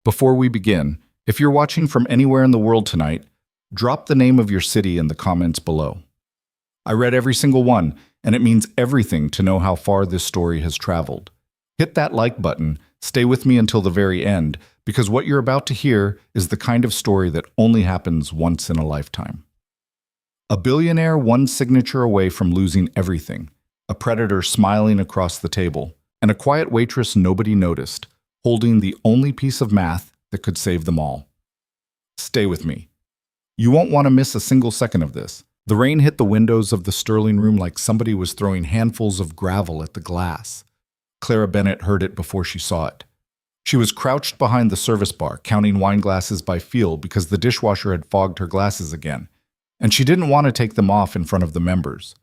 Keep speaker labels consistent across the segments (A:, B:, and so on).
A: Before we begin, if you're watching from anywhere in the world tonight, drop the name of your city in the comments below. I read every single one, and it means everything to know how far this story has traveled. Hit that like button, stay with me until the very end, because what you're about to hear is the kind of story that only happens once in a lifetime. A billionaire one signature away from losing everything, a predator smiling across the table, and a quiet waitress nobody noticed, holding the only piece of math that could save them all. Stay with me. You won't want to miss a single second of this. The rain hit the windows of the Sterling room like somebody was throwing handfuls of gravel at the glass. Clara Bennett heard it before she saw it. She was crouched behind the service bar, counting wine glasses by feel because the dishwasher had fogged her glasses again, and she didn't want to take them off in front of the members.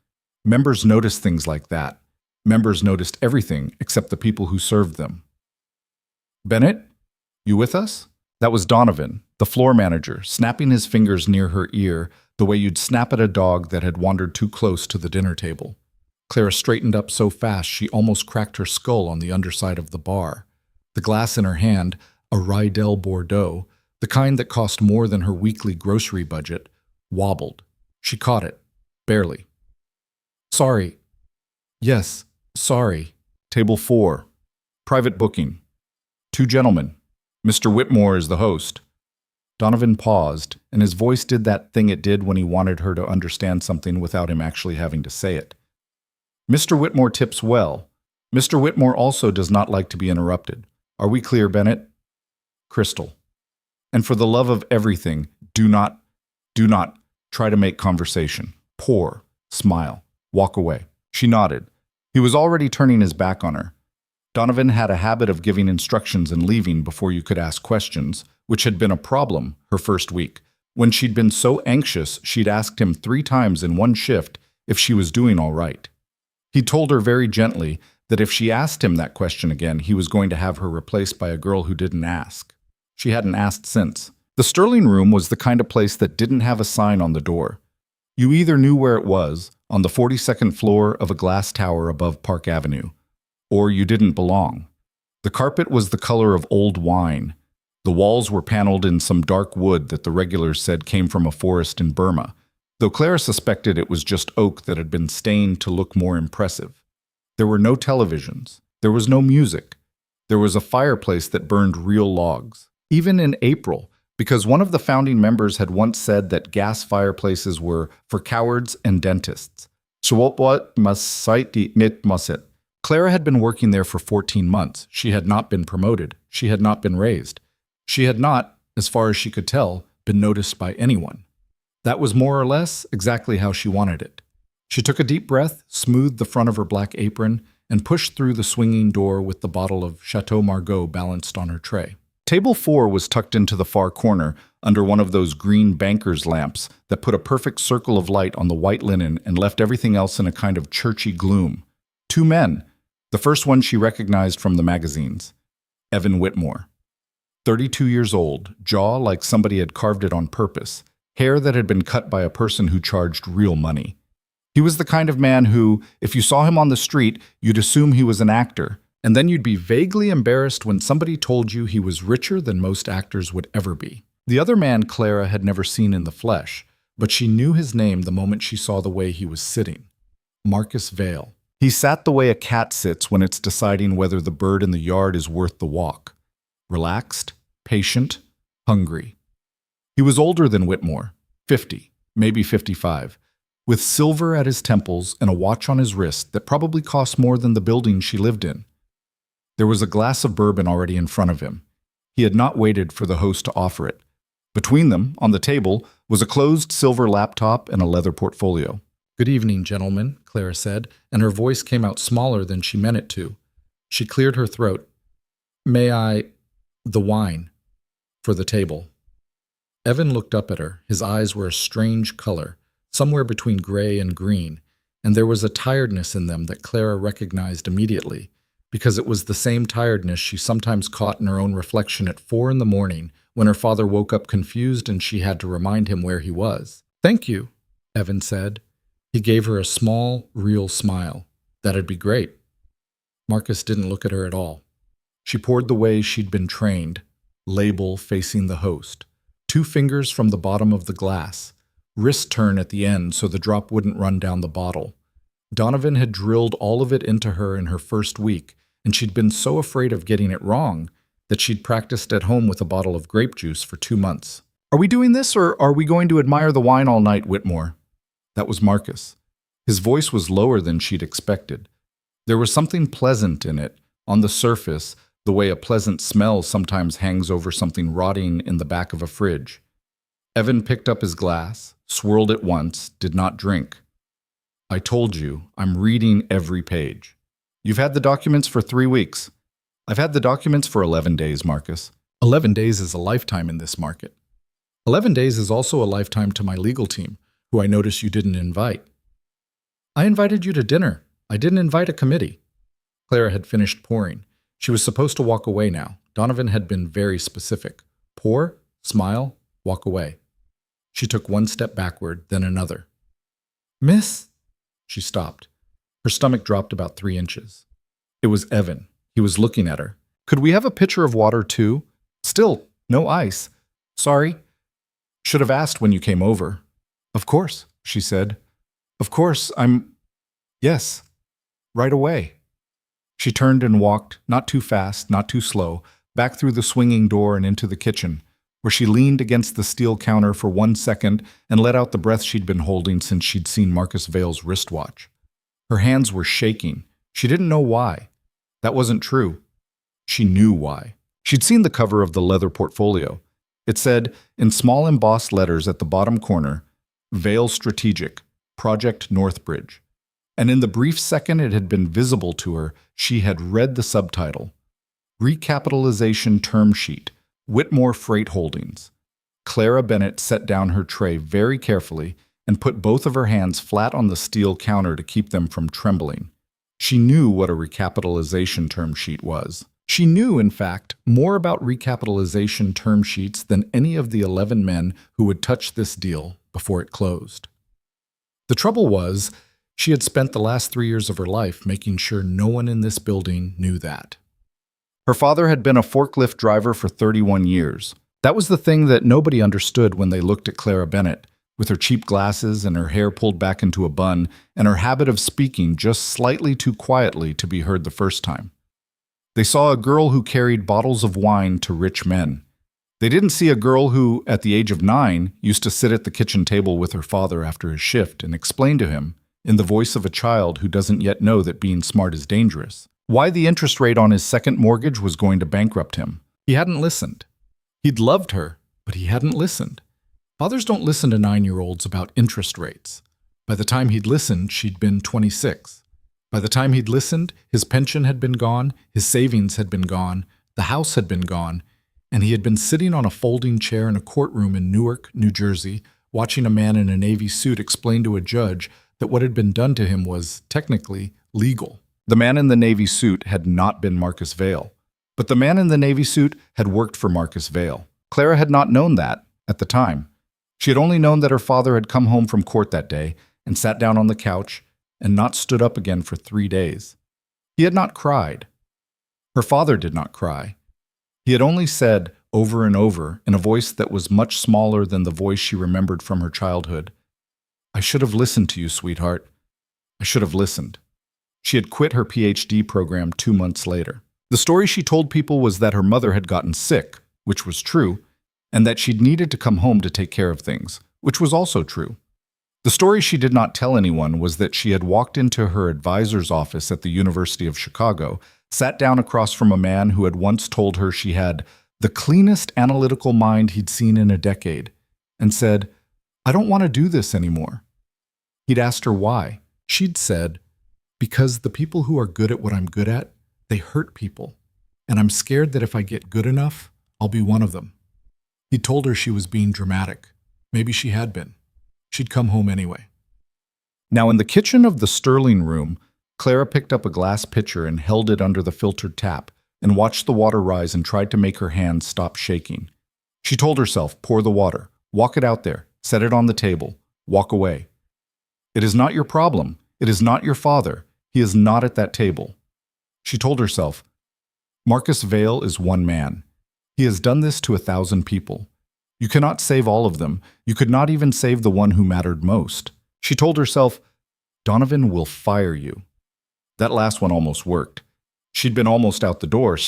A: Members noticed things like that. Members noticed everything except the people who served them. Bennett, you with us? That was Donovan, the floor manager, snapping his fingers near her ear the way you'd snap at a dog that had wandered too close to the dinner table. Clara straightened up so fast she almost cracked her skull on the underside of the bar. The glass in her hand, a Rydell Bordeaux, the kind that cost more than her weekly grocery budget, wobbled. She caught it, barely. Sorry. Yes, sorry. Table 4. Private booking. 2 gentlemen. Mr. Whitmore is the host. Donovan paused, and his voice did that thing it did when he wanted her to understand something without him actually having to say it. Mr. Whitmore tips well. Mr. Whitmore also does not like to be interrupted. Are we clear, Bennett? Crystal. And for the love of everything, do not try to make conversation. Pour, smile, walk away. She nodded. He was already turning his back on her. Donovan had a habit of giving instructions and leaving before you could ask questions, which had been a problem her first week. When she'd been so anxious, she'd asked him 3 times in one shift if she was doing all right. He told her very gently that if she asked him that question again, he was going to have her replaced by a girl who didn't ask. She hadn't asked since. The Sterling room was the kind of place that didn't have a sign on the door. You either knew where it was, on the 42nd floor of a glass tower above Park Avenue, or you didn't belong. The carpet was the color of old wine. The walls were paneled in some dark wood that the regulars said came from a forest in Burma, though Clara suspected it was just oak that had been stained to look more impressive. There were no televisions. There was no music. There was a fireplace that burned real logs. Even in April, because one of the founding members had once said that gas fireplaces were for cowards and dentists. Clara had been working there for 14 months. She had not been promoted. She had not been raised. She had not, as far as she could tell, been noticed by anyone. That was more or less exactly how she wanted it. She took a deep breath, smoothed the front of her black apron, and pushed through the swinging door with the bottle of Chateau Margaux balanced on her tray. Table 4 was tucked into the far corner, under one of those green banker's lamps that put a perfect circle of light on the white linen and left everything else in a kind of churchy gloom. 2 men. The first one she recognized from the magazines. Evan Whitmore. 32 years old, jaw like somebody had carved it on purpose, hair that had been cut by a person who charged real money. He was the kind of man who, if you saw him on the street, you'd assume he was an actor, and then you'd be vaguely embarrassed when somebody told you he was richer than most actors would ever be. The other man Clara had never seen in the flesh, but she knew his name the moment she saw the way he was sitting. Marcus Vale. He sat the way a cat sits when it's deciding whether the bird in the yard is worth the walk. Relaxed, patient, hungry. He was older than Whitmore, 50, maybe 55, with silver at his temples and a watch on his wrist that probably cost more than the building she lived in. There was a glass of bourbon already in front of him. He had not waited for the host to offer it. Between them, on the table, was a closed silver laptop and a leather portfolio. "Good evening, gentlemen," Clara said, and her voice came out smaller than she meant it to. She cleared her throat. "May I—" "The wine. For the table." Evan looked up at her. His eyes were a strange color, somewhere between gray and green, and there was a tiredness in them that Clara recognized immediately, because it was the same tiredness she sometimes caught in her own reflection at 4 in the morning when her father woke up confused and she had to remind him where he was. "Thank you," Evan said. He gave her a small, real smile. "That'd be great." Marcus didn't look at her at all. She poured the way she'd been trained, label facing the host, 2 fingers from the bottom of the glass, wrist turn at the end so the drop wouldn't run down the bottle. Donovan had drilled all of it into her in her first week, and she'd been so afraid of getting it wrong that she'd practiced at home with a bottle of grape juice for 2 months. "Are we doing this, or are we going to admire the wine all night, Whitmore?" That was Marcus. His voice was lower than she'd expected. There was something pleasant in it, on the surface, the way a pleasant smell sometimes hangs over something rotting in the back of a fridge. Evan picked up his glass, swirled it once, did not drink. "I told you, I'm reading every page. You've had the documents for 3 weeks. I've had the documents for 11 days, Marcus. 11 days is a lifetime in this market. 11 days is also a lifetime to my legal team, who I notice you didn't invite. I invited you to dinner. I didn't invite a committee." Clara had finished pouring. She was supposed to walk away now. Donovan had been very specific. Pour, smile, walk away. She took 1 step backward, then another. "Miss?" She stopped. Her stomach dropped about 3 inches. It was Evan. He was looking at her. "Could we have a pitcher of water, too? Still, no ice. Sorry. Should have asked when you came over." "Of course," she said. "Of course, Yes. Right away." She turned and walked, not too fast, not too slow, back through the swinging door and into the kitchen, where she leaned against the steel counter for 1 second and let out the breath she'd been holding since she'd seen Marcus Vale's wristwatch. Her hands were shaking. She didn't know why. That wasn't true. She knew why. She'd seen the cover of the leather portfolio. It said, in small embossed letters at the bottom corner, "Vale Strategic, Project Northbridge." And in the brief second it had been visible to her, she had read the subtitle, "Recapitalization Term Sheet, Whitmore Freight Holdings." Clara Bennett set down her tray very carefully and put both of her hands flat on the steel counter to keep them from trembling. She knew what a recapitalization term sheet was. She knew, in fact, more about recapitalization term sheets than any of the 11 men who would touch this deal before it closed. The trouble was, she had spent the last 3 years of her life making sure no one in this building knew that. Her father had been a forklift driver for 31 years. That was the thing that nobody understood when they looked at Clara Bennett, with her cheap glasses and her hair pulled back into a bun and her habit of speaking just slightly too quietly to be heard the first time. They saw a girl who carried bottles of wine to rich men. They didn't see a girl who, at the age of 9, used to sit at the kitchen table with her father after his shift and explain to him, in the voice of a child who doesn't yet know that being smart is dangerous, why the interest rate on his second mortgage was going to bankrupt him. He hadn't listened. He'd loved her, but he hadn't listened. Fathers don't listen to 9-year-olds about interest rates. By the time he'd listened, she'd been 26. By the time he'd listened, his pension had been gone, his savings had been gone, the house had been gone, and he had been sitting on a folding chair in a courtroom in Newark, New Jersey, watching a man in a Navy suit explain to a judge that what had been done to him was, technically, legal. The man in the Navy suit had not been Marcus Vale, but the man in the Navy suit had worked for Marcus Vale. Clara had not known that at the time. She had only known that her father had come home from court that day and sat down on the couch and not stood up again for 3 days. He had not cried. Her father did not cry. He had only said, over and over, in a voice that was much smaller than the voice she remembered from her childhood, "I should have listened to you, sweetheart. I should have listened." She had quit her PhD program 2 months later. The story she told people was that her mother had gotten sick, which was true, and that she'd needed to come home to take care of things, which was also true. The story she did not tell anyone was that she had walked into her advisor's office at the University of Chicago, sat down across from a man who had once told her she had the cleanest analytical mind he'd seen in a decade, and said, "I don't want to do this anymore." He'd asked her why. She'd said, "Because the people who are good at what I'm good at, they hurt people, and I'm scared that if I get good enough, I'll be one of them." He told her she was being dramatic. Maybe she had been. She'd come home anyway. Now in the kitchen of the Sterling room, Clara picked up a glass pitcher and held it under the filtered tap and watched the water rise and tried to make her hands stop shaking. She told herself, pour the water, walk it out there, set it on the table, walk away. It is not your problem. It is not your father. He is not at that table. She told herself, Marcus Vale is one man. He has done this to 1,000 people. You cannot save all of them. You could not even save the one who mattered most. She told herself, Donovan will fire you. That last one almost worked. She'd been almost out the door,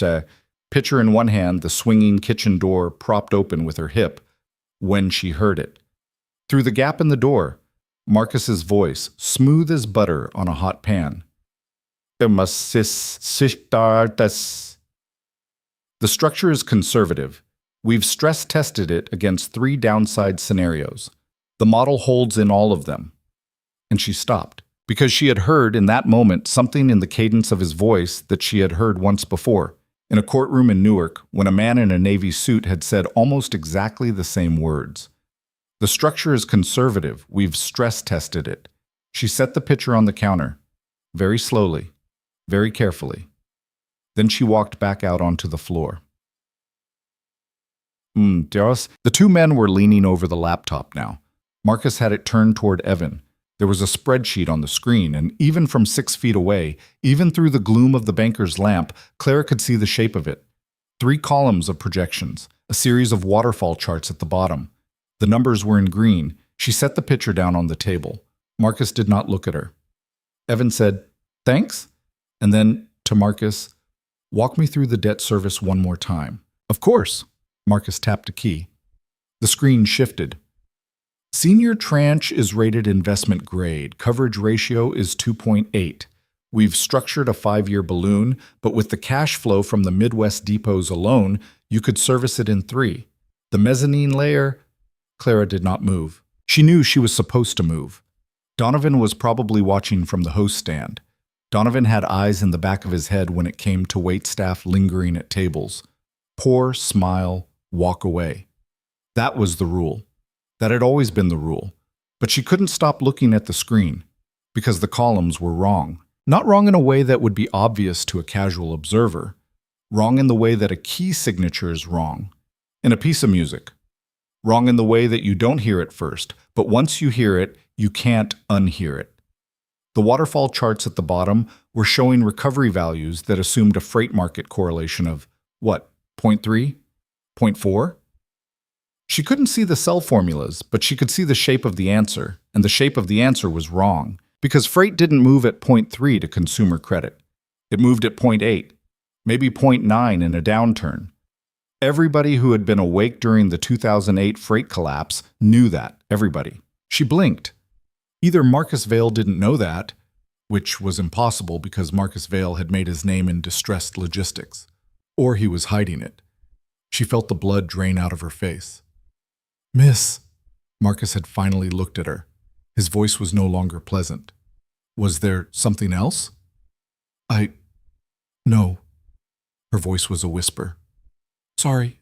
A: pitcher in one hand, the swinging kitchen door propped open with her hip, when she heard it. Through the gap in the door, Marcus's voice, smooth as butter on a hot pan. The structure is conservative. We've stress-tested it against 3 downside scenarios. The model holds in all of them. And she stopped, because she had heard in that moment something in the cadence of his voice that she had heard once before, in a courtroom in Newark, when a man in a navy suit had said almost exactly the same words. The structure is conservative. We've stress-tested it. She set the pitcher on the counter, very slowly, very carefully. Then she walked back out onto the floor. The 2 men were leaning over the laptop now. Marcus had it turned toward Evan. There was a spreadsheet on the screen, and even from 6 feet away, even through the gloom of the banker's lamp, Clara could see the shape of it. 3 columns of projections, a series of waterfall charts at the bottom. The numbers were in green. She set the pitcher down on the table. Marcus did not look at her. Evan said, "Thanks," and then, to Marcus, "Walk me through the debt service one more time." "Of course." Marcus tapped a key. The screen shifted. Senior tranche is rated investment grade. Coverage ratio is 2.8. We've structured a 5-year balloon, but with the cash flow from the Midwest depots alone, you could service it in 3. The mezzanine layer... Clara did not move. She knew she was supposed to move. Donovan was probably watching from the host stand. Donovan had eyes in the back of his head when it came to waitstaff lingering at tables. Pour, smile, walk away. That was the rule. That had always been the rule. But she couldn't stop looking at the screen, because the columns were wrong. Not wrong in a way that would be obvious to a casual observer. Wrong in the way that a key signature is wrong. In a piece of music. Wrong in the way that you don't hear it first, but once you hear it, you can't unhear it. The waterfall charts at the bottom were showing recovery values that assumed a freight market correlation of, 0.3? 0.4? She couldn't see the cell formulas, but she could see the shape of the answer, and the shape of the answer was wrong, because freight didn't move at 0.3 to consumer credit. It moved at 0.8, maybe 0.9 in a downturn. Everybody who had been awake during the 2008 freight collapse knew that, everybody. She blinked. Either Marcus Vail didn't know that, which was impossible because Marcus Vail had made his name in distressed logistics, or he was hiding it. She felt the blood drain out of her face. "Miss," Marcus had finally looked at her. His voice was no longer pleasant. "Was there something else?" No." Her voice was a whisper. Sorry.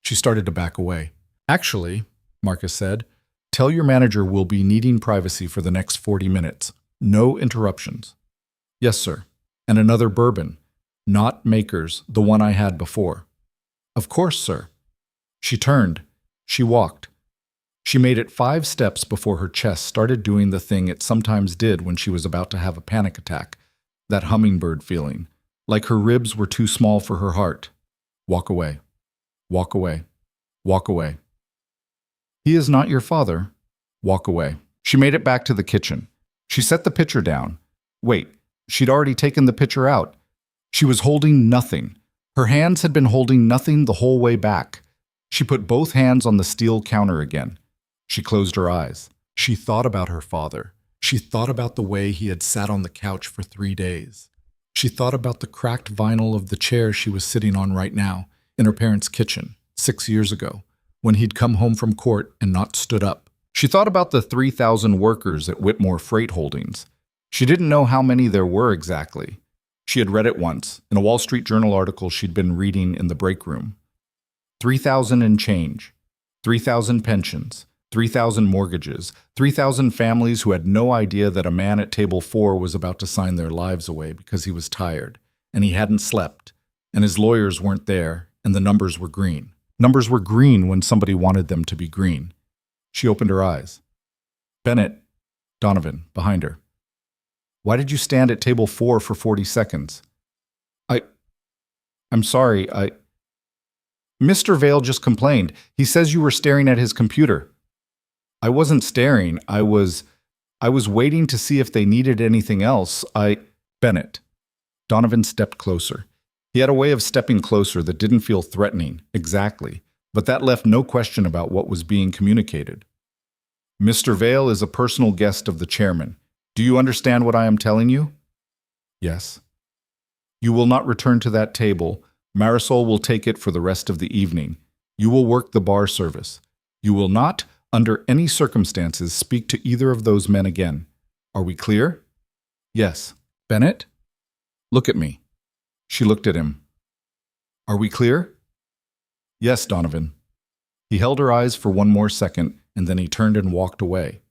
A: She started to back away. "Actually," Marcus said, "tell your manager we'll be needing privacy for the next 40 minutes. No interruptions." "Yes, sir." "And another bourbon. Not Maker's, the one I had before." "Of course, sir." She turned. She walked. She made it 5 steps before her chest started doing the thing it sometimes did when she was about to have a panic attack, that hummingbird feeling, like her ribs were too small for her heart. Walk away. Walk away. Walk away. "He is not your father." Walk away. She made it back to the kitchen. She set the pitcher down. Wait, she'd already taken the pitcher out. She was holding nothing. Her hands had been holding nothing the whole way back. She put both hands on the steel counter again. She closed her eyes. She thought about her father. She thought about the way he had sat on the couch for 3 days. She thought about the cracked vinyl of the chair she was sitting on right now, in her parents' kitchen, 6 years ago, when he'd come home from court and not stood up. She thought about the 3,000 workers at Whitmore Freight Holdings. She didn't know how many there were exactly. She had read it once, in a Wall Street Journal article she'd been reading in the break room. 3,000 and change. 3,000 pensions. 3,000 mortgages, 3,000 families who had no idea that a man at table 4 was about to sign their lives away because he was tired, and he hadn't slept, and his lawyers weren't there, and the numbers were green. Numbers were green when somebody wanted them to be green. She opened her eyes. "Bennett," Donovan, behind her. "Why did you stand at table 4 for 40 seconds? I'm sorry, Mr. Vale just complained. He says you were staring at his computer. I wasn't staring. I was waiting to see if they needed anything else. Bennett. Donovan stepped closer. He had a way of stepping closer that didn't feel threatening, exactly, but that left no question about what was being communicated. Mr. Vale is a personal guest of the chairman. Do you understand what I am telling you? Yes. You will not return to that table. Marisol will take it for the rest of the evening. You will work the bar service. You will not, under any circumstances, speak to either of those men again. Are we clear? Yes. Bennett? Look at me. She looked at him. Are we clear? Yes, Donovan. He held her eyes for one more second, and then he turned and walked away.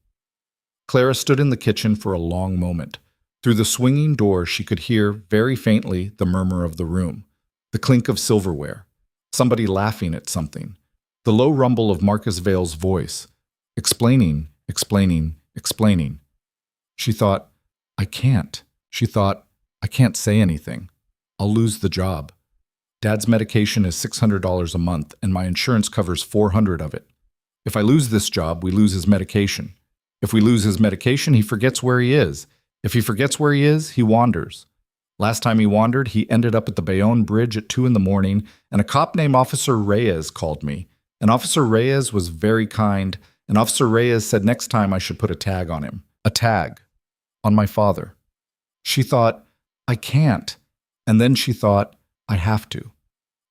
A: Clara stood in the kitchen for a long moment. Through the swinging door, she could hear, very faintly, the murmur of the room, the clink of silverware, somebody laughing at something, the low rumble of Marcus Vale's voice, explaining. She thought, I can't. She thought, I can't say anything. I'll lose the job. Dad's medication is $600 a month, and my insurance covers $400 of it. If I lose this job, we lose his medication. If we lose his medication, he forgets where he is. If he forgets where he is, he wanders. Last time he wandered, he ended up at the Bayonne Bridge at 2 a.m, and a cop named Officer Reyes called me. And Officer Reyes was very kind, and Officer Reyes said next time I should put a tag on him. A tag. On my father. She thought, I can't. And then she thought, I have to.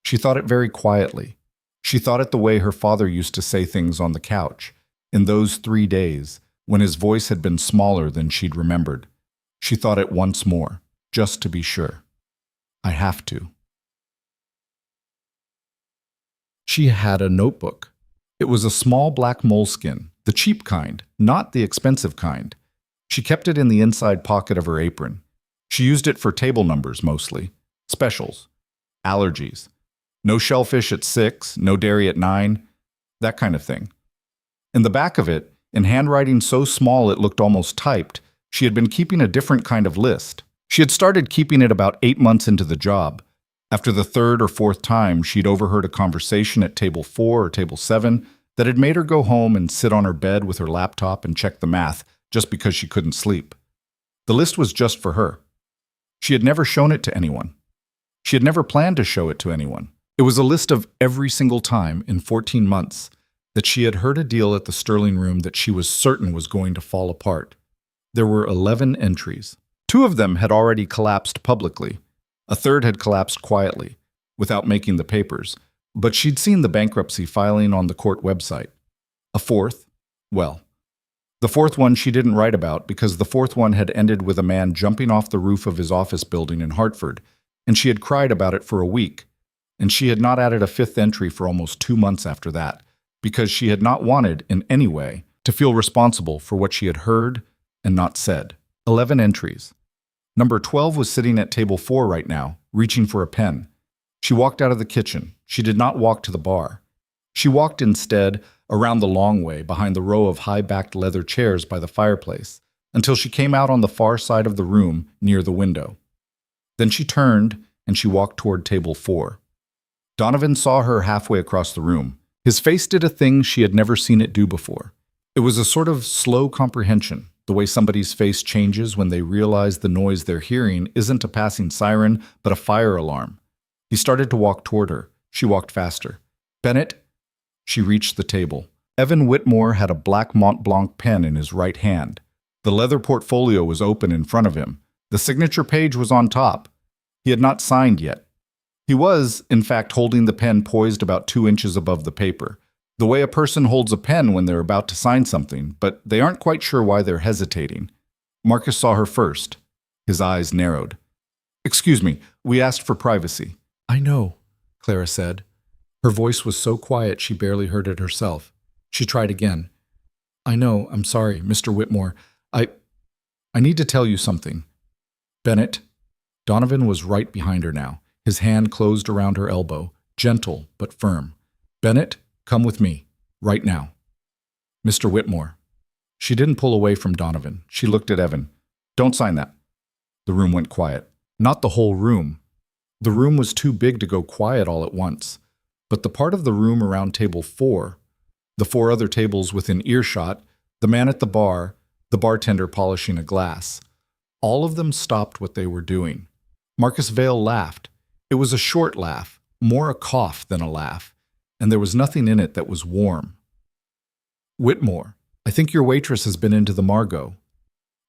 A: She thought it very quietly. She thought it the way her father used to say things on the couch, in those 3 days, when his voice had been smaller than she'd remembered. She thought it once more, just to be sure. I have to. She had a notebook. It was a small black moleskin, the cheap kind, not the expensive kind. She kept it in the inside pocket of her apron. She used it for table numbers mostly, specials, allergies, no shellfish at 6, no dairy at 9, that kind of thing. In the back of it, in handwriting so small it looked almost typed, she had been keeping a different kind of list. She had started keeping it about 8 months into the job. After the 3rd or 4th time, she'd overheard a conversation at table 4 or table 7 that had made her go home and sit on her bed with her laptop and check the math just because she couldn't sleep. The list was just for her. She had never shown it to anyone. She had never planned to show it to anyone. It was a list of every single time in 14 months that she had heard a deal at the Sterling Room that she was certain was going to fall apart. There were 11 entries. 2 of them had already collapsed publicly. A 3rd had collapsed quietly, without making the papers, but she'd seen the bankruptcy filing on the court website. A 4th, well, the 4th one she didn't write about because the 4th one had ended with a man jumping off the roof of his office building in Hartford, and she had cried about it for a week, and she had not added a 5th entry for almost 2 months after that, because she had not wanted, in any way, to feel responsible for what she had heard and not said. 11 entries. Number 12 was sitting at table 4 right now, reaching for a pen. She walked out of the kitchen. She did not walk to the bar. She walked instead around the long way behind the row of high-backed leather chairs by the fireplace until she came out on the far side of the room near the window. Then she turned and she walked toward table 4. Donovan saw her halfway across the room. His face did a thing she had never seen it do before. It was a sort of slow comprehension, the way somebody's face changes when they realize the noise they're hearing isn't a passing siren, but a fire alarm. He started to walk toward her. She walked faster. Bennett? She reached the table. Evan Whitmore had a black Mont Blanc pen in his right hand. The leather portfolio was open in front of him. The signature page was on top. He had not signed yet. He was, in fact, holding the pen poised about 2 inches above the paper, the way a person holds a pen when they're about to sign something, but they aren't quite sure why they're hesitating. Marcus saw her first. His eyes narrowed. "Excuse me, we asked for privacy." "I know," Clara said. Her voice was so quiet she barely heard it herself. She tried again. "I know, I'm sorry, Mr. Whitmore. I need to tell you something." "Bennett." Donovan was right behind her now, his hand closed around her elbow, gentle but firm. "Bennett, come with me, right now." "Mr. Whitmore." She didn't pull away from Donovan. She looked at Evan. "Don't sign that." The room went quiet. Not the whole room. The room was too big to go quiet all at once. But the part of the room around table 4, the 4 other tables within earshot, the man at the bar, the bartender polishing a glass, all of them stopped what they were doing. Marcus Vale laughed. It was a short laugh, more a cough than a laugh, and there was nothing in it that was warm. "Whitmore, I think your waitress has been into the Margot."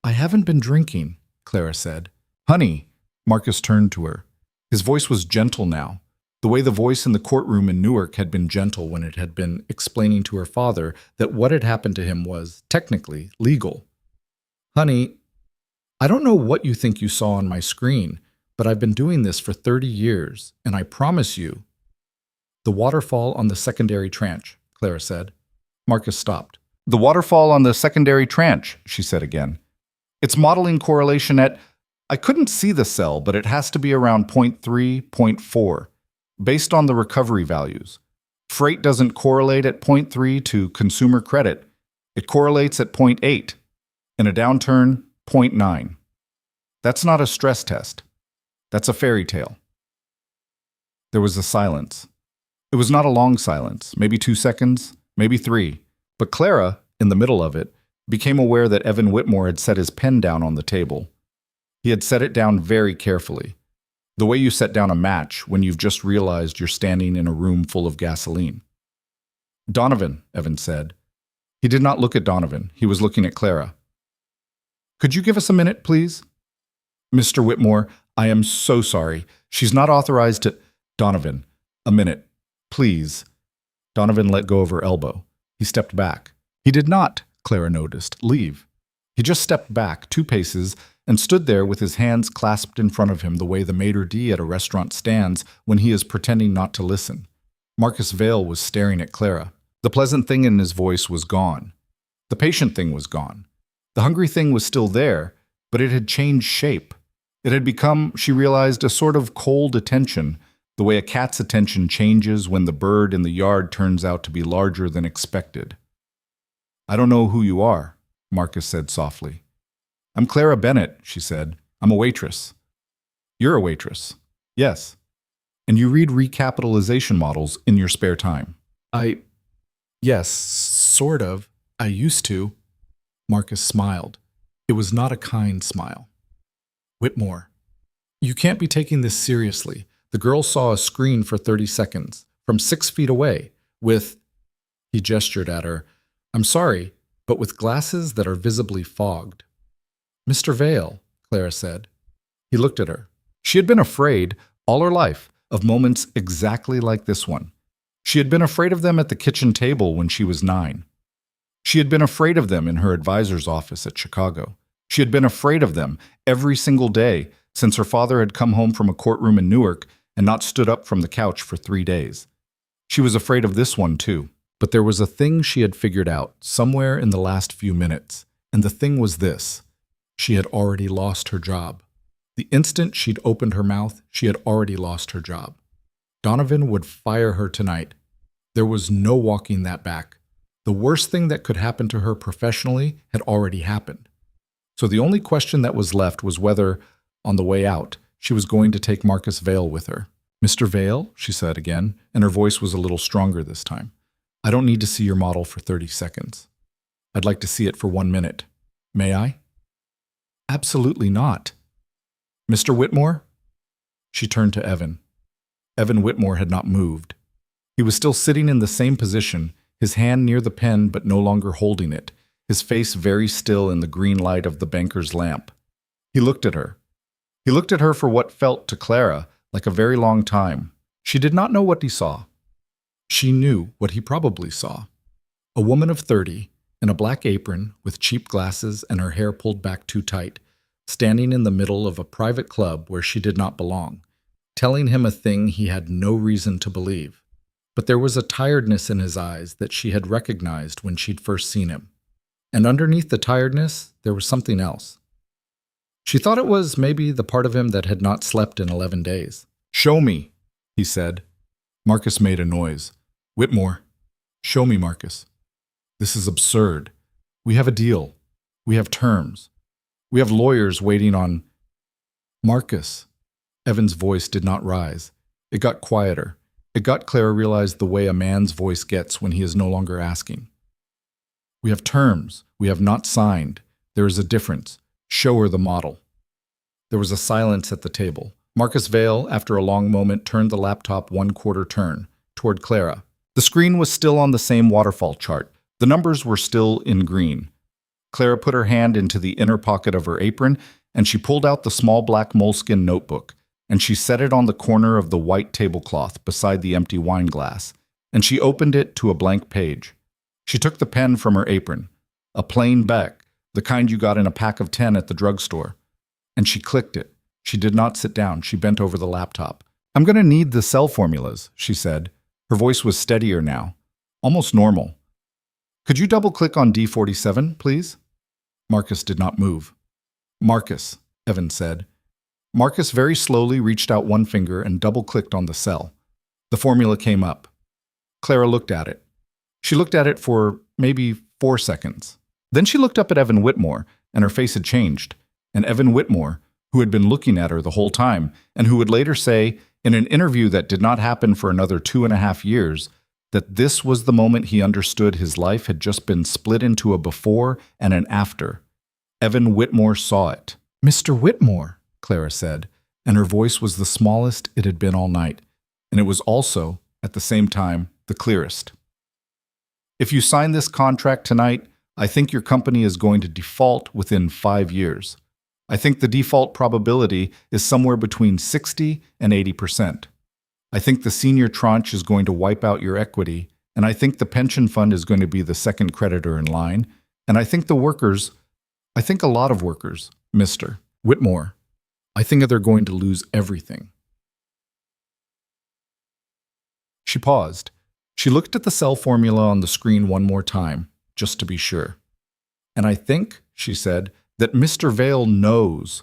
A: "I haven't been drinking," Clara said. "Honey," Marcus turned to her. His voice was gentle now, the way the voice in the courtroom in Newark had been gentle when it had been explaining to her father that what had happened to him was, technically, legal. "Honey, I don't know what you think you saw on my screen, but I've been doing this for 30 years, and I promise you—" "The waterfall on the secondary tranche," Clara said. Marcus stopped. "The waterfall on the secondary tranche," she said again. "It's modeling correlation at— I couldn't see the cell, but it has to be around 0.3, 0.4, based on the recovery values. Freight doesn't correlate at 0.3 to consumer credit. It correlates at 0.8. In a downturn, 0.9. That's not a stress test. That's a fairy tale." There was a silence. It was not a long silence, maybe 2 seconds, maybe 3. But Clara, in the middle of it, became aware that Evan Whitmore had set his pen down on the table. He had set it down very carefully, the way you set down a match when you've just realized you're standing in a room full of gasoline. "Donovan," Evan said. He did not look at Donovan. He was looking at Clara. "Could you give us a minute, please?" "Mr. Whitmore, I am so sorry. She's not authorized to—" "Donovan, a minute, please." Donovan let go of her elbow. He stepped back. He did not, Clara noticed, leave. He just stepped back 2 paces and stood there with his hands clasped in front of him the way the maitre d' at a restaurant stands when he is pretending not to listen. Marcus Vale was staring at Clara. The pleasant thing in his voice was gone. The patient thing was gone. The hungry thing was still there, but it had changed shape. It had become, she realized, a sort of cold attention, the way a cat's attention changes when the bird in the yard turns out to be larger than expected. "I don't know who you are," Marcus said softly. "I'm Clara Bennett," she said. "I'm a waitress." "You're a waitress?" "Yes." "And you read recapitalization models in your spare time?" Yes, sort of. I used to." Marcus smiled. It was not a kind smile. "Whitmore, you can't be taking this seriously. The girl saw a screen for 30 seconds, from 6 feet away, with—" He gestured at her. "I'm sorry, but with glasses that are visibly fogged." "Mr. Vale," Clara said. He looked at her. She had been afraid, all her life, of moments exactly like this one. She had been afraid of them at the kitchen table when she was 9. She had been afraid of them in her advisor's office at Chicago. She had been afraid of them every single day since her father had come home from a courtroom in Newark and not stood up from the couch for 3 days. She was afraid of this one, too. But there was a thing she had figured out somewhere in the last few minutes, and the thing was this. She had already lost her job. The instant she'd opened her mouth, she had already lost her job. Donovan would fire her tonight. There was no walking that back. The worst thing that could happen to her professionally had already happened. So the only question that was left was whether, on the way out, she was going to take Marcus Vale with her. "Mr. Vale," she said again, and her voice was a little stronger this time. "I don't need to see your model for 30 seconds. I'd like to see it for 1 minute. May I?" "Absolutely not." "Mr. Whitmore?" She turned to Evan. Evan Whitmore had not moved. He was still sitting in the same position, his hand near the pen but no longer holding it, his face very still in the green light of the banker's lamp. He looked at her. He looked at her for what felt to Clara like a very long time. She did not know what he saw. She knew what he probably saw. A woman of 30, in a black apron, with cheap glasses and her hair pulled back too tight, standing in the middle of a private club where she did not belong, telling him a thing he had no reason to believe. But there was a tiredness in his eyes that she had recognized when she'd first seen him. And underneath the tiredness, there was something else. She thought it was maybe the part of him that had not slept in 11 days. "Show me," he said. Marcus made a noise. "Whitmore, show me, Marcus. This is absurd. We have a deal. We have terms. We have lawyers waiting on—" "Marcus." Evan's voice did not rise. It got quieter. It got Clara realized the way a man's voice gets when he is no longer asking. We have terms. We have not signed. There is a difference. Show her the model. There was a silence at the table. Marcus Vale, after a long moment, turned the laptop 1/4 turn toward Clara. The screen was still on the same waterfall chart. The numbers were still in green. Clara put her hand into the inner pocket of her apron, and she pulled out the small black moleskin notebook, and she set it on the corner of the white tablecloth beside the empty wine glass, and she opened it to a blank page. She took the pen from her apron, a plain Beck, the kind you got in a pack of 10 at the drugstore, and she clicked it. She did not sit down. She bent over the laptop. I'm going to need the cell formulas, she said. Her voice was steadier now, almost normal. Could you double-click on D47, please? Marcus did not move. Marcus, Evan said. Marcus very slowly reached out one finger and double-clicked on the cell. The formula came up. Clara looked at it. She looked at it for maybe 4 seconds. Then she looked up at Evan Whitmore, and her face had changed. And Evan Whitmore, who had been looking at her the whole time, and who would later say, in an interview that did not happen for another 2.5 years, that this was the moment he understood his life had just been split into a before and an after. Evan Whitmore saw it. Mr. Whitmore, Clara said, and her voice was the smallest it had been all night, and it was also, at the same time, the clearest. If you sign this contract tonight, I think your company is going to default within 5 years. I think the default probability is somewhere between 60 and 80%. I think the senior tranche is going to wipe out your equity, and I think the pension fund is going to be the second creditor in line, and I think a lot of workers, Mr. Whitmore, I think they're going to lose everything. She paused. She looked at the cell formula on the screen one more time, just to be sure. And I think, she said, that Mr. Vale knows.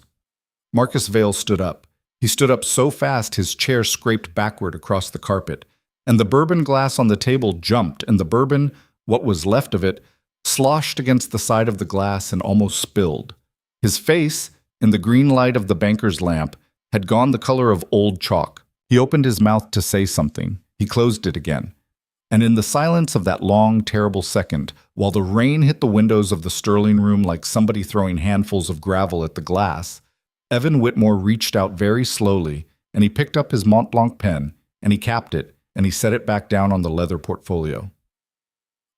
A: Marcus Vale stood up. He stood up so fast his chair scraped backward across the carpet, and the bourbon glass on the table jumped, and the bourbon, what was left of it, sloshed against the side of the glass and almost spilled. His face, in the green light of the banker's lamp, had gone the color of old chalk. He opened his mouth to say something. He closed it again. And in the silence of that long, terrible second, while the rain hit the windows of the Sterling room like somebody throwing handfuls of gravel at the glass, Evan Whitmore reached out very slowly, and he picked up his Mont Blanc pen, and he capped it, and he set it back down on the leather portfolio.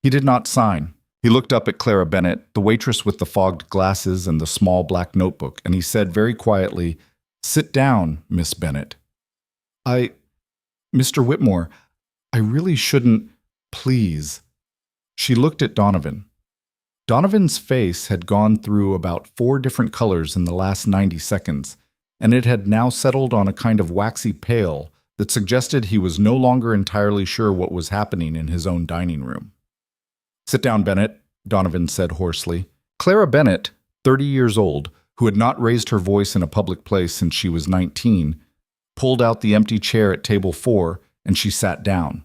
A: He did not sign. He looked up at Clara Bennett, the waitress with the fogged glasses and the small black notebook, and he said very quietly, "Sit down, Miss Bennett." Mr. Whitmore, I really shouldn't, please." She looked at Donovan. Donovan's face had gone through about 4 different colors in the last 90 seconds, and it had now settled on a kind of waxy pale that suggested he was no longer entirely sure what was happening in his own dining room. "Sit down, Bennett," Donovan said hoarsely. Clara Bennett, 30 years old, who had not raised her voice in a public place since she was 19, pulled out the empty chair at table 4, and she sat down.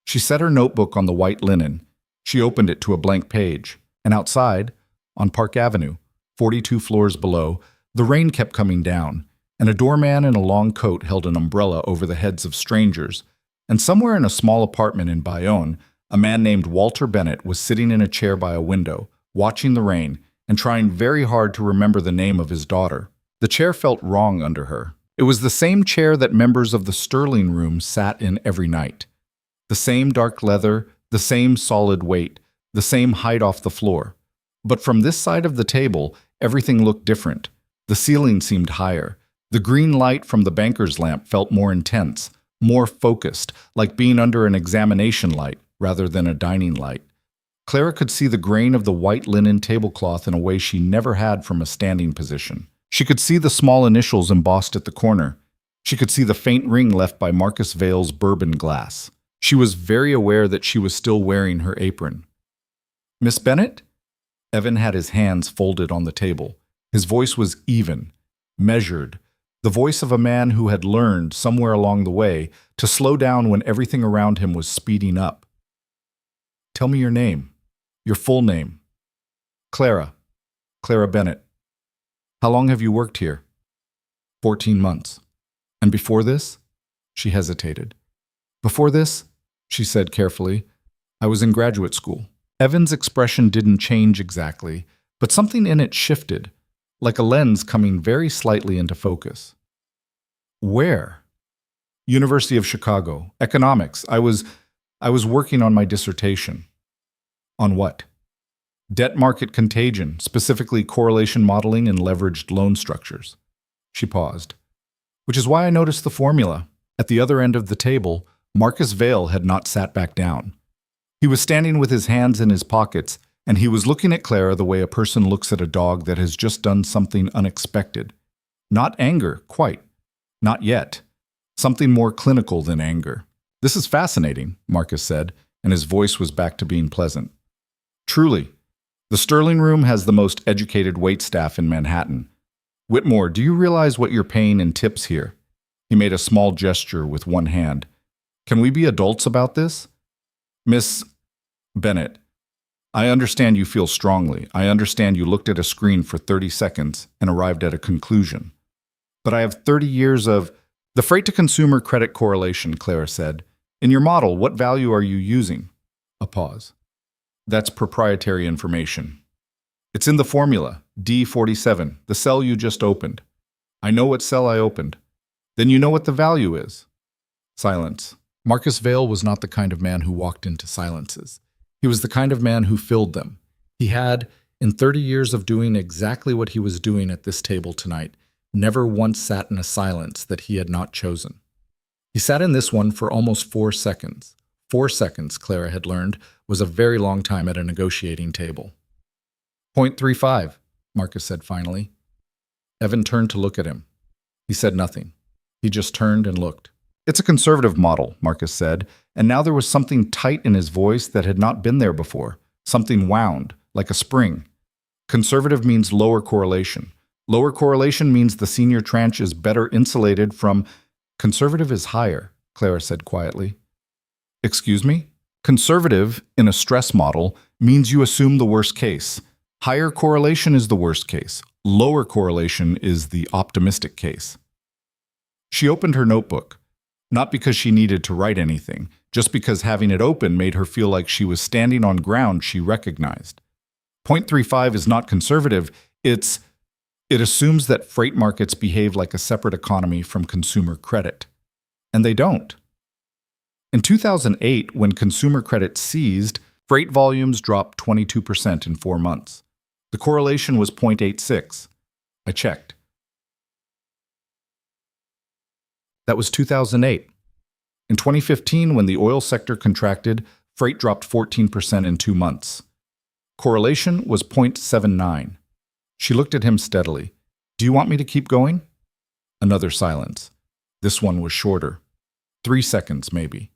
A: She set her notebook on the white linen. She opened it to a blank page. And outside, on Park Avenue, 42 floors below, the rain kept coming down, and a doorman in a long coat held an umbrella over the heads of strangers. And somewhere in a small apartment in Bayonne, a man named Walter Bennett was sitting in a chair by a window, watching the rain, and trying very hard to remember the name of his daughter. The chair felt wrong under her. It was the same chair that members of the Sterling room sat in every night. The same dark leather, the same solid weight, the same height off the floor. But from this side of the table, everything looked different. The ceiling seemed higher. The green light from the banker's lamp felt more intense, more focused, like being under an examination light rather than a dining light. Clara could see the grain of the white linen tablecloth in a way she never had from a standing position. She could see the small initials embossed at the corner. She could see the faint ring left by Marcus Vale's bourbon glass. She was very aware that she was still wearing her apron. "Miss Bennett?" Evan had his hands folded on the table. His voice was even, measured, the voice of a man who had learned, somewhere along the way, to slow down when everything around him was speeding up. "Tell me your name, your full name." "Clara Bennett." "How long have you worked here?" 14 months. "And before this?" She hesitated. Before this, she said carefully, I was in graduate school. Evan's expression didn't change exactly, but something in it shifted, like a lens coming very slightly into focus. Where? University of Chicago. Economics. I was working on my dissertation. On what? Debt market contagion, specifically correlation modeling and leveraged loan structures. She paused. Which is why I noticed the formula. At the other end of the table, Marcus Vail had not sat back down. He was standing with his hands in his pockets, and he was looking at Clara the way a person looks at a dog that has just done something unexpected. Not anger, quite. Not yet. Something more clinical than anger. This is fascinating, Marcus said, and his voice was back to being pleasant. Truly. The Sterling Room has the most educated waitstaff in Manhattan. Whitmore, do you realize what you're paying in tips here? He made a small gesture with one hand. Can we be adults about this? Miss Bennett, I understand you feel strongly. I understand you looked at a screen for 30 seconds and arrived at a conclusion. But I have 30 years of the freight-to-consumer credit correlation, Clara said. In your model, what value are you using? A pause. That's proprietary information. It's in the formula, D47, the cell you just opened. I know what cell I opened. Then you know what the value is. Silence. Marcus Vail was not the kind of man who walked into silences. He was the kind of man who filled them. He had, in 30 years of doing exactly what he was doing at this table tonight, never once sat in a silence that he had not chosen. He sat in this one for almost 4 seconds. 4 seconds, Clara had learned, was a very long time at a negotiating table. 0.35, Marcus said finally. Evan turned to look at him. He said nothing. He just turned and looked. It's a conservative model, Marcus said, and now there was something tight in his voice that had not been there before, something wound, like a spring. Conservative means lower correlation. Lower correlation means the senior tranche is better insulated from... Conservative is higher, Clara said quietly. Excuse me? Conservative, in a stress model, means you assume the worst case. Higher correlation is the worst case. Lower correlation is the optimistic case. She opened her notebook. Not because she needed to write anything, just because having it open made her feel like she was standing on ground she recognized. 0.35 is not conservative, it assumes that freight markets behave like a separate economy from consumer credit. And they don't. In 2008, when consumer credit seized, freight volumes dropped 22% in 4 months. The correlation was 0.86. I checked. That was 2008. In 2015, when the oil sector contracted, freight dropped 14% in 2 months. Correlation was 0.79. She looked at him steadily. Do you want me to keep going? Another silence. This one was shorter. 3 seconds, maybe.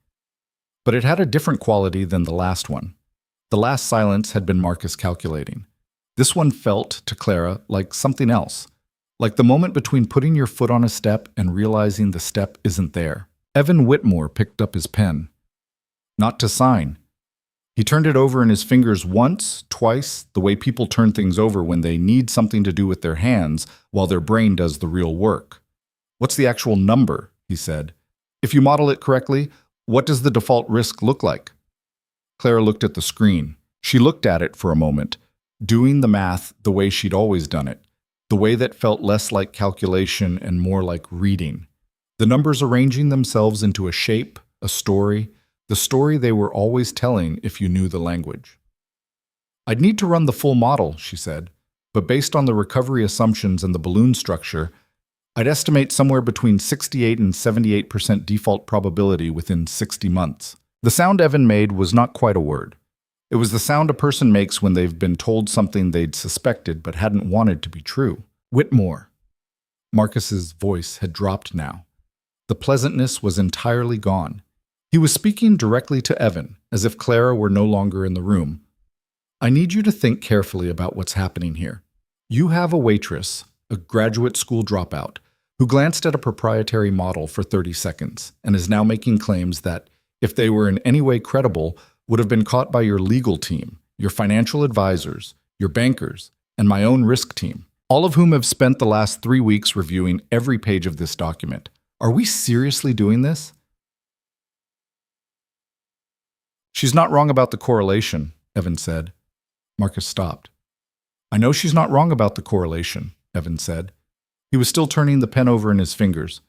A: But it had a different quality than the last one. The last silence had been Marcus calculating. This one felt, to Clara, like something else. Like the moment between putting your foot on a step and realizing the step isn't there. Evan Whitmore picked up his pen. Not to sign. He turned it over in his fingers once, twice, the way people turn things over when they need something to do with their hands while their brain does the real work. What's the actual number? He said. If you model it correctly, what does the default risk look like? Clara looked at the screen. She looked at it for a moment, doing the math the way she'd always done it. The way that felt less like calculation and more like reading. The numbers arranging themselves into a shape, a story, the story they were always telling if you knew the language. I'd need to run the full model, she said, but based on the recovery assumptions and the balloon structure, I'd estimate somewhere between 68 and 78% default probability within 60 months. The sound Evan made was not quite a word. It was the sound a person makes when they've been told something they'd suspected but hadn't wanted to be true. Whitmore. Marcus's voice had dropped now. The pleasantness was entirely gone. He was speaking directly to Evan, as if Clara were no longer in the room. I need you to think carefully about what's happening here. You have a waitress, a graduate school dropout, who glanced at a proprietary model for 30 seconds and is now making claims that, if they were in any way credible, would have been caught by your legal team, your financial advisors, your bankers, and my own risk team, all of whom have spent the last 3 weeks reviewing every page of this document. Are we seriously doing this? She's not wrong about the correlation, Evan said. Marcus stopped. I know she's not wrong about the correlation, Evan said. He was still turning the pen over in his fingers.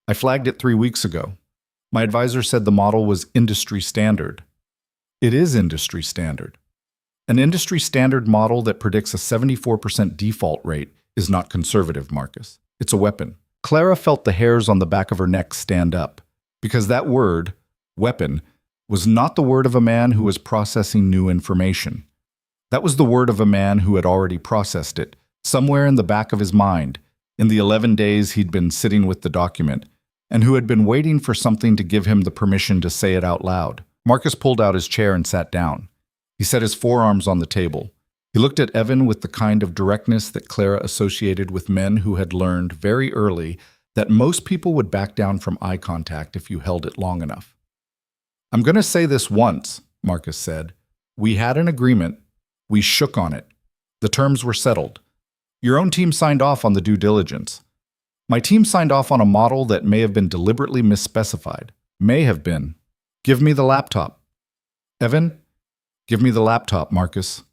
A: I flagged it 3 weeks ago. My advisor said the model was industry standard. It is industry standard. An industry standard model that predicts a 74% default rate is not conservative, Marcus. It's a weapon. Clara felt the hairs on the back of her neck stand up, because that word, weapon, was not the word of a man who was processing new information. That was the word of a man who had already processed it, somewhere in the back of his mind, in the 11 days he'd been sitting with the document, and who had been waiting for something to give him the permission to say it out loud. Marcus pulled out his chair and sat down. He set his forearms on the table. He looked at Evan with the kind of directness that Clara associated with men who had learned very early that most people would back down from eye contact if you held it long enough. I'm going to say this once, Marcus said. We had an agreement. We shook on it. The terms were settled. Your own team signed off on the due diligence. My team signed off on a model that may have been deliberately misspecified. May have been. Give me the laptop. Evan, give me the laptop, Marcus.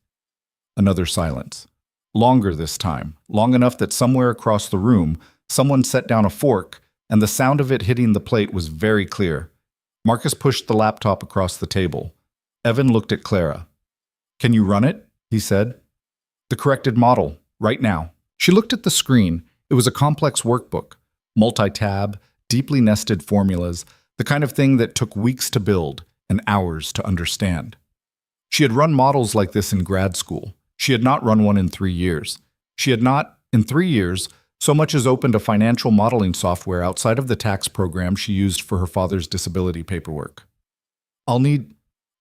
A: Another silence. Longer this time, long enough that somewhere across the room, someone set down a fork, and the sound of it hitting the plate was very clear. Marcus pushed the laptop across the table. Evan looked at Clara. Can you run it? He said. The corrected model, right now. She looked at the screen. It was a complex workbook, multi-tab, deeply nested formulas, the kind of thing that took weeks to build and hours to understand. She had run models like this in grad school. She had not run one in 3 years. She had not, in 3 years, so much as opened a financial modeling software outside of the tax program she used for her father's disability paperwork. I'll need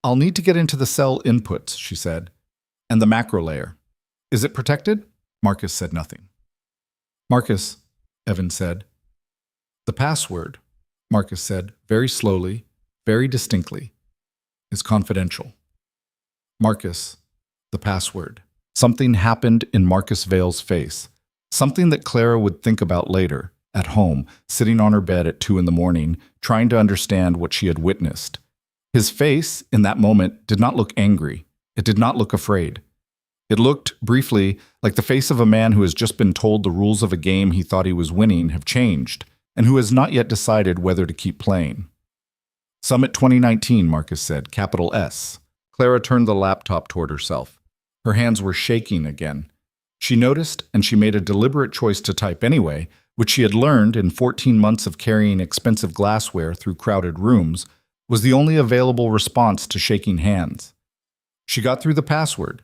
A: to get into the cell inputs, she said, and the macro layer. Is it protected? Marcus said nothing. Marcus, Evan said. The password, Marcus said, very slowly, very distinctly, is confidential. Marcus, the password. Something happened in Marcus Vale's face, something that Clara would think about later, at home, sitting on her bed at 2 a.m, trying to understand what she had witnessed. His face, in that moment, did not look angry. It did not look afraid. It looked, briefly, like the face of a man who has just been told the rules of a game he thought he was winning have changed, and who has not yet decided whether to keep playing. Summit 2019, Marcus said, capital S. Clara turned the laptop toward herself. Her hands were shaking again. She noticed, and she made a deliberate choice to type anyway, which she had learned in 14 months of carrying expensive glassware through crowded rooms, was the only available response to shaking hands. She got through the password.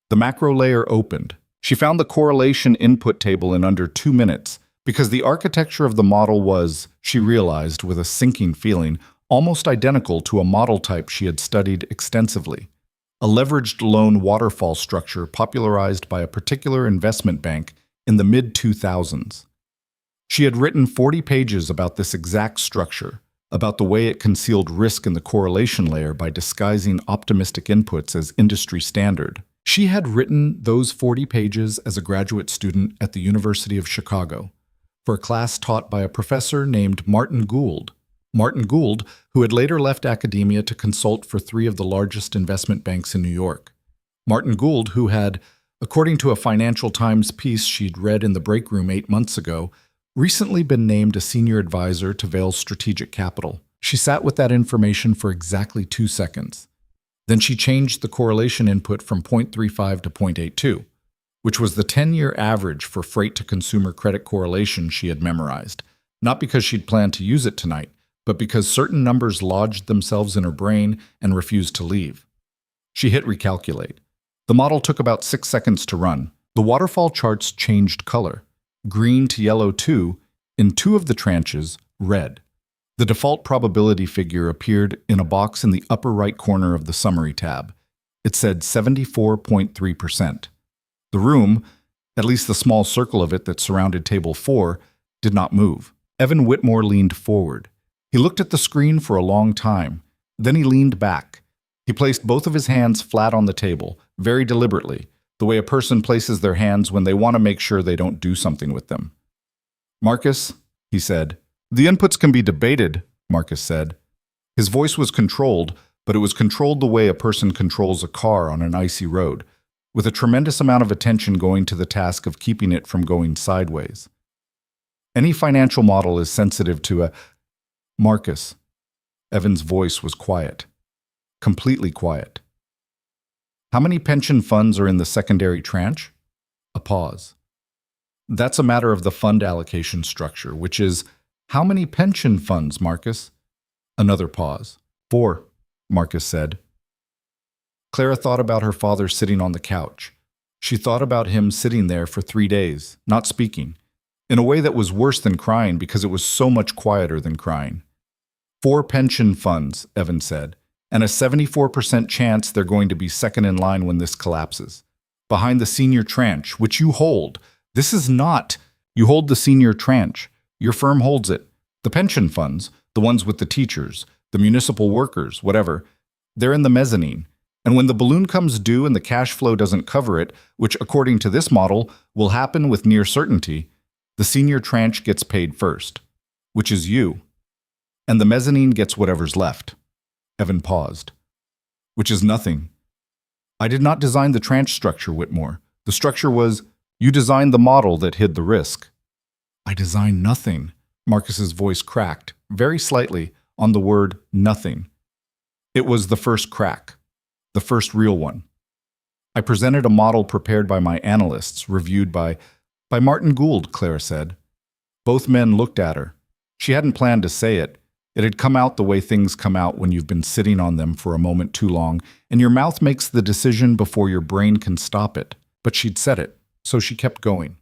A: The macro layer opened. She found the correlation input table in under 2 minutes, because the architecture of the model was, she realized with a sinking feeling, almost identical to a model type she had studied extensively. A leveraged loan waterfall structure popularized by a particular investment bank in the mid-2000s. She had written 40 pages about this exact structure, about the way it concealed risk in the correlation layer by disguising optimistic inputs as industry standard. She had written those 40 pages as a graduate student at the University of Chicago, for a class taught by a professor named Martin Gould. Martin Gould, who had later left academia to consult for 3 of the largest investment banks in New York. Martin Gould, who had, according to a Financial Times piece she'd read in the break room 8 months ago, recently been named a senior advisor to Vale's strategic capital. She sat with that information for exactly 2 seconds. Then she changed the correlation input from 0.35 to 0.82, which was the 10-year average for freight-to-consumer credit correlation she had memorized, not because she'd planned to use it tonight, but because certain numbers lodged themselves in her brain and refused to leave. She hit recalculate. The model took about 6 seconds to run. The waterfall charts changed color, green to yellow 2, in 2 of the tranches, red. The default probability figure appeared in a box in the upper right corner of the summary tab. It said 74.3%. The room, at least the small circle of it that surrounded table 4, did not move. Evan Whitmore leaned forward. He looked at the screen for a long time. Then he leaned back. He placed both of his hands flat on the table, very deliberately, the way a person places their hands when they want to make sure they don't do something with them. Marcus, he said. The inputs can be debated, Marcus said. His voice was controlled, but it was controlled the way a person controls a car on an icy road, with a tremendous amount of attention going to the task of keeping it from going sideways. Any financial model is sensitive to a Marcus. Evan's voice was quiet, completely quiet. How many pension funds are in the secondary tranche? A pause. That's a matter of the fund allocation structure, which is, how many pension funds, Marcus? Another pause. 4, Marcus said. Clara thought about her father sitting on the couch. She thought about him sitting there for 3 days, not speaking, in a way that was worse than crying because it was so much quieter than crying. 4 pension funds, Evan said, and a 74% chance they're going to be second in line when this collapses. Behind the senior tranche, which you hold. This is not. You hold the senior tranche. Your firm holds it. The pension funds, the ones with the teachers, the municipal workers, whatever, they're in the mezzanine. And when the balloon comes due and the cash flow doesn't cover it, which according to this model will happen with near certainty, the senior tranche gets paid first, which is you. And the mezzanine gets whatever's left. Evan paused. Which is nothing. I did not design the tranche structure, Whitmore. The structure was, you designed the model that hid the risk. I designed nothing. Marcus's voice cracked, very slightly, on the word nothing. It was the first crack. The first real one. I presented a model prepared by my analysts, reviewed by Martin Gould, Clara said. Both men looked at her. She hadn't planned to say it. It had come out the way things come out when you've been sitting on them for a moment too long, and your mouth makes the decision before your brain can stop it. But she'd said it, so she kept going.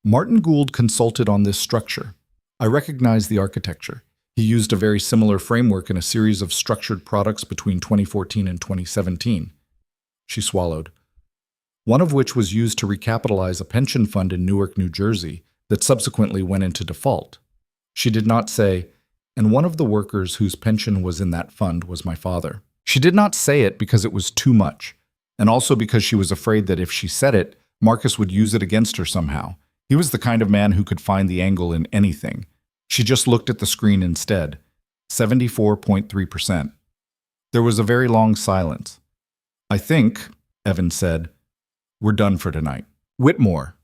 A: Martin Gould consulted on this structure. I recognized the architecture. He used a very similar framework in a series of structured products between 2014 and 2017. She swallowed. One of which was used to recapitalize a pension fund in Newark, New Jersey, that subsequently went into default. She did not say, and one of the workers whose pension was in that fund was my father. She did not say it because it was too much, and also because she was afraid that if she said it, Marcus would use it against her somehow. He was the kind of man who could find the angle in anything. She just looked at the screen instead. 74.3%. There was a very long silence. I think, Evan said, we're done for tonight. Whitmore.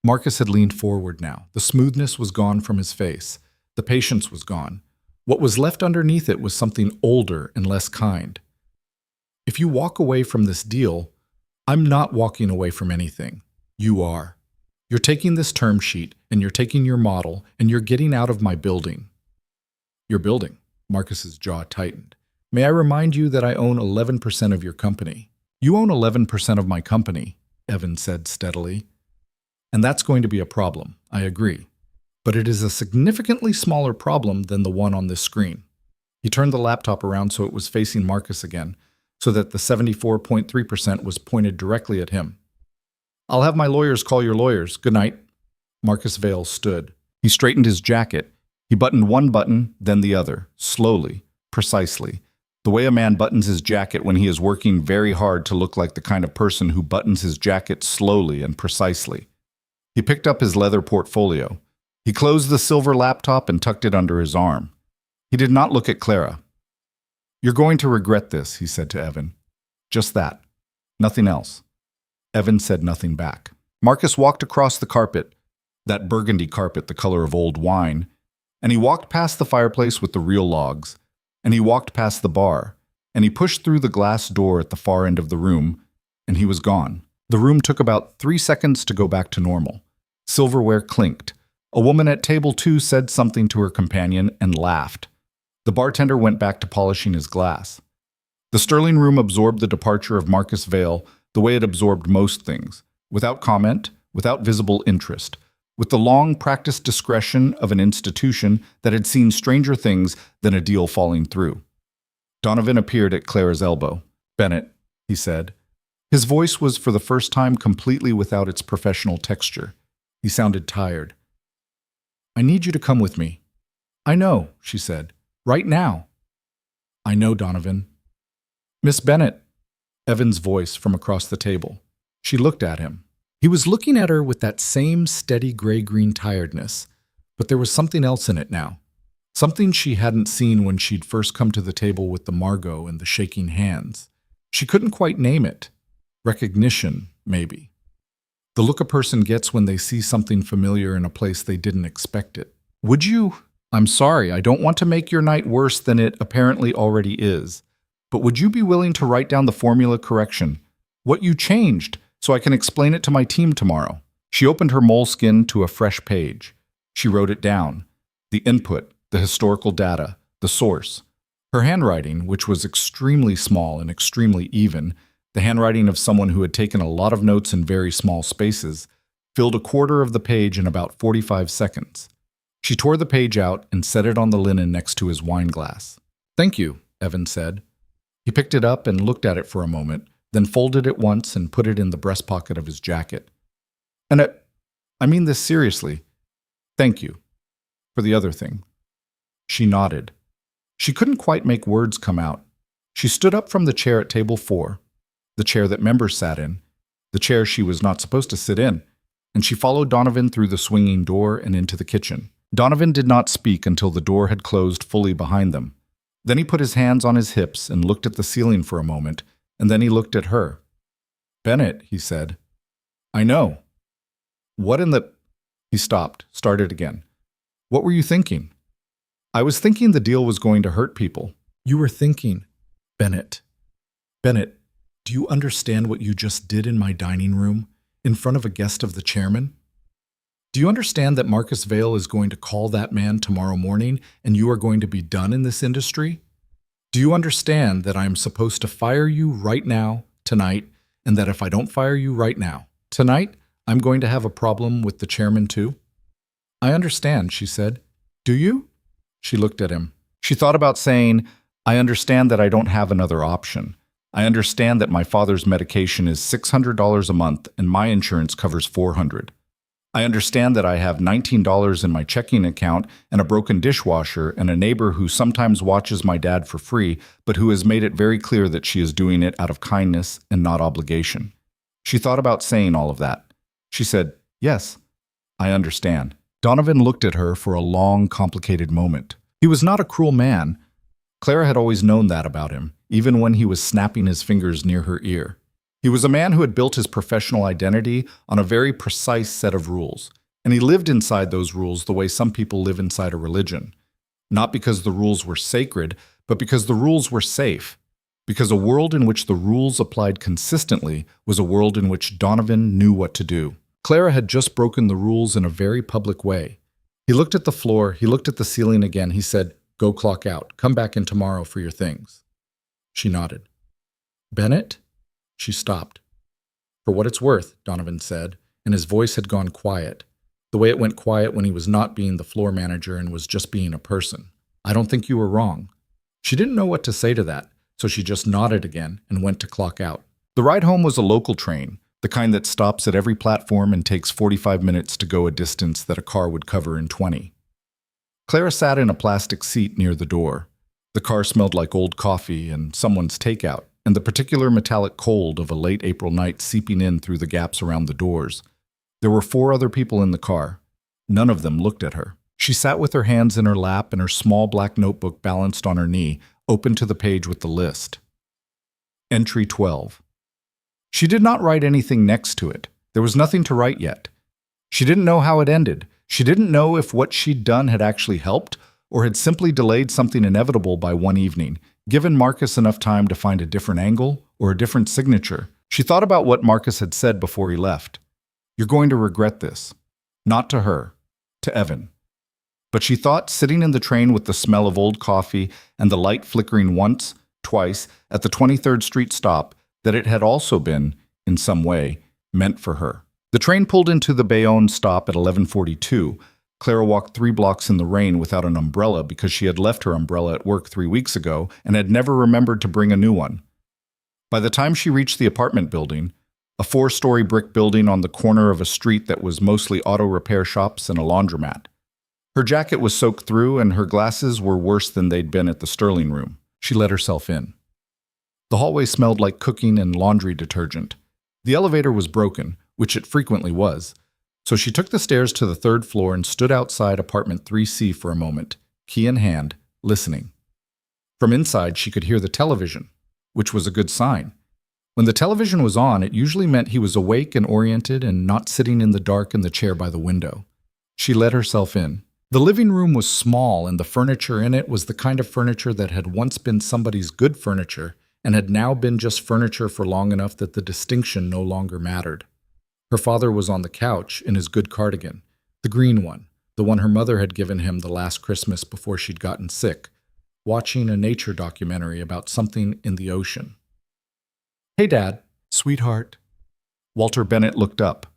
A: Marcus had leaned forward now. The smoothness was gone from his face. The patience was gone. What was left underneath it was something older and less kind. If you walk away from this deal, I'm not walking away from anything. You are. You're taking this term sheet, and you're taking your model, and you're getting out of my building. Your building. Marcus's jaw tightened. May I remind you that I own 11% of your company. You own 11% of my company, Evan said steadily. And that's going to be a problem, I agree. But it is a significantly smaller problem than the one on this screen. He turned the laptop around so it was facing Marcus again, so that the 74.3% was pointed directly at him. I'll have my lawyers call your lawyers. Good night. Marcus Vale stood. He straightened his jacket. He buttoned one button, then the other, slowly, precisely, the way a man buttons his jacket when he is working very hard to look like the kind of person who buttons his jacket slowly and precisely. He picked up his leather portfolio. He closed the silver laptop and tucked it under his arm. He did not look at Clara. You're going to regret this, he said to Evan. Just that. Nothing else. Evan said nothing back. Marcus walked across the carpet, that burgundy carpet the color of old wine, and he walked past the fireplace with the real logs, and he walked past the bar, and he pushed through the glass door at the far end of the room, and he was gone. The room took about 3 seconds to go back to normal. Silverware clinked. A woman at table 2 said something to her companion and laughed. The bartender went back to polishing his glass. The Sterling room absorbed the departure of Marcus Vale the way it absorbed most things, without comment, without visible interest, with the long practiced discretion of an institution that had seen stranger things than a deal falling through. Donovan appeared at Clara's elbow. Bennett, he said. His voice was for the first time completely without its professional texture. He sounded tired. I need you to come with me. I know, she said. Right now. I know, Donovan. Miss Bennett. Evan's voice from across the table. She looked at him. He was looking at her with that same steady gray-green tiredness, but there was something else in it now. Something she hadn't seen when she'd first come to the table with the Margot and the shaking hands. She couldn't quite name it. Recognition, maybe. The look a person gets when they see something familiar in a place they didn't expect it. Would you? I'm sorry, I don't want to make your night worse than it apparently already is. But would you be willing to write down the formula correction? What you changed, so I can explain it to my team tomorrow. She opened her moleskin to a fresh page. She wrote it down. The input, the historical data, the source. Her handwriting, which was extremely small and extremely even, the handwriting of someone who had taken a lot of notes in very small spaces, filled a quarter of the page in about 45 seconds. She tore the page out and set it on the linen next to his wine glass. "Thank you," Evan said. He picked it up and looked at it for a moment, then folded it once and put it in the breast pocket of his jacket. "And I mean this seriously. Thank you. For the other thing." She nodded. She couldn't quite make words come out. She stood up from the chair at table 4, the chair that members sat in, the chair she was not supposed to sit in, and she followed Donovan through the swinging door and into the kitchen. Donovan did not speak until the door had closed fully behind them. Then he put his hands on his hips and looked at the ceiling for a moment, and then he looked at her. "Bennett," he said. "I know. What in the—" He stopped, started again. "What were you thinking?" "I was thinking the deal was going to hurt people." "You were thinking, Bennett. Bennett, do you understand what you just did in my dining room, in front of a guest of the chairman? Do you understand that Marcus Vail is going to call that man tomorrow morning and you are going to be done in this industry? Do you understand that I am supposed to fire you right now, tonight, and that if I don't fire you right now, tonight, I'm going to have a problem with the chairman too?" "I understand," she said. "Do you?" She looked at him. She thought about saying, "I understand that I don't have another option. I understand that my father's medication is $600 a month and my insurance covers $400. I understand that I have $19 in my checking account and a broken dishwasher and a neighbor who sometimes watches my dad for free, but who has made it very clear that she is doing it out of kindness and not obligation." She thought about saying all of that. She said, "Yes, I understand." Donovan looked at her for a long, complicated moment. He was not a cruel man. Clara had always known that about him, even when he was snapping his fingers near her ear. He was a man who had built his professional identity on a very precise set of rules, and he lived inside those rules the way some people live inside a religion. Not because the rules were sacred, but because the rules were safe. Because a world in which the rules applied consistently was a world in which Donovan knew what to do. Clara had just broken the rules in a very public way. He looked at the floor, he looked at the ceiling again, he said, "Go clock out. Come back in tomorrow for your things." She nodded. "Bennett?" She stopped. "For what it's worth," Donovan said, and his voice had gone quiet, the way it went quiet when he was not being the floor manager and was just being a person. "I don't think you were wrong." She didn't know what to say to that, so she just nodded again and went to clock out. The ride home was a local train, the kind that stops at every platform and takes 45 minutes to go a distance that a car would cover in 20. Clara sat in a plastic seat near the door. The car smelled like old coffee and someone's takeout, and the particular metallic cold of a late April night seeping in through the gaps around the doors. There were 4 other people in the car. None of them looked at her. She sat with her hands in her lap and her small black notebook balanced on her knee, open to the page with the list. Entry 12. She did not write anything next to it. There was nothing to write yet. She didn't know how it ended. She didn't know if what she'd done had actually helped or had simply delayed something inevitable by one evening, given Marcus enough time to find a different angle or a different signature. She thought about what Marcus had said before he left. "You're going to regret this." Not to her, to Evan. But she thought, sitting in the train with the smell of old coffee and the light flickering once, twice, at the 23rd Street stop, that it had also been, in some way, meant for her. The train pulled into the Bayonne stop at 11:42. Clara walked 3 blocks in the rain without an umbrella because she had left her umbrella at work 3 weeks ago and had never remembered to bring a new one. By the time she reached the apartment building, a 4-story brick building on the corner of a street that was mostly auto repair shops and a laundromat. Her jacket was soaked through and her glasses were worse than they'd been at the Sterling room. She let herself in. The hallway smelled like cooking and laundry detergent. The elevator was broken, which it frequently was, so she took the stairs to the 3rd floor and stood outside apartment 3C for a moment, key in hand, listening. From inside, she could hear the television, which was a good sign. When the television was on, it usually meant he was awake and oriented and not sitting in the dark in the chair by the window. She let herself in. The living room was small, and the furniture in it was the kind of furniture that had once been somebody's good furniture and had now been just furniture for long enough that the distinction no longer mattered. Her father was on the couch in his good cardigan, the green one, the one her mother had given him the last Christmas before she'd gotten sick, watching a nature documentary about something in the ocean. "Hey, Dad." "Sweetheart." Walter Bennett looked up.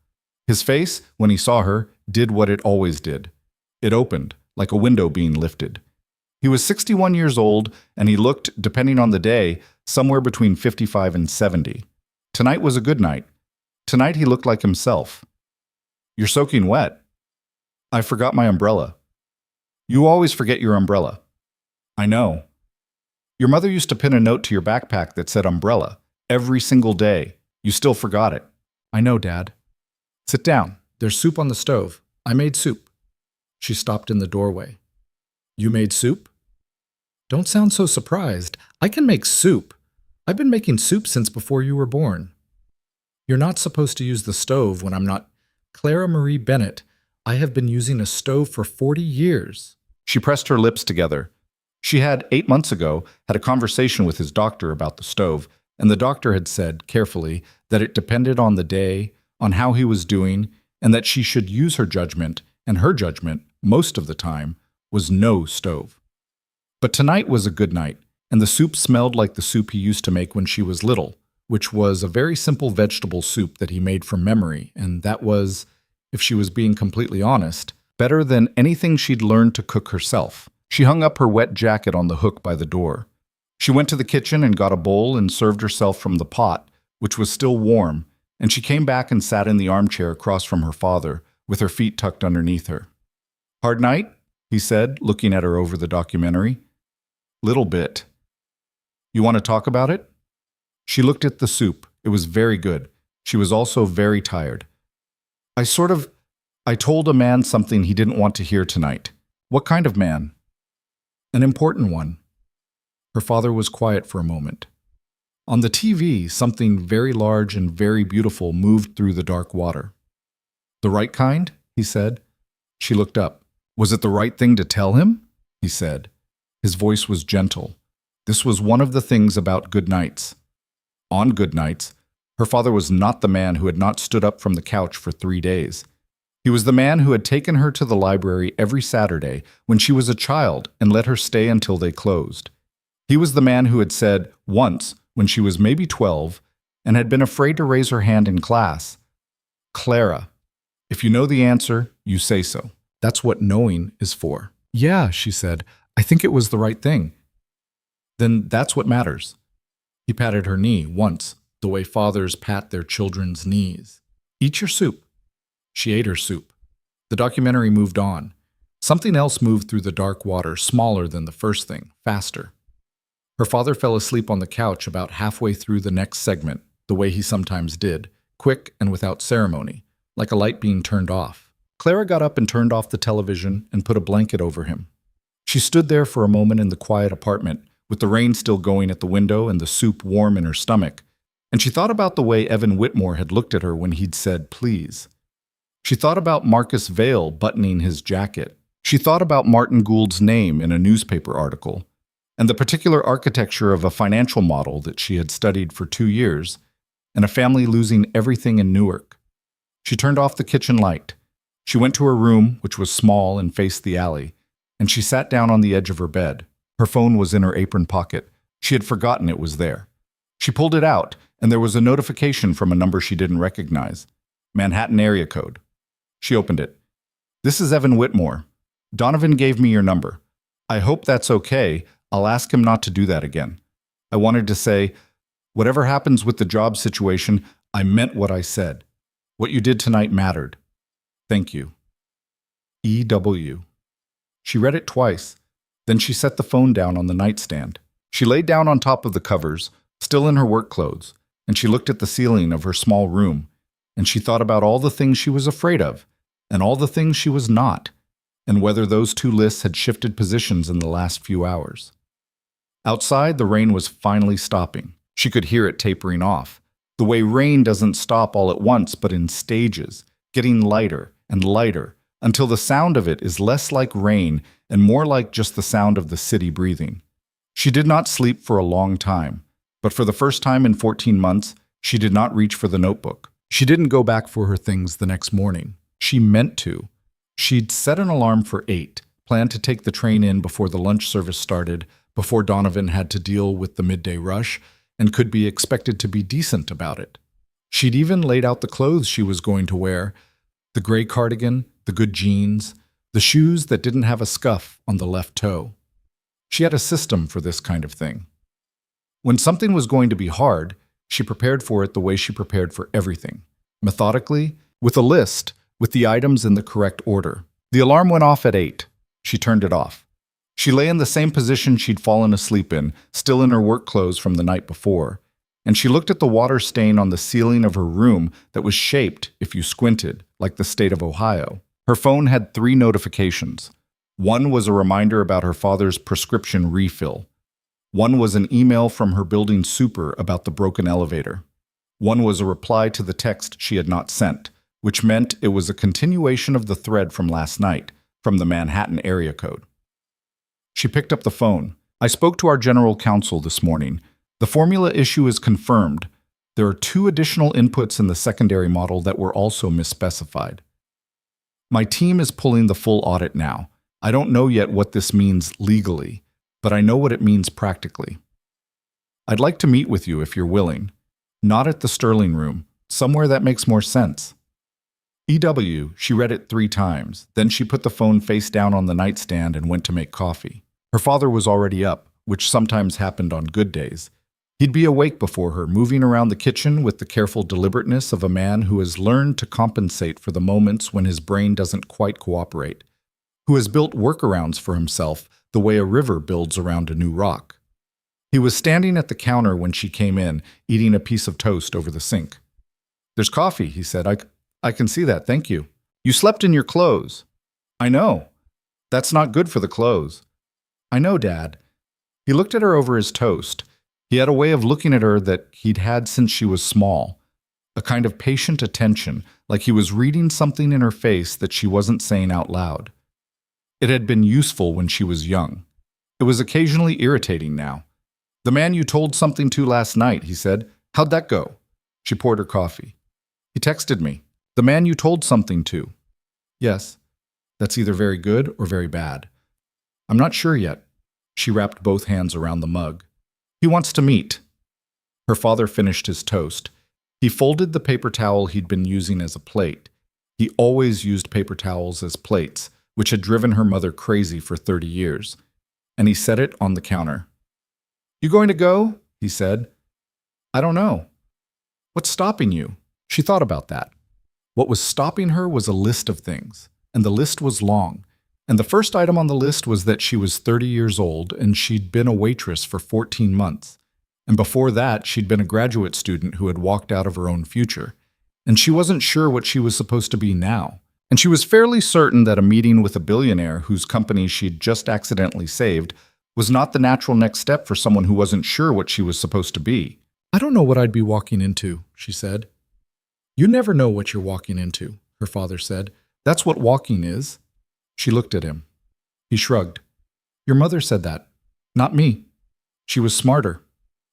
A: His face, when he saw her, did what it always did. It opened, like a window being lifted. He was 61 years old, and he looked, depending on the day, somewhere between 55 and 70. Tonight was a good night. Tonight he looked like himself. "You're soaking wet." "I forgot my umbrella." "You always forget your umbrella." "I know." "Your mother used to pin a note to your backpack that said umbrella. Every single day. You still forgot it." "I know, Dad." "Sit down. There's soup on the stove. I made soup." She stopped in the doorway. "You made soup?" "Don't sound so surprised. I can make soup. I've been making soup since before you were born." "You're not supposed to use the stove when I'm not—" "Clara Marie Bennett, I have been using a stove for 40 years. She pressed her lips together. She had, 8 months ago, had a conversation with his doctor about the stove, and the doctor had said, carefully, that it depended on the day, on how he was doing, and that she should use her judgment, and her judgment, most of the time, was no stove. But tonight was a good night, and the soup smelled like the soup he used to make when she was little, which was a very simple vegetable soup that he made from memory, and that was, if she was being completely honest, better than anything she'd learned to cook herself. She hung up her wet jacket on the hook by the door. She went to the kitchen and got a bowl and served herself from the pot, which was still warm, and she came back and sat in the armchair across from her father, with her feet tucked underneath her. "Hard night?" he said, looking at her over the documentary. "Little bit." "You want to talk about it?" She looked at the soup. It was very good. She was also very tired. I told a man something he didn't want to hear tonight." "What kind of man?" "An important one." Her father was quiet for a moment. On the TV, something very large and very beautiful moved through the dark water. "The right kind?" he said. She looked up. "Was it the right thing to tell him?" he said. His voice was gentle. This was one of the things about good nights. On good nights, her father was not the man who had not stood up from the couch for 3 days. He was the man who had taken her to the library every Saturday when she was a child and let her stay until they closed. He was the man who had said, once, when she was maybe 12, and had been afraid to raise her hand in class, "Clara, if you know the answer, you say so. That's what knowing is for." "Yeah," she said, "I think it was the right thing." "Then that's what matters." He patted her knee once, the way fathers pat their children's knees. "Eat your soup." She ate her soup. The documentary moved on. Something else moved through the dark water, smaller than the first thing, faster. Her father fell asleep on the couch about halfway through the next segment, the way he sometimes did, quick and without ceremony, like a light being turned off. Clara got up and turned off the television and put a blanket over him. She stood there for a moment in the quiet apartment, with the rain still going at the window and the soup warm in her stomach, and she thought about the way Evan Whitmore had looked at her when he'd said, "Please." She thought about Marcus Vail buttoning his jacket. She thought about Martin Gould's name in a newspaper article, and the particular architecture of a financial model that she had studied for 2 years, and a family losing everything in Newark. She turned off the kitchen light. She went to her room, which was small and faced the alley, and she sat down on the edge of her bed. Her phone was in her apron pocket. She had forgotten it was there. She pulled it out, and there was a notification from a number she didn't recognize. Manhattan area code. She opened it. "This is Evan Whitmore. Donovan gave me your number. I hope that's okay. I'll ask him not to do that again. I wanted to say, whatever happens with the job situation, I meant what I said. What you did tonight mattered. Thank you. E.W." She read it twice. Then she set the phone down on the nightstand. She lay down on top of the covers, still in her work clothes, and she looked at the ceiling of her small room, and she thought about all the things she was afraid of, and all the things she was not, and whether those two lists had shifted positions in the last few hours. Outside, the rain was finally stopping. She could hear it tapering off. The way rain doesn't stop all at once, but in stages, getting lighter and lighter, until the sound of it is less like rain and more like just the sound of the city breathing. She did not sleep for a long time, but for the first time in 14 months, she did not reach for the notebook. She didn't go back for her things the next morning. She meant to. She'd set an alarm for 8, planned to take the train in before the lunch service started, before Donovan had to deal with the midday rush, and could be expected to be decent about it. She'd even laid out the clothes she was going to wear, the gray cardigan, the good jeans, the shoes that didn't have a scuff on the left toe. She had a system for this kind of thing. When something was going to be hard, she prepared for it the way she prepared for everything, methodically, with a list, with the items in the correct order. The alarm went off at 8. She turned it off. She lay in the same position she'd fallen asleep in, still in her work clothes from the night before, and she looked at the water stain on the ceiling of her room that was shaped, if you squinted, like the state of Ohio. Her phone had 3 notifications. One was a reminder about her father's prescription refill. One was an email from her building super about the broken elevator. One was a reply to the text she had not sent, which meant it was a continuation of the thread from last night, from the Manhattan area code. She picked up the phone. I spoke to our general counsel this morning. The formula issue is confirmed. There are 2 additional inputs in the secondary model that were also misspecified. My team is pulling the full audit now. I don't know yet what this means legally, but I know what it means practically. I'd like to meet with you if you're willing. Not at the Sterling Room, somewhere that makes more sense. EW, she read it 3 times. Then she put the phone face down on the nightstand and went to make coffee. Her father was already up, which sometimes happened on good days. He'd be awake before her, moving around the kitchen with the careful deliberateness of a man who has learned to compensate for the moments when his brain doesn't quite cooperate, who has built workarounds for himself the way a river builds around a new rock. He was standing at the counter when she came in, eating a piece of toast over the sink. "There's coffee," he said. I can see that, thank you. "You slept in your clothes." "I know. That's not good for the clothes." "I know, Dad." He looked at her over his toast. He had a way of looking at her that he'd had since she was small, a kind of patient attention, like he was reading something in her face that she wasn't saying out loud. It had been useful when she was young. It was occasionally irritating now. "The man you told something to last night," he said. "How'd that go?" She poured her coffee. "He texted me. The man you told something to." "Yes. That's either very good or very bad. I'm not sure yet." She wrapped both hands around the mug. "He wants to meet." Her father finished his toast. He folded the paper towel he'd been using as a plate. He always used paper towels as plates, which had driven her mother crazy for 30 years. And he set it on the counter. "You going to go?" he said. "I don't know." "What's stopping you?" She thought about that. What was stopping her was a list of things, and the list was long. And the first item on the list was that she was 30 years old and she'd been a waitress for 14 months. And before that, she'd been a graduate student who had walked out of her own future. And she wasn't sure what she was supposed to be now. And she was fairly certain that a meeting with a billionaire whose company she'd just accidentally saved was not the natural next step for someone who wasn't sure what she was supposed to be. "I don't know what I'd be walking into," she said. "You never know what you're walking into," her father said. "That's what walking is." She looked at him. He shrugged. "Your mother said that, not me." She was smarter.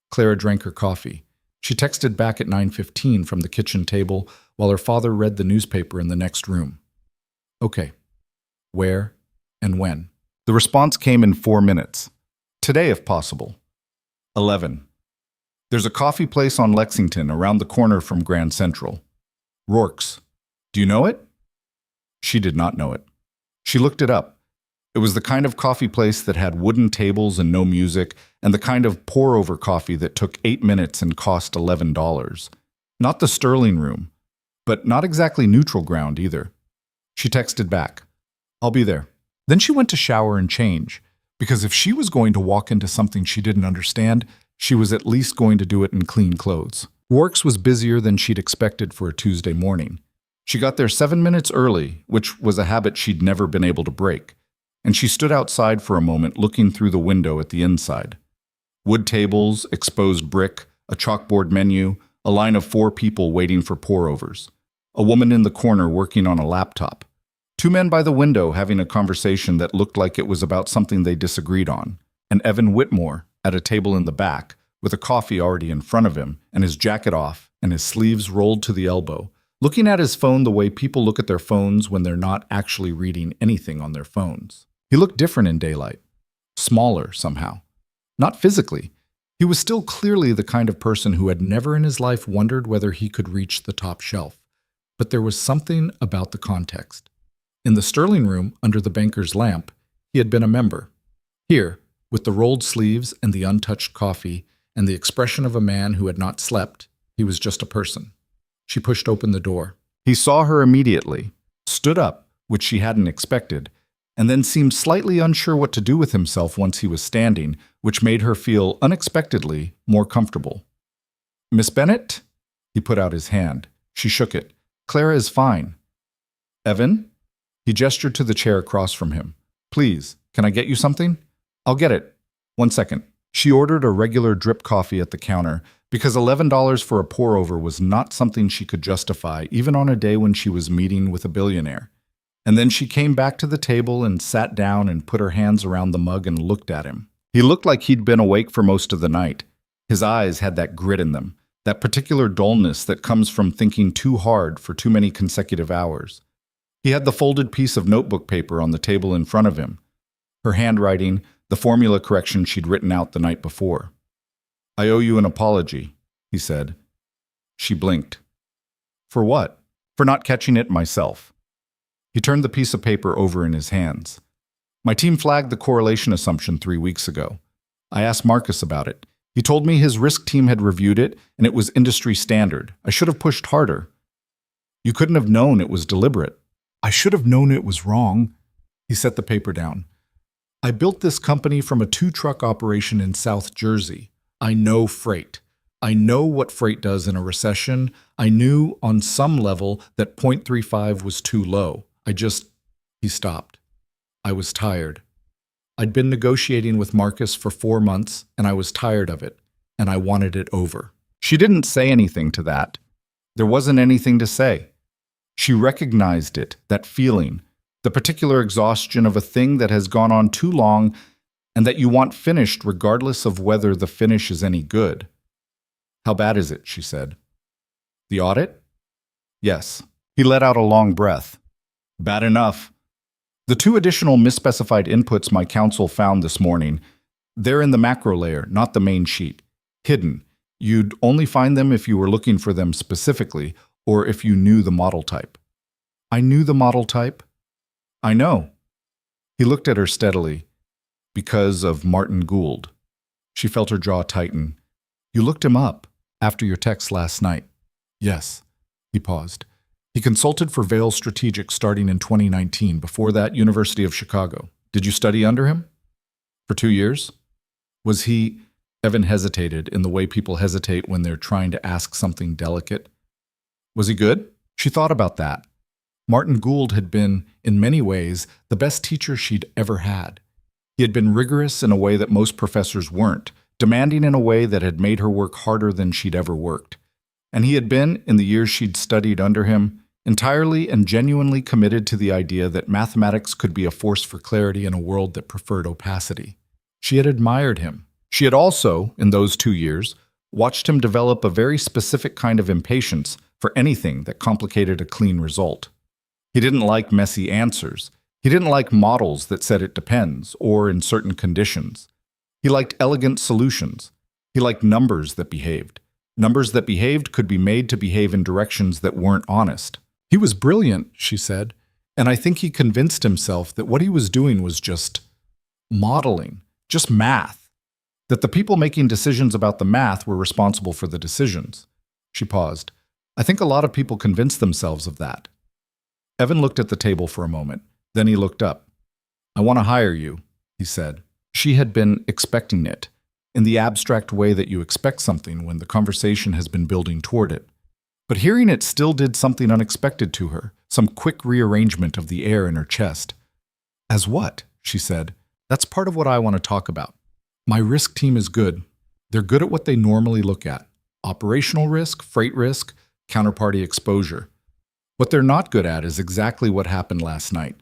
A: Clara drank her coffee. She texted back at 9:15 from the kitchen table while her father read the newspaper in the next room. "Okay. Where and when?" The response came in 4 minutes. "Today, if possible." 11. "There's a coffee place on Lexington around the corner from Grand Central. Rourke's. Do you know it?" She did not know it. She looked it up. It was the kind of coffee place that had wooden tables and no music, and the kind of pour-over coffee that took 8 minutes and cost $11. Not the Sterling Room, but not exactly neutral ground either. She texted back, "I'll be there." Then she went to shower and change, because if she was going to walk into something she didn't understand, she was at least going to do it in clean clothes. Rourke's was busier than she'd expected for a Tuesday morning. She got there 7 minutes early, which was a habit she'd never been able to break, and she stood outside for a moment looking through the window at the inside. Wood tables, exposed brick, a chalkboard menu, a line of 4 people waiting for pour-overs. A woman in the corner working on a laptop. 2 men by the window having a conversation that looked like it was about something they disagreed on. And Evan Whitmore at a table in the back, with a coffee already in front of him, and his jacket off, and his sleeves rolled to the elbow, looking at his phone the way people look at their phones when they're not actually reading anything on their phones. He looked different in daylight. Smaller, somehow. Not physically. He was still clearly the kind of person who had never in his life wondered whether he could reach the top shelf. But there was something about the context. In the Sterling room, under the banker's lamp, he had been a member. Here, with the rolled sleeves and the untouched coffee and the expression of a man who had not slept, he was just a person. She pushed open the door. He saw her immediately, stood up, which she hadn't expected, and then seemed slightly unsure what to do with himself once he was standing, which made her feel unexpectedly more comfortable. "Miss Bennett?" He put out his hand. She shook it. "Clara is fine." "Evan?" He gestured to the chair across from him. "Please, can I get you something?" "I'll get it. 1 second." She ordered a regular drip coffee at the counter because $11 for a pour-over was not something she could justify, even on a day when she was meeting with a billionaire. And then she came back to the table and sat down and put her hands around the mug and looked at him. He looked like he'd been awake for most of the night. His eyes had that grit in them, that particular dullness that comes from thinking too hard for too many consecutive hours. He had the folded piece of notebook paper on the table in front of him. Her handwriting, the formula correction she'd written out the night before. "I owe you an apology," he said. She blinked. "For what?" "For not catching it myself." He turned the piece of paper over in his hands. "My team flagged the correlation assumption 3 weeks ago. I asked Marcus about it. He told me his risk team had reviewed it and it was industry standard. I should have pushed harder." "You couldn't have known it was deliberate." "I should have known it was wrong." He set the paper down. "I built this company from a 2-truck operation in South Jersey. I know freight. I know what freight does in a recession. I knew on some level that 0.35 was too low. He stopped. "I was tired. I'd been negotiating with Marcus for 4 months, and I was tired of it, and I wanted it over." She didn't say anything to that. There wasn't anything to say. She recognized it, that feeling, the particular exhaustion of a thing that has gone on too long and that you want finished regardless of whether the finish is any good. "How bad is it?" she said. "The audit?" "Yes." He let out a long breath. "Bad enough. The 2 additional misspecified inputs my counsel found this morning, they're in the macro layer, not the main sheet. Hidden. You'd only find them if you were looking for them specifically, or if you knew the model type." "I knew the model type?" "I know." He looked at her steadily. "Because of Martin Gould." She felt her jaw tighten. "You looked him up after your text last night." "Yes." He paused. "He consulted for Vail Strategic starting in 2019, before that University of Chicago. Did you study under him?" "For 2 years." "Was he—" Evan hesitated in the way people hesitate when they're trying to ask something delicate. "Was he good?" She thought about that. Martin Gould had been, in many ways, the best teacher she'd ever had. He had been rigorous in a way that most professors weren't, demanding in a way that had made her work harder than she'd ever worked. And he had been, in the years she'd studied under him, entirely and genuinely committed to the idea that mathematics could be a force for clarity in a world that preferred opacity. She had admired him. She had also, in those 2 years, watched him develop a very specific kind of impatience for anything that complicated a clean result. He didn't like messy answers. He didn't like models that said it depends, or in certain conditions. He liked elegant solutions. He liked numbers that behaved. Numbers that behaved could be made to behave in directions that weren't honest. He was brilliant, she said, and I think he convinced himself that what he was doing was just modeling, just math, that the people making decisions about the math were responsible for the decisions. She paused. I think a lot of people convince themselves of that. Evan looked at the table for a moment. Then he looked up. I want to hire you, he said. She had been expecting it, in the abstract way that you expect something when the conversation has been building toward it. But hearing it still did something unexpected to her, some quick rearrangement of the air in her chest. As what? She said. That's part of what I want to talk about. My risk team is good. They're good at what they normally look at. Operational risk, freight risk, counterparty exposure. What they're not good at is exactly what happened last night.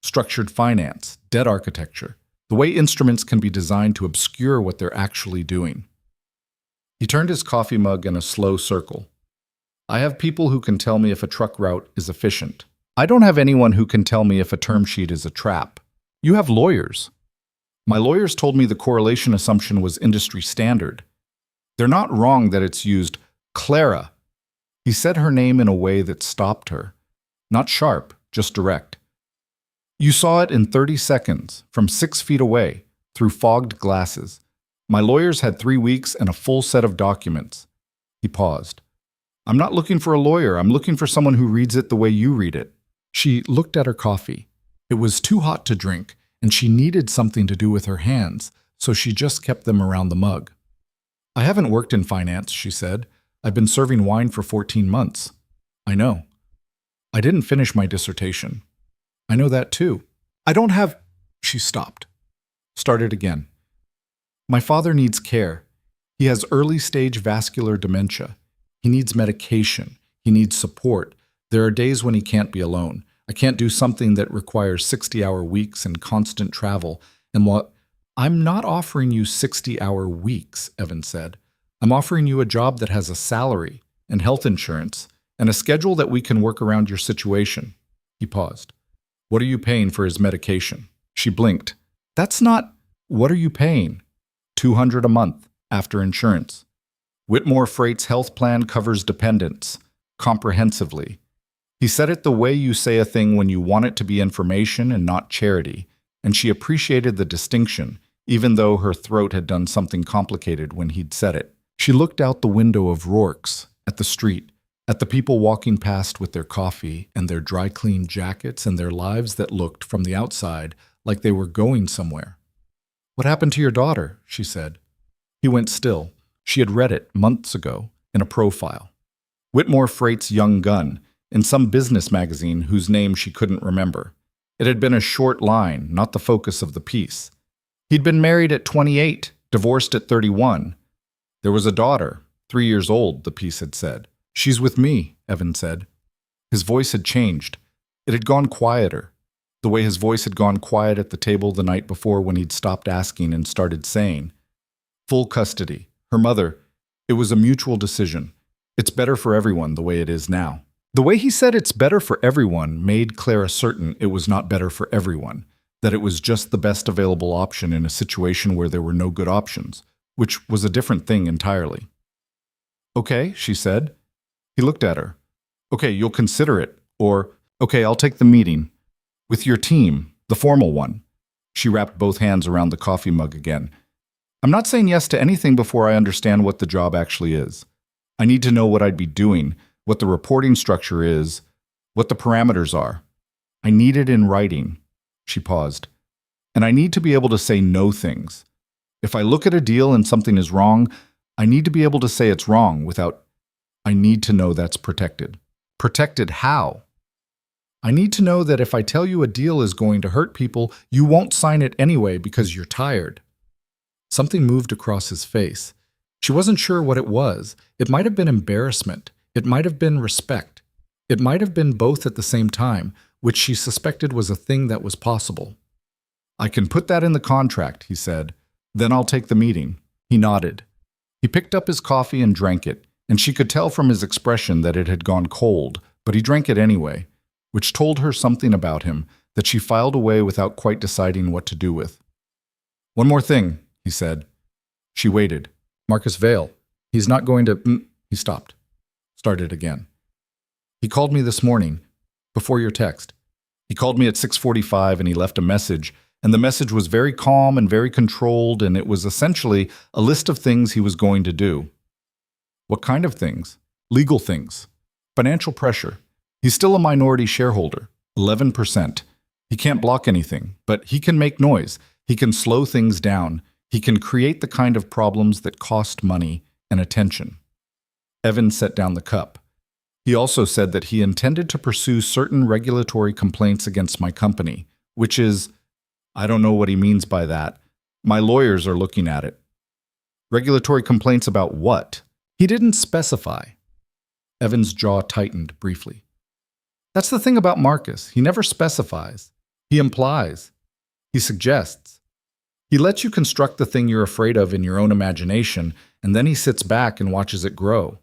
A: Structured finance, debt architecture, the way instruments can be designed to obscure what they're actually doing. He turned his coffee mug in a slow circle. I have people who can tell me if a truck route is efficient. I don't have anyone who can tell me if a term sheet is a trap. You have lawyers. My lawyers told me the correlation assumption was industry standard. They're not wrong that it's used. Clara. He said her name in a way that stopped her. Not sharp, just direct. You saw it in 30 seconds, from 6 feet away, through fogged glasses. My lawyers had 3 weeks and a full set of documents. He paused. I'm not looking for a lawyer. I'm looking for someone who reads it the way you read it. She looked at her coffee. It was too hot to drink, and she needed something to do with her hands, so she just kept them around the mug. I haven't worked in finance, she said. I've been serving wine for 14 months. I know. I didn't finish my dissertation. I know that too. I don't have... She stopped. Started again. My father needs care. He has early-stage vascular dementia. He needs medication. He needs support. There are days when he can't be alone. I can't do something that requires 60-hour weeks and constant travel. And what... I'm not offering you 60-hour weeks, Evan said. I'm offering you a job that has a salary and health insurance and a schedule that we can work around your situation. He paused. What are you paying for his medication? She blinked. That's not... What are you paying? $200 a month, after insurance. Whitmore Freight's health plan covers dependents, comprehensively. He said it the way you say a thing when you want it to be information and not charity, and she appreciated the distinction, even though her throat had done something complicated when he'd said it. She looked out the window of Rourke's, at the street, at the people walking past with their coffee and their dry-cleaned jackets and their lives that looked, from the outside, like they were going somewhere. What happened to your daughter? She said. He went still. She had read it months ago, in a profile. Whitmore Freight's young gun, in some business magazine whose name she couldn't remember. It had been a short line, not the focus of the piece. He'd been married at 28, divorced at 31. There was a daughter, 3 years old, the piece had said. She's with me, Evan said. His voice had changed. It had gone quieter, the way his voice had gone quiet at the table the night before when he'd stopped asking and started saying. Full custody. Her mother. It was a mutual decision. It's better for everyone the way it is now. The way he said it's better for everyone made Clara certain it was not better for everyone, that it was just the best available option in a situation where there were no good options, which was a different thing entirely. Okay, she said. He looked at her. Okay, you'll consider it. Or, okay, I'll take the meeting. With your team, the formal one. She wrapped both hands around the coffee mug again. I'm not saying yes to anything before I understand what the job actually is. I need to know what I'd be doing, what the reporting structure is, what the parameters are. I need it in writing. She paused. And I need to be able to say no things. If I look at a deal and something is wrong, I need to be able to say it's wrong without... I need to know that's protected. Protected how? I need to know that if I tell you a deal is going to hurt people, you won't sign it anyway because you're tired. Something moved across his face. She wasn't sure what it was. It might have been embarrassment. It might have been respect. It might have been both at the same time, which she suspected was a thing that was possible. I can put that in the contract, he said. Then I'll take the meeting. He nodded. He picked up his coffee and drank it, and she could tell from his expression that it had gone cold, but he drank it anyway, which told her something about him that she filed away without quite deciding what to do with. One more thing, he said. She waited. Marcus Vale. He's not going to... He stopped. Started again. He called me this morning, before your text. He called me at 6:45 and he left a message, and the message was very calm and very controlled, and it was essentially a list of things he was going to do. What kind of things? Legal things. Financial pressure. He's still a minority shareholder, 11%. He can't block anything, but he can make noise. He can slow things down. He can create the kind of problems that cost money and attention. Evan set down the cup. He also said that he intended to pursue certain regulatory complaints against my company, which is, I don't know what he means by that. My lawyers are looking at it. Regulatory complaints about what? He didn't specify. Evan's jaw tightened briefly. That's the thing about Marcus. He never specifies. He implies. He suggests. He lets you construct the thing you're afraid of in your own imagination, and then he sits back and watches it grow.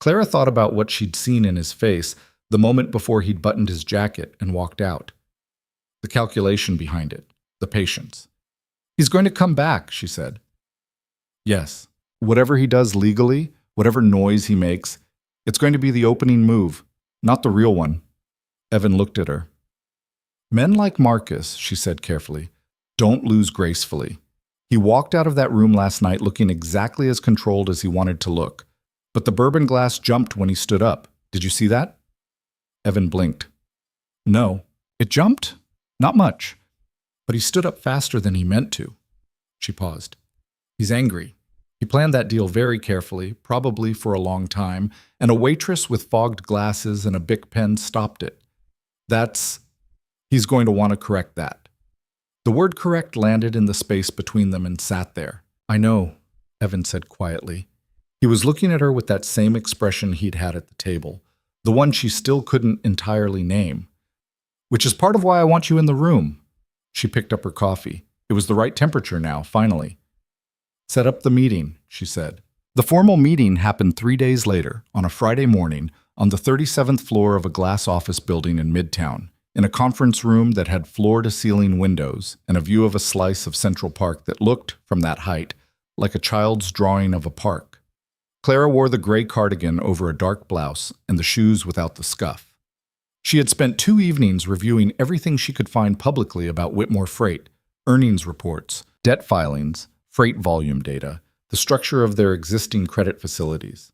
A: Clara thought about what she'd seen in his face the moment before he'd buttoned his jacket and walked out. The calculation behind it, the patience. He's going to come back, she said. Yes, whatever he does legally, whatever noise he makes, it's going to be the opening move, not the real one. Evan looked at her. Men like Marcus, she said carefully, don't lose gracefully. He walked out of that room last night looking exactly as controlled as he wanted to look. But the bourbon glass jumped when he stood up. Did you see that? Evan blinked. No. It jumped? Not much. But he stood up faster than he meant to. She paused. He's angry. He planned that deal very carefully, probably for a long time, and a waitress with fogged glasses and a Bic pen stopped it. He's going to want to correct that. The word correct landed in the space between them and sat there. I know, Evan said quietly. He was looking at her with that same expression he'd had at the table, the one she still couldn't entirely name. Which is part of why I want you in the room. She picked up her coffee. It was the right temperature now, finally. Set up the meeting, she said. The formal meeting happened 3 days later, on a Friday morning, on the 37th floor of a glass office building in Midtown, in a conference room that had floor-to-ceiling windows and a view of a slice of Central Park that looked, from that height, like a child's drawing of a park. Clara wore the gray cardigan over a dark blouse and the shoes without the scuff. She had spent 2 evenings reviewing everything she could find publicly about Whitmore Freight, earnings reports, debt filings, freight volume data, the structure of their existing credit facilities.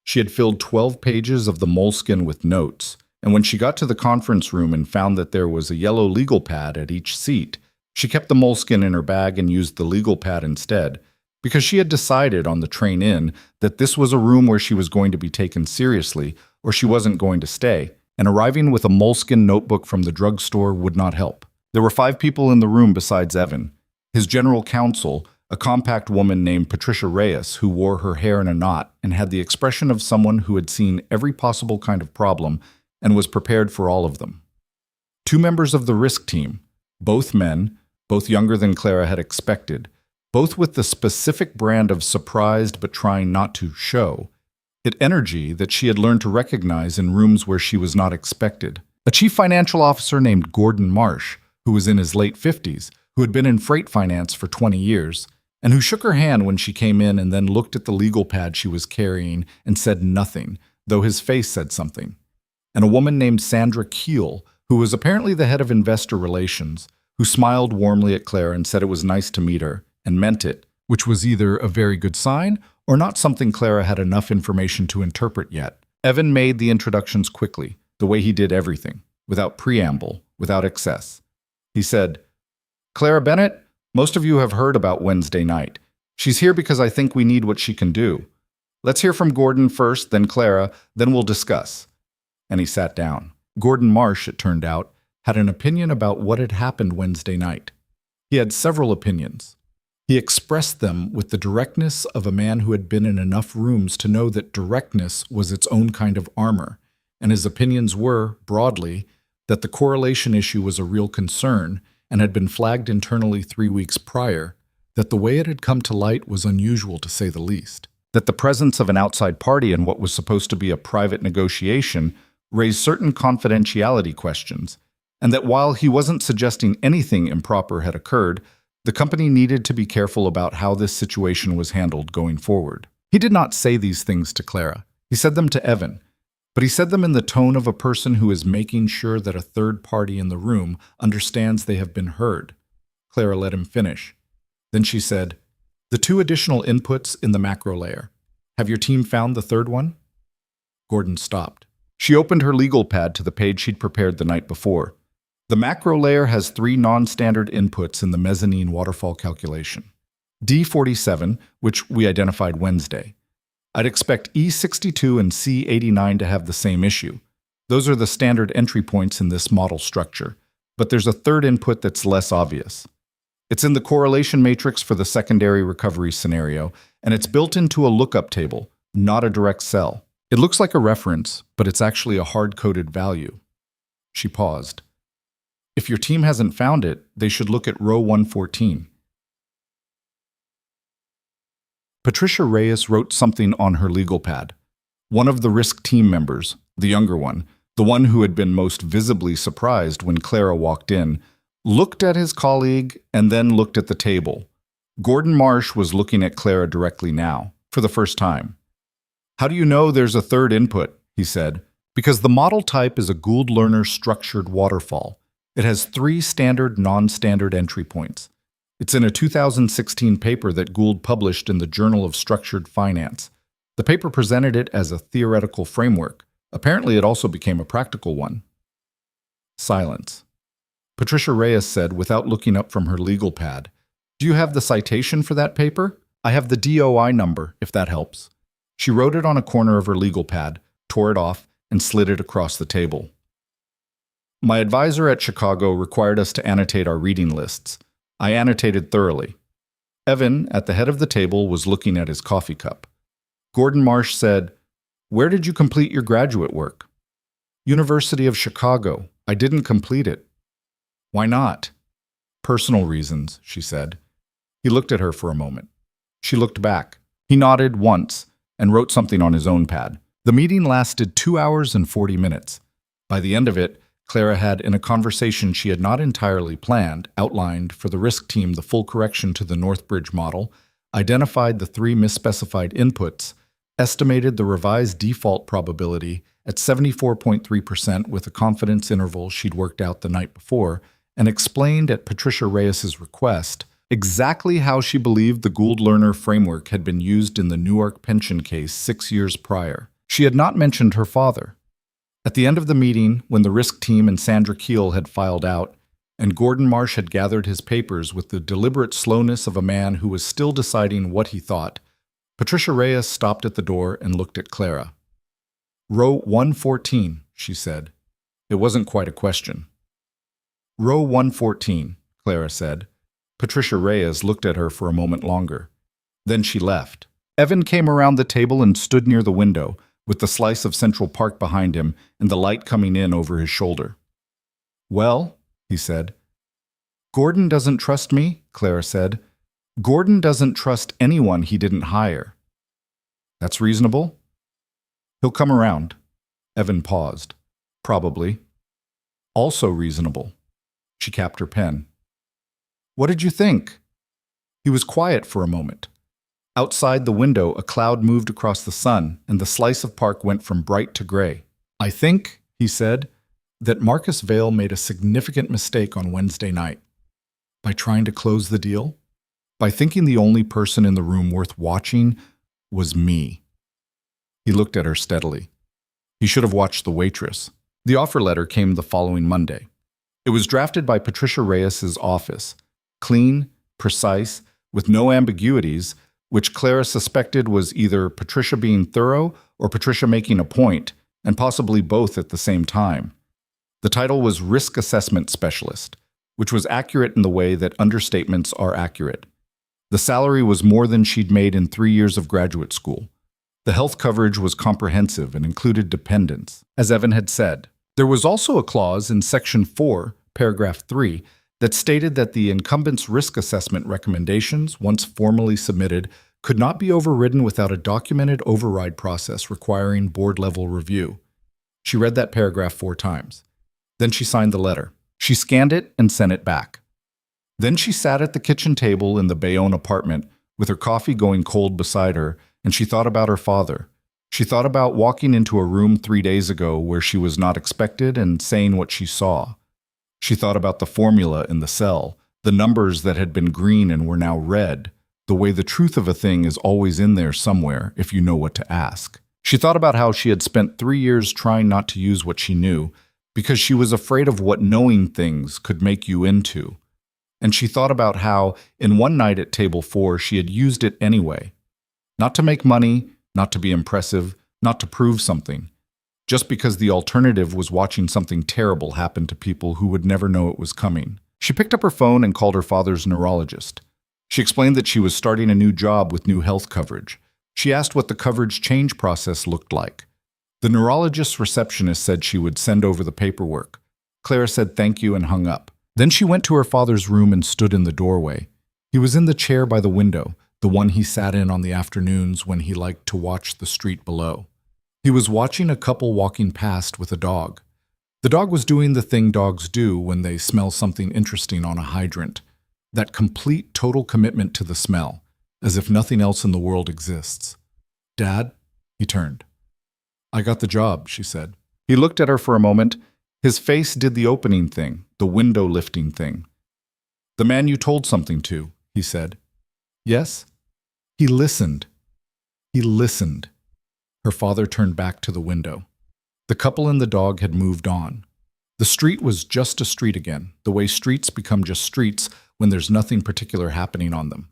A: She had filled 12 pages of the moleskin with notes, and when she got to the conference room and found that there was a yellow legal pad at each seat, she kept the moleskin in her bag and used the legal pad instead, because she had decided on the train in that this was a room where she was going to be taken seriously or she wasn't going to stay, and arriving with a moleskin notebook from the drugstore would not help. There were 5 people in the room besides Evan. His general counsel, a compact woman named Patricia Reyes, who wore her hair in a knot and had the expression of someone who had seen every possible kind of problem and was prepared for all of them. 2 members of the risk team, both men, both younger than Clara had expected, both with the specific brand of surprised but trying not to show it energy that she had learned to recognize in rooms where she was not expected. A chief financial officer named Gordon Marsh, who was in his late 50s, who had been in freight finance for 20 years, and who shook her hand when she came in and then looked at the legal pad she was carrying and said nothing, though his face said something. And a woman named Sandra Keel, who was apparently the head of investor relations, who smiled warmly at Claire and said it was nice to meet her, and meant it, which was either a very good sign or not something Clara had enough information to interpret yet. Evan made the introductions quickly, the way he did everything, without preamble, without excess. He said, Clara Bennett, most of you have heard about Wednesday night. She's here because I think we need what she can do. Let's hear from Gordon first, then Clara, then we'll discuss. And he sat down. Gordon Marsh, it turned out, had an opinion about what had happened Wednesday night. He had several opinions. He expressed them with the directness of a man who had been in enough rooms to know that directness was its own kind of armor, and his opinions were, broadly, that the correlation issue was a real concern and had been flagged internally 3 weeks prior, that the way it had come to light was unusual to say the least, that the presence of an outside party in what was supposed to be a private negotiation raised certain confidentiality questions, and that while he wasn't suggesting anything improper had occurred, the company needed to be careful about how this situation was handled going forward. He did not say these things to Clara. He said them to Evan, but he said them in the tone of a person who is making sure that a third party in the room understands they have been heard. Clara let him finish. Then she said, the 2 additional inputs in the macro layer. Have your team found the third one? Gordon stopped. She opened her legal pad to the page she'd prepared the night before. The macro layer has 3 non-standard inputs in the mezzanine waterfall calculation. D47, which we identified Wednesday. I'd expect E62 and C89 to have the same issue. Those are the standard entry points in this model structure, but there's a third input that's less obvious. It's in the correlation matrix for the secondary recovery scenario, and it's built into a lookup table, not a direct cell. It looks like a reference, but it's actually a hard-coded value. She paused. If your team hasn't found it, they should look at row 114. Patricia Reyes wrote something on her legal pad. One of the risk team members, the younger one, the one who had been most visibly surprised when Clara walked in, looked at his colleague and then looked at the table. Gordon Marsh was looking at Clara directly now, for the first time. "How do you know there's a third input?" he said. "Because the model type is a Gould-Lerner structured waterfall. It has 3 standard non-standard entry points. It's in a 2016 paper that Gould published in the Journal of Structured Finance. The paper presented it as a theoretical framework. Apparently, it also became a practical one." Silence. Patricia Reyes said without looking up from her legal pad, "Do you have the citation for that paper? I have the DOI number, if that helps." She wrote it on a corner of her legal pad, tore it off, and slid it across the table. "My advisor at Chicago required us to annotate our reading lists. I annotated thoroughly." Evan, at the head of the table, was looking at his coffee cup. Gordon Marsh said, "Where did you complete your graduate work?" "University of Chicago. I didn't complete it." "Why not?" "Personal reasons," she said. He looked at her for a moment. She looked back. He nodded once and wrote something on his own pad. The meeting lasted 2 hours and 40 minutes. By the end of it, Clara had, in a conversation she had not entirely planned, outlined for the risk team the full correction to the Northbridge model, identified the 3 misspecified inputs, estimated the revised default probability at 74.3% with a confidence interval she'd worked out the night before, and explained at Patricia Reyes's request exactly how she believed the Gould-Lerner framework had been used in the Newark pension case 6 years prior. She had not mentioned her father. At the end of the meeting, when the risk team and Sandra Keel had filed out, and Gordon Marsh had gathered his papers with the deliberate slowness of a man who was still deciding what he thought, Patricia Reyes stopped at the door and looked at Clara. "Row 114, she said. It wasn't quite a question. "Row 114, Clara said. Patricia Reyes looked at her for a moment longer. Then she left. Evan came around the table and stood near the window, with the slice of Central Park behind him and the light coming in over his shoulder. "Well," he said. "Gordon doesn't trust me," Clara said. "Gordon doesn't trust anyone he didn't hire." "That's reasonable." "He'll come around." Evan paused. "Probably." "Also reasonable." She capped her pen. "What did you think?" He was quiet for a moment. Outside the window, a cloud moved across the sun, and the slice of park went from bright to gray. "I think," he said, "that Marcus Vail made a significant mistake on Wednesday night. By trying to close the deal? By thinking the only person in the room worth watching was me." He looked at her steadily. He should have watched the Waitress. The offer letter came the following Monday. It was drafted by Patricia Reyes's office. Clean, precise, with no ambiguities, which Clara suspected was either Patricia being thorough or Patricia making a point, and possibly both at the same time. The title was Risk Assessment Specialist, which was accurate in the way that understatements are accurate. The salary was more than she'd made in 3 years of graduate school. The health coverage was comprehensive and included dependents, as Evan had said. There was also a clause in Section 4, Paragraph 3, that stated that the incumbent's risk assessment recommendations, once formally submitted, could not be overridden without a documented override process requiring board-level review. She read that paragraph 4 times. Then she signed the letter. She scanned it and sent it back. Then she sat at the kitchen table in the Bayonne apartment, with her coffee going cold beside her, and she thought about her father. She thought about walking into a room 3 days ago where she was not expected and saying what she saw. She thought about the formula in the cell, the numbers that had been green and were now red, the way the truth of a thing is always in there somewhere if you know what to ask. She thought about how she had spent 3 years trying not to use what she knew because she was afraid of what knowing things could make you into. And she thought about how, in one night at table 4, she had used it anyway. Not to make money, not to be impressive, not to prove something, just because the alternative was watching something terrible happen to people who would never know it was coming. She picked up her phone and called her father's neurologist. She explained that she was starting a new job with new health coverage. She asked what the coverage change process looked like. The neurologist's receptionist said she would send over the paperwork. Clara said thank you and hung up. Then she went to her father's room and stood in the doorway. He was in the chair by the window, the one he sat in on the afternoons when he liked to watch the street below. He was watching a couple walking past with a dog. The dog was doing the thing dogs do when they smell something interesting on a hydrant. That complete, total commitment to the smell, as if nothing else in the world exists. "Dad?" He turned. "I got the job," she said. He looked at her for a moment. His face did the opening thing, the window lifting thing. "The man you told something to," he said. "Yes?" He listened. He listened. Her father turned back to the window. The couple and the dog had moved on. The street was just a street again, the way streets become just streets when there's nothing particular happening on them.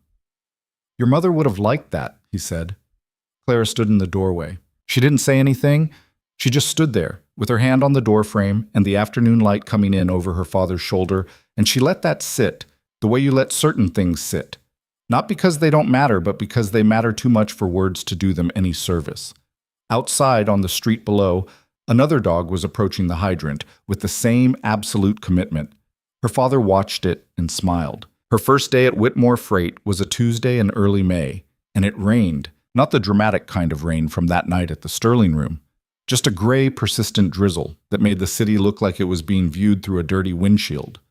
A: "Your mother would have liked that," he said. Clara stood in the doorway. She didn't say anything. She just stood there, with her hand on the doorframe and the afternoon light coming in over her father's shoulder, and she let that sit, the way you let certain things sit. Not because they don't matter, but because they matter too much for words to do them any service. Outside, on the street below, another dog was approaching the hydrant with the same absolute commitment. Her father watched it and smiled. Her first day at Whitmore Freight was a Tuesday in early May, and it rained, not the dramatic kind of rain from that night at the Sterling Room, just a gray, persistent drizzle that made the city look like it was being viewed through a dirty windshield.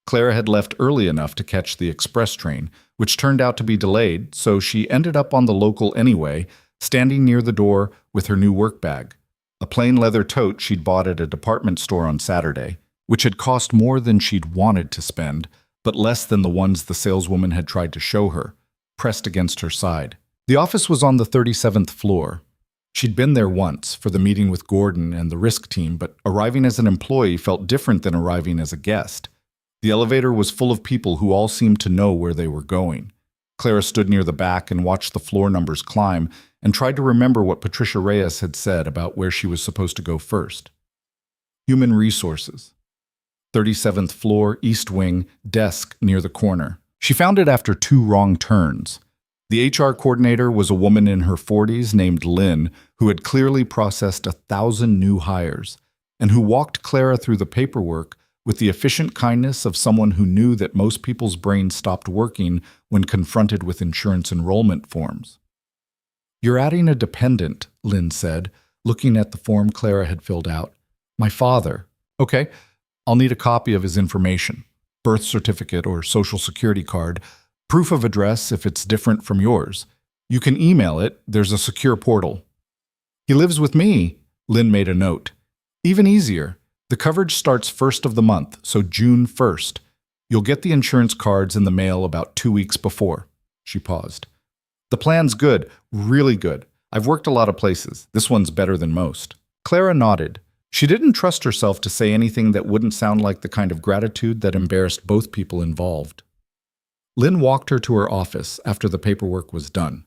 A: Clara had left early enough to catch the express train, which turned out to be delayed, so she ended up on the local anyway, standing near the door with her new work bag, a plain leather tote she'd bought at a department store on Saturday, which had cost more than she'd wanted to spend, but less than the ones the saleswoman had tried to show her, pressed against her side. The office was on the 37th floor. She'd been there once for the meeting with Gordon and the risk team, but arriving as an employee felt different than arriving as a guest. The elevator was full of people who all seemed to know where they were going. Clara stood near the back and watched the floor numbers climb and tried to remember what Patricia Reyes had said about where she was supposed to go first. Human Resources. 37th floor, East Wing, desk near the corner. She found it after 2 wrong turns. The HR coordinator was a woman in her 40s named Lynn, who had clearly processed 1,000 new hires, and who walked Clara through the paperwork with the efficient kindness of someone who knew that most people's brains stopped working when confronted with insurance enrollment forms. "You're adding a dependent," Lynn said, looking at the form Clara had filled out. "My father." "Okay, I'll need a copy of his information, birth certificate or social security card, proof of address if it's different from yours. You can email it, there's a secure portal." "He lives with me," Lynn made a note. "Even easier. The coverage starts 1st of the month, so June 1st. You'll get the insurance cards in the mail about 2 weeks before." She paused. "The plan's good, really good. I've worked a lot of places. This one's better than most." Clara nodded. She didn't trust herself to say anything that wouldn't sound like the kind of gratitude that embarrassed both people involved. Lynn walked her to her office after the paperwork was done.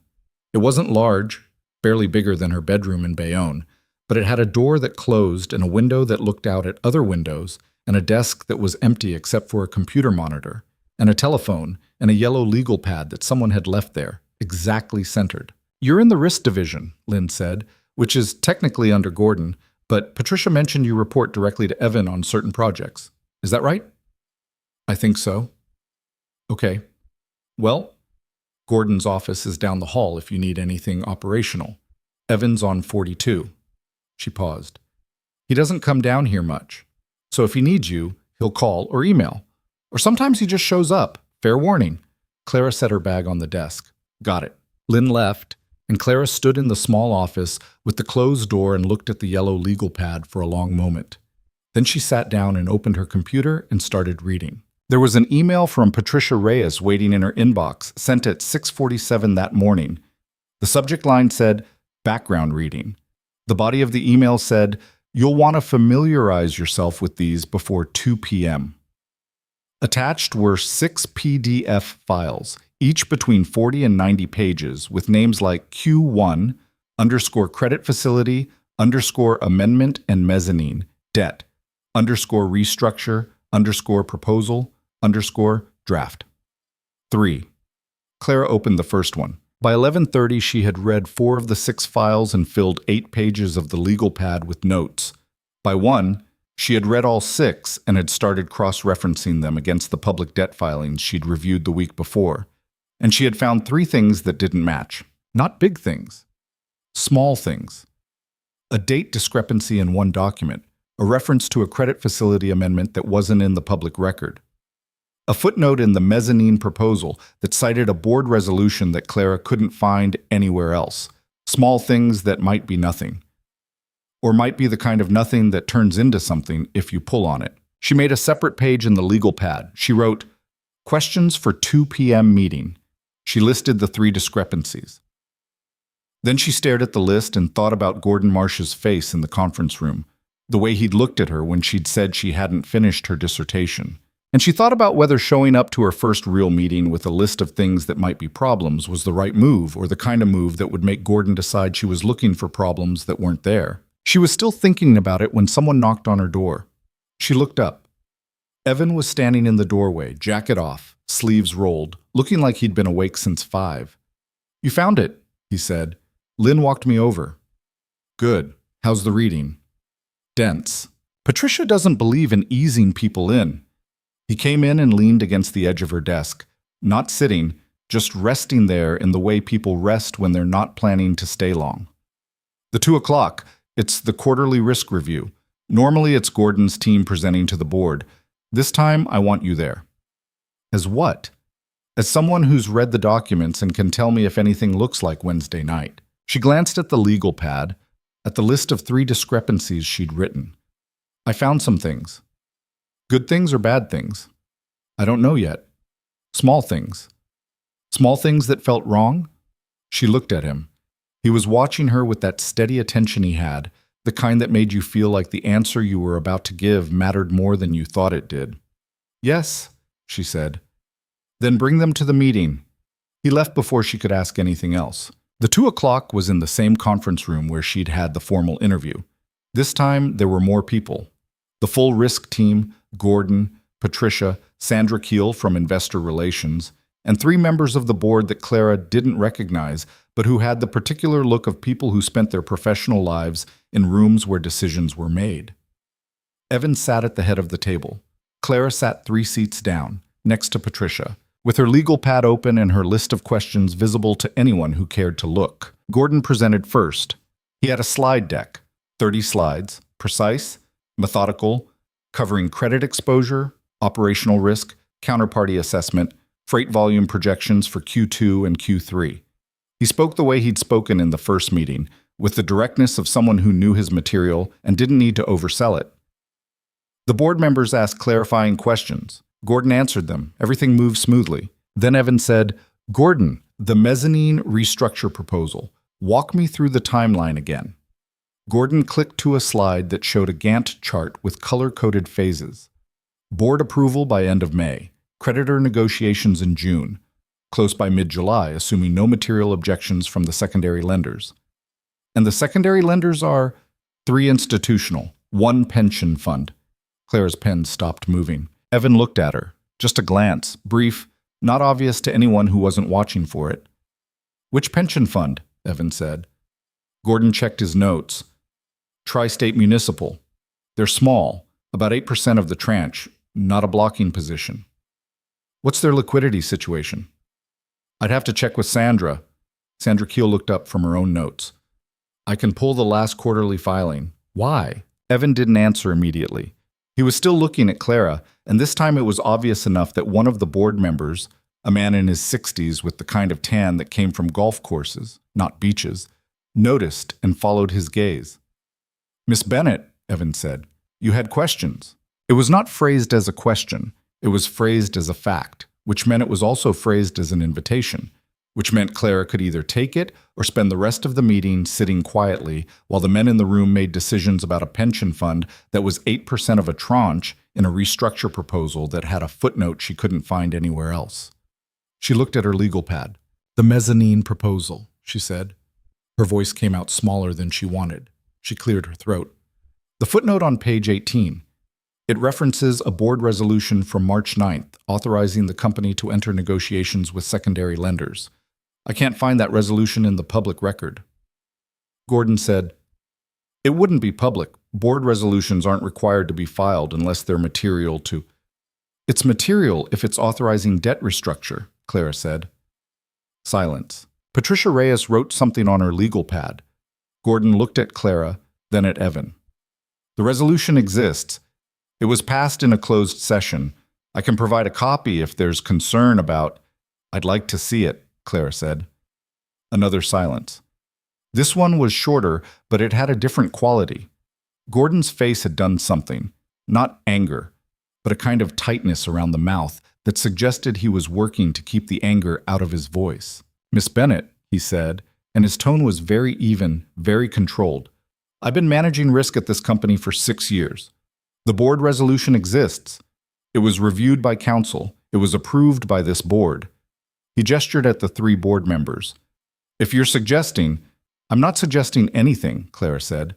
A: It wasn't large, barely bigger than her bedroom in Bayonne, but it had a door that closed and a window that looked out at other windows and a desk that was empty except for a computer monitor, and a telephone and a yellow legal pad that someone had left there, exactly centered. "You're in the risk division," Lynn said, "which is technically under Gordon, but Patricia mentioned you report directly to Evan on certain projects. Is that right?" "I think so." "Okay. Well, Gordon's office is down the hall if you need anything operational. Evan's on 42. She paused. "He doesn't come down here much. So if he needs you, he'll call or email. Or sometimes he just shows up. Fair warning." Clara set her bag on the desk. "Got it." Lynn left, and Clara stood in the small office with the closed door and looked at the yellow legal pad for a long moment. Then she sat down and opened her computer and started reading. There was an email from Patricia Reyes waiting in her inbox, sent at 6:47 that morning. The subject line said, "Background reading." The body of the email said, "You'll want to familiarize yourself with these before 2 p.m. Attached were 6 PDF files, each between 40 and 90 pages, with names like Q1, underscore credit facility, underscore amendment and mezzanine, debt, underscore restructure, underscore proposal, underscore draft. 3. Clara opened the first one. By 11:30, she had read 4 of the 6 files and filled 8 pages of the legal pad with notes. By 1, she had read all 6 and had started cross-referencing them against the public debt filings she'd reviewed the week before. And she had found 3 things that didn't match. Not big things. Small things. A date discrepancy in one document, a reference to a credit facility amendment that wasn't in the public record. A footnote in the mezzanine proposal that cited a board resolution that Clara couldn't find anywhere else. Small things that might be nothing. Or might be the kind of nothing that turns into something if you pull on it. She made a separate page in the legal pad. She wrote, "Questions for 2 p.m. meeting." She listed the 3 discrepancies. Then she stared at the list and thought about Gordon Marsh's face in the conference room, the way he'd looked at her when she'd said she hadn't finished her dissertation. And she thought about whether showing up to her first real meeting with a list of things that might be problems was the right move, or the kind of move that would make Gordon decide she was looking for problems that weren't there. She was still thinking about it when someone knocked on her door. She looked up. Evan was standing in the doorway, jacket off, sleeves rolled, looking like he'd been awake since 5. "You found it," he said. "Lynn walked me over." "Good. How's the reading?" "Dense. Patricia doesn't believe in easing people in." He came in and leaned against the edge of her desk, not sitting, just resting there in the way people rest when they're not planning to stay long. "The 2 o'clock, it's the quarterly risk review. Normally it's Gordon's team presenting to the board. This time I want you there." "As what?" "As someone who's read the documents and can tell me if anything looks like Wednesday night." She glanced at the legal pad, at the list of 3 discrepancies she'd written. "I found some things." "Good things or bad things?" "I don't know yet." "Small things." "Small things that felt wrong?" She looked at him. He was watching her with that steady attention he had, the kind that made you feel like the answer you were about to give mattered more than you thought it did. "Yes," she said. "Then bring them to the meeting." He left before she could ask anything else. The 2 o'clock was in the same conference room where she'd had the formal interview. This time, there were more people. The full risk team, Gordon, Patricia, Sandra Keel from Investor Relations, and 3 members of the board that Clara didn't recognize, but who had the particular look of people who spent their professional lives in rooms where decisions were made. Evan sat at the head of the table. Clara sat 3 seats down, next to Patricia, with her legal pad open and her list of questions visible to anyone who cared to look. Gordon presented first. He had a slide deck, 30 slides, precise, methodical, covering credit exposure, operational risk, counterparty assessment, freight volume projections for Q2 and Q3. He spoke the way he'd spoken in the first meeting, with the directness of someone who knew his material and didn't need to oversell it. The board members asked clarifying questions. Gordon answered them. Everything moved smoothly. Then Evan said, "Gordon, the mezzanine restructure proposal. Walk me through the timeline again." Gordon clicked to a slide that showed a Gantt chart with color-coded phases. Board approval by end of May. Creditor negotiations in June. Close by mid-July, assuming no material objections from the secondary lenders. And the secondary lenders are 3 institutional, 1 pension fund. Clara's pen stopped moving. Evan looked at her. Just a glance, brief, not obvious to anyone who wasn't watching for it. "Which pension fund?" Evan said. Gordon checked his notes. "Tri-State Municipal. They're small, about 8% of the tranche, not a blocking position." "What's their liquidity situation?" "I'd have to check with Sandra." Sandra Keel looked up from her own notes. "I can pull the last quarterly filing." "Why?" Evan didn't answer immediately. He was still looking at Clara, and this time it was obvious enough that one of the board members, a man in his 60s with the kind of tan that came from golf courses, not beaches, noticed and followed his gaze. "Miss Bennett," Evan said, "you had questions." It was not phrased as a question. It was phrased as a fact, which meant it was also phrased as an invitation, which meant Clara could either take it or spend the rest of the meeting sitting quietly while the men in the room made decisions about a pension fund that was 8% of a tranche in a restructure proposal that had a footnote she couldn't find anywhere else. She looked at her legal pad. "The mezzanine proposal," she said. Her voice came out smaller than she wanted. She cleared her throat. The footnote on page 18. It references a board resolution from March 9th authorizing the company to enter negotiations with secondary lenders. I can't find that resolution in the public record. Gordon said, "It wouldn't be public. Board resolutions aren't required to be filed unless they're material to—" "It's material if it's authorizing debt restructure," Clara said. Silence. Patricia Reyes wrote something on her legal pad. Gordon looked at Clara, then at Evan. "The resolution exists. It was passed in a closed session. I can provide a copy if there's concern about—" "I'd like to see it," Clara said. Another silence. This one was shorter, but it had a different quality. Gordon's face had done something, not anger, but a kind of tightness around the mouth that suggested he was working to keep the anger out of his voice. "Miss Bennett," he said, and his tone was very even, very controlled. "I've been managing risk at this company for 6 years. The board resolution exists. It was reviewed by council. It was approved by this board." He gestured at the 3 board members. "If you're suggesting—" "I'm not suggesting anything," Clara said.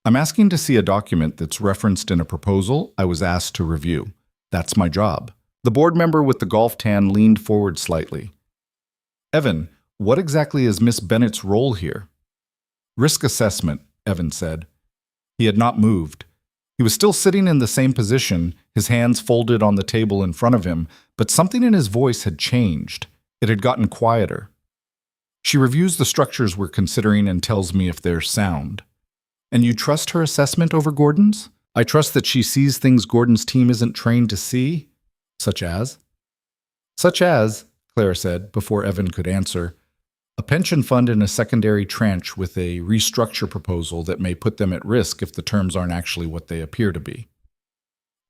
A: "I'm asking to see a document that's referenced in a proposal I was asked to review. That's my job." The board member with the golf tan leaned forward slightly. "Evan, what exactly is Miss Bennett's role here?" "Risk assessment," Evan said. He had not moved. He was still sitting in the same position, his hands folded on the table in front of him, but something in his voice had changed. It had gotten quieter. "She reviews the structures we're considering and tells me if they're sound." "And you trust her assessment over Gordon's?" "I trust that she sees things Gordon's team isn't trained to see." "Such as?" "Such as," Clara said, before Evan could answer, "a pension fund in a secondary tranche with a restructure proposal that may put them at risk if the terms aren't actually what they appear to be."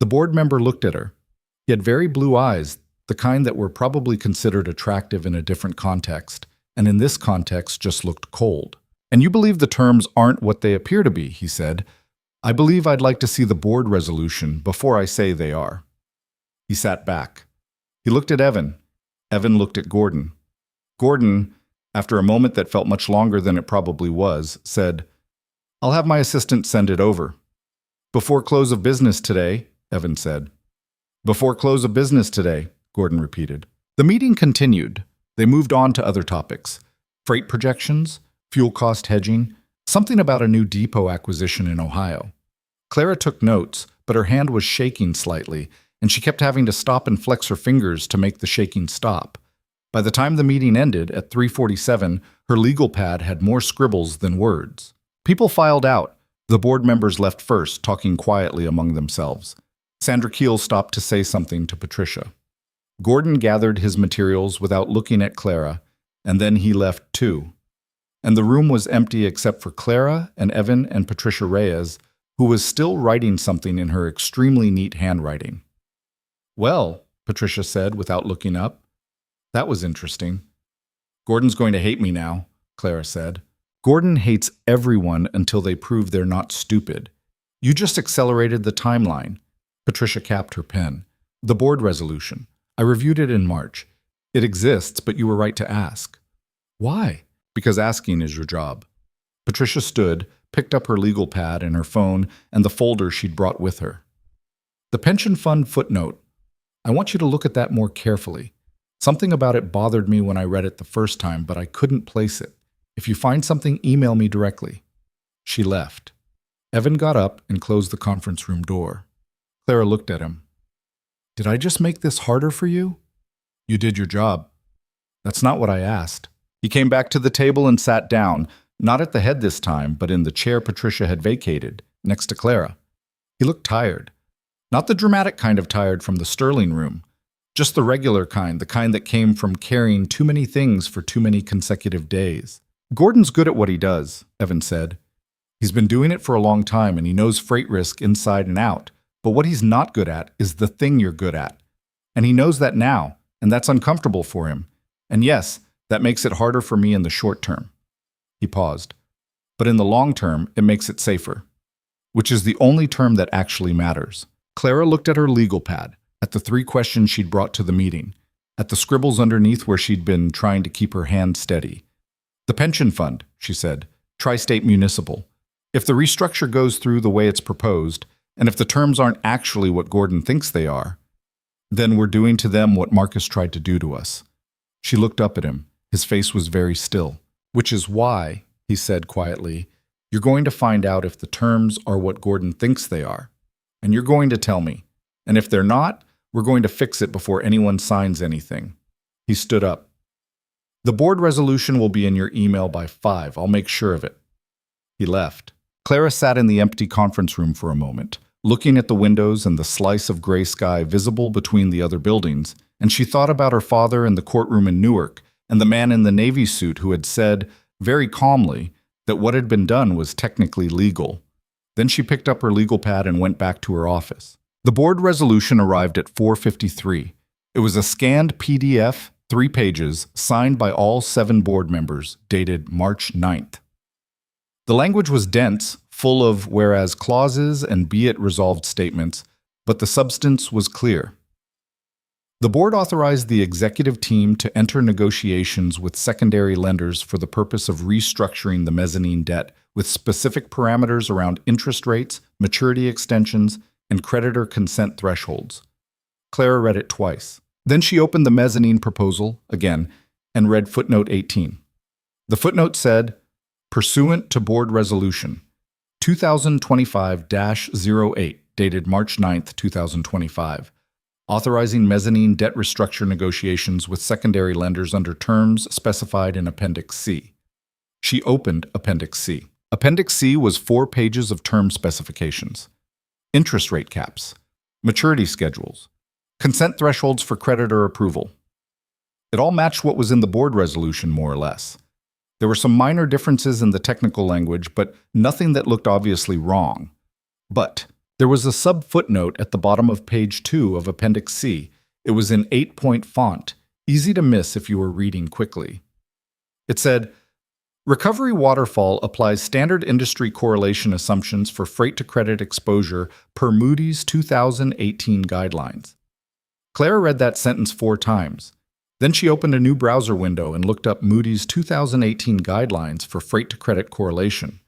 A: The board member looked at her. He had very blue eyes, the kind that were probably considered attractive in a different context, and in this context just looked cold. "And you believe the terms aren't what they appear to be," he said. "I believe I'd like to see the board resolution before I say they are." He sat back. He looked at Evan. Evan looked at Gordon. Gordon, after a moment that felt much longer than it probably was, said, "I'll have my assistant send it over." "Before close of business today," Evan said. "Before close of business today," Gordon repeated. The meeting continued. They moved on to other topics. Freight projections, fuel cost hedging, something about a new depot acquisition in Ohio. Clara took notes, but her hand was shaking slightly, and she kept having to stop and flex her fingers to make the shaking stop. By the time the meeting ended at 3:47, her legal pad had more scribbles than words. People filed out. The board members left first, talking quietly among themselves. Sandra Keel stopped to say something to Patricia. Gordon gathered his materials without looking at Clara, and then he left too. And the room was empty except for Clara and Evan and Patricia Reyes, who was still writing something in her extremely neat handwriting. "Well," Patricia said without looking up. "That was interesting." "Gordon's going to hate me now," Clara said. "Gordon hates everyone until they prove they're not stupid. You just accelerated the timeline." Patricia capped her pen. "The board resolution. I reviewed it in March. It exists, but you were right to ask." "Why?" "Because asking is your job." Patricia stood, picked up her legal pad and her phone and the folder she'd brought with her. "The pension fund footnote. I want you to look at that more carefully. Something about it bothered me when I read it the first time, but I couldn't place it. If you find something, email me directly." She left. Evan got up and closed the conference room door. Clara looked at him. "Did I just make this harder for you?" "You did your job." "That's not what I asked." He came back to the table and sat down, not at the head this time, but in the chair Patricia had vacated, next to Clara. He looked tired. Not the dramatic kind of tired from the Sterling room, just the regular kind, the kind that came from carrying too many things for too many consecutive days. "Gordon's good at what he does," Evan said. "He's been doing it for a long time and he knows freight risk inside and out, but what he's not good at is the thing you're good at. And he knows that now, and that's uncomfortable for him. And yes, that makes it harder for me in the short term." He paused. "But in the long term, it makes it safer." Which is the only term that actually matters. Clara looked at her legal pad, at the 3 questions she'd brought to the meeting, at the scribbles underneath where she'd been trying to keep her hand steady. The pension fund, she said, Tri-State Municipal. If the restructure goes through the way it's proposed, and if the terms aren't actually what Gordon thinks they are, then we're doing to them what Marcus tried to do to us. She looked up at him. His face was very still. Which is why, he said quietly, you're going to find out if the terms are what Gordon thinks they are. And you're going to tell me. And if they're not, we're going to fix it before anyone signs anything. He stood up. The board resolution will be in your email by 5. I'll make sure of it. He left. Clara sat in the empty conference room for a moment, looking at the windows and the slice of gray sky visible between the other buildings, and she thought about her father in the courtroom in Newark and the man in the Navy suit who had said, very calmly, that what had been done was technically legal. Then she picked up her legal pad and went back to her office. The board resolution arrived at 4:53. It was a scanned PDF, 3 pages, signed by all 7 board members, dated March 9th. The language was dense, full of whereas clauses and be it resolved statements, but the substance was clear. The board authorized the executive team to enter negotiations with secondary lenders for the purpose of restructuring the mezzanine debt with specific parameters around interest rates, maturity extensions, and creditor consent thresholds. Clara read it twice. Then she opened the mezzanine proposal again and read footnote 18. The footnote said, pursuant to board resolution 2025-08, dated March 9, 2025, authorizing mezzanine debt restructure negotiations with secondary lenders under terms specified in Appendix C. She opened Appendix C. Appendix C was 4 pages of term specifications, interest rate caps, maturity schedules, consent thresholds for creditor approval. It all matched what was in the board resolution, more or less. There were some minor differences in the technical language, but nothing that looked obviously wrong. But there was a sub-footnote at the bottom of page 2 of Appendix C. It was in 8-point font, easy to miss if you were reading quickly. It said, Recovery Waterfall applies standard industry correlation assumptions for freight-to-credit exposure per Moody's 2018 guidelines. Clara read that sentence 4 times. Then she opened a new browser window and looked up Moody's 2018 guidelines for freight-to-credit correlation.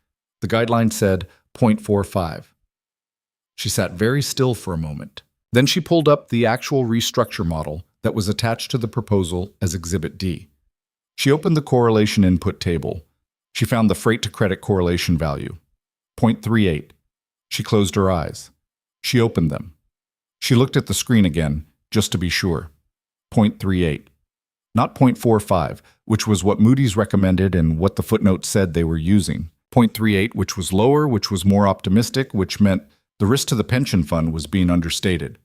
A: The guideline said 0.45. She sat very still for a moment. Then she pulled up the actual restructure model that was attached to the proposal as Exhibit D. She opened the correlation input table. She found the freight-to-credit correlation value, 0.38. She closed her eyes. She opened them. She looked at the screen again, just to be sure. 0.38. Not 0.45, which was what Moody's recommended and what the footnote said they were using. 0.38, which was lower, which was more optimistic, which meant the risk to the pension fund was being understated.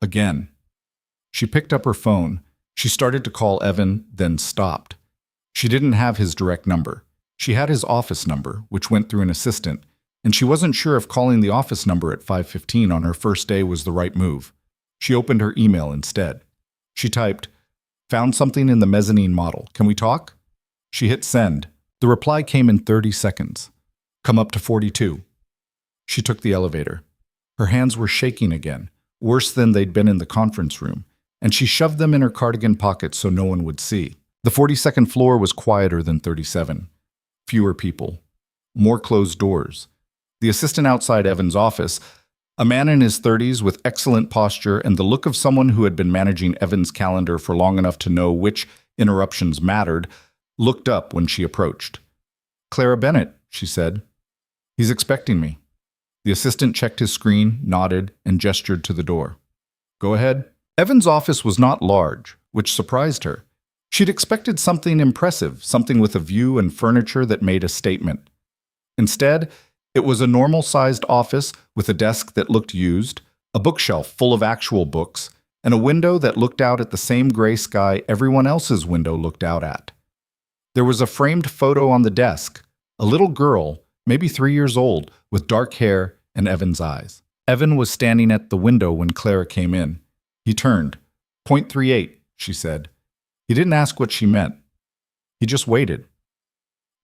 A: Again. She picked up her phone. She started to call Evan, then stopped. She didn't have his direct number. She had his office number, which went through an assistant, and she wasn't sure if calling the office number at 5:15 on her first day was the right move. She opened her email instead. She typed, Found something in the mezzanine model. Can we talk? She hit send. The reply came in 30 seconds. Come up to 42. She took the elevator. Her hands were shaking again, worse than they'd been in the conference room, and she shoved them in her cardigan pocket so no one would see. The 42nd floor was quieter than 37. Fewer people. More closed doors. The assistant outside Evan's office, a man in his 30s with excellent posture and the look of someone who had been managing Evan's calendar for long enough to know which interruptions mattered, looked up when she approached. Clara Bennett, she said. He's expecting me. The assistant checked his screen, nodded, and gestured to the door. Go ahead. Evan's office was not large, which surprised her. She'd expected something impressive, something with a view and furniture that made a statement. Instead, it was a normal-sized office with a desk that looked used, a bookshelf full of actual books, and a window that looked out at the same gray sky everyone else's window looked out at. There was a framed photo on the desk, a little girl, maybe 3 years old, with dark hair and Evan's eyes. Evan was standing at the window when Clara came in. He turned. 0.38, she said. He didn't ask what she meant. He just waited.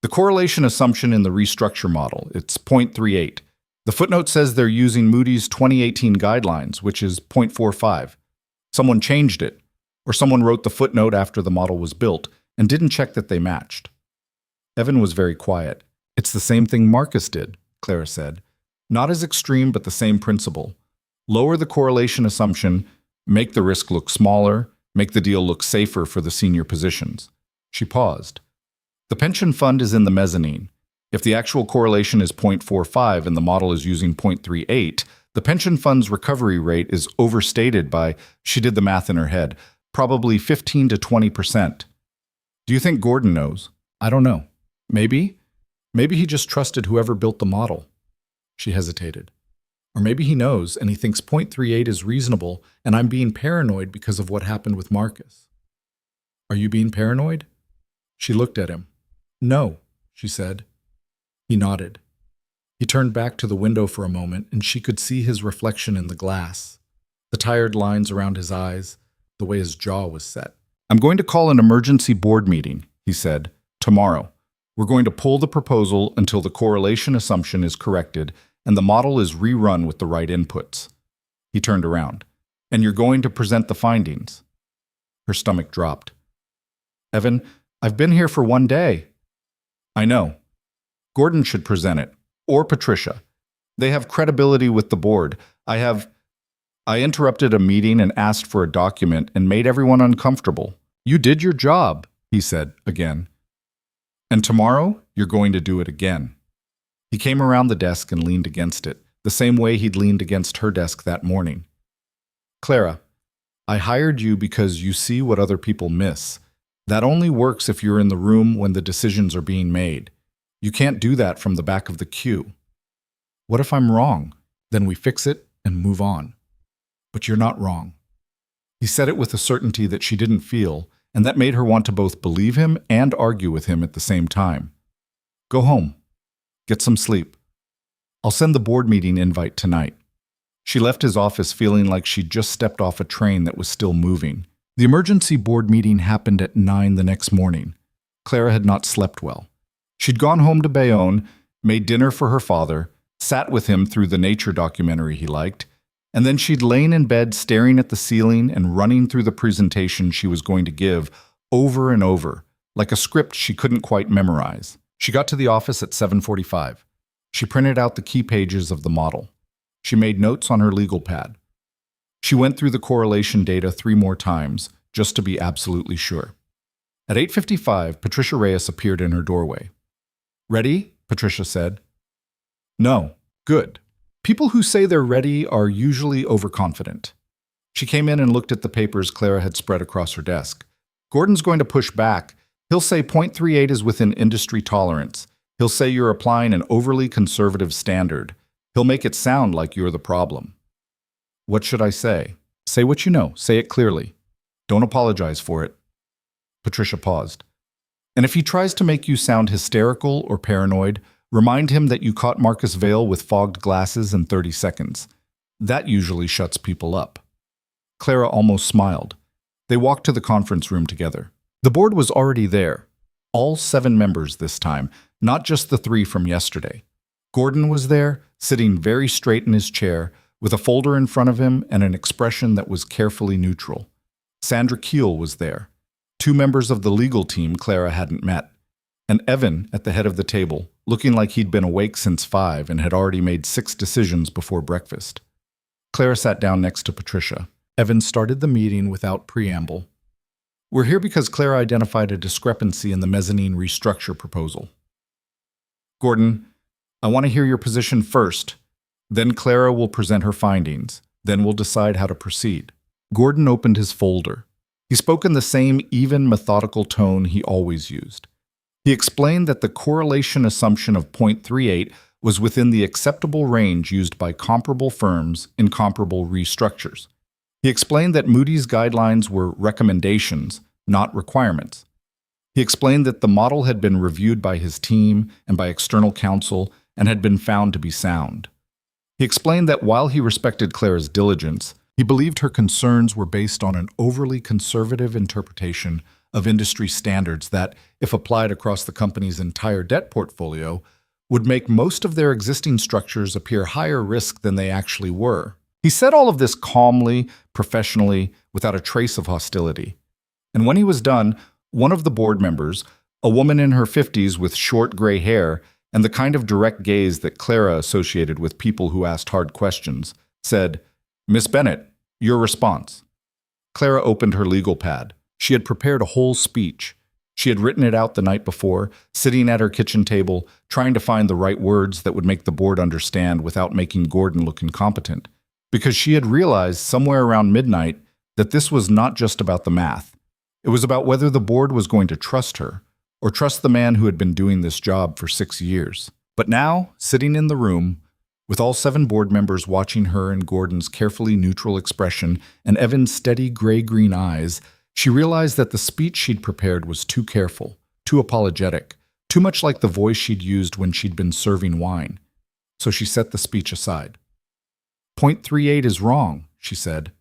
A: The correlation assumption in the restructure model, it's 0.38. The footnote says they're using Moody's 2018 guidelines, which is 0.45. Someone changed it, or someone wrote the footnote after the model was built and didn't check that they matched. Evan was very quiet. It's the same thing Marcus did, Clara said. Not as extreme, but the same principle. Lower the correlation assumption, make the risk look smaller, make the deal look safer for the senior positions. She paused. The pension fund is in the mezzanine. If the actual correlation is 0.45 and the model is using 0.38, the pension fund's recovery rate is overstated by, she did the math in her head, probably 15 to 20%. Do you think Gordon knows? I don't know. Maybe he just trusted whoever built the model. She hesitated. Or maybe he knows and he thinks 0.38 is reasonable and I'm being paranoid because of what happened with Marcus. Are you being paranoid? She looked at him. No, she said. He nodded. He turned back to the window for a moment and she could see his reflection in the glass, the tired lines around his eyes, the way his jaw was set. I'm going to call an emergency board meeting, he said, tomorrow. We're going to pull the proposal until the correlation assumption is corrected and the model is rerun with the right inputs. He turned around. And you're going to present the findings. Her stomach dropped. Evan, I've been here for 1 day. I know. Gordon should present it. Or Patricia. They have credibility with the board. I interrupted a meeting and asked for a document and made everyone uncomfortable. You did your job, he said again. And tomorrow, you're going to do it again. He came around the desk and leaned against it, the same way he'd leaned against her desk that morning. Clara, I hired you because you see what other people miss. That only works if you're in the room when the decisions are being made. You can't do that from the back of the queue. What if I'm wrong? Then we fix it and move on. But you're not wrong. He said it with a certainty that she didn't feel, and that made her want to both believe him and argue with him at the same time. Go home. Get some sleep. I'll send the board meeting invite tonight. She left his office feeling like she'd just stepped off a train that was still moving. The emergency board meeting happened at 9 the next morning. Clara had not slept well. She'd gone home to Bayonne, made dinner for her father, sat with him through the nature documentary he liked, and then she'd lain in bed staring at the ceiling and running through the presentation she was going to give over and over, like a script she couldn't quite memorize. She got to the office at 7:45. She printed out the key pages of the model. She made notes on her legal pad. She went through the correlation data 3 more times, just to be absolutely sure. At 8:55, Patricia Reyes appeared in her doorway. Ready? Patricia said. No. Good. People who say they're ready are usually overconfident. She came in and looked at the papers Clara had spread across her desk. Gordon's going to push back. He'll say 0.38 is within industry tolerance. He'll say you're applying an overly conservative standard. He'll make it sound like you're the problem. What should I say? Say what you know. Say it clearly. Don't apologize for it. Patricia paused. And if he tries to make you sound hysterical or paranoid, remind him that you caught Marcus Vail with fogged glasses in 30 seconds. That usually shuts people up. Clara almost smiled. They walked to the conference room together. The board was already there. All 7 members this time, not just the 3 from yesterday. Gordon was there, sitting very straight in his chair, with a folder in front of him and an expression that was carefully neutral. Sandra Keel was there. 2 members of the legal team Clara hadn't met. And Evan at the head of the table, looking like he'd been awake since 5 and had already made 6 decisions before breakfast. Clara sat down next to Patricia. Evan started the meeting without preamble. We're here because Clara identified a discrepancy in the mezzanine restructure proposal. Gordon, I want to hear your position first. Then Clara will present her findings. Then we'll decide how to proceed. Gordon opened his folder. He spoke in the same even, methodical tone he always used. He explained that the correlation assumption of 0.38 was within the acceptable range used by comparable firms in comparable restructures. He explained that Moody's guidelines were recommendations, not requirements. He explained that the model had been reviewed by his team and by external counsel and had been found to be sound. He explained that while he respected Clara's diligence, he believed her concerns were based on an overly conservative interpretation of industry standards that, if applied across the company's entire debt portfolio, would make most of their existing structures appear higher risk than they actually were. He said all of this calmly, professionally, without a trace of hostility. And when he was done, one of the board members, A woman in her 50s with short gray hair and the kind of direct gaze that Clara associated with people who asked hard questions, said, "Miss Bennett, your response." Clara opened her legal pad. She had prepared a whole speech. She had written it out the night before, sitting at her kitchen table, trying to find the right words that would make the board understand without making Gordon look incompetent. Because she had realized somewhere around midnight that this was not just about the math. It was about whether the board was going to trust her, or trust the man who had been doing this job for 6 years. But now, sitting in the room, with all 7 board members watching her and Gordon's carefully neutral expression and Evan's steady gray-green eyes, she realized that the speech she'd prepared was too careful, too apologetic, too much like the voice she'd used when she'd been serving wine. So she set the speech aside. ".38 is wrong," she said.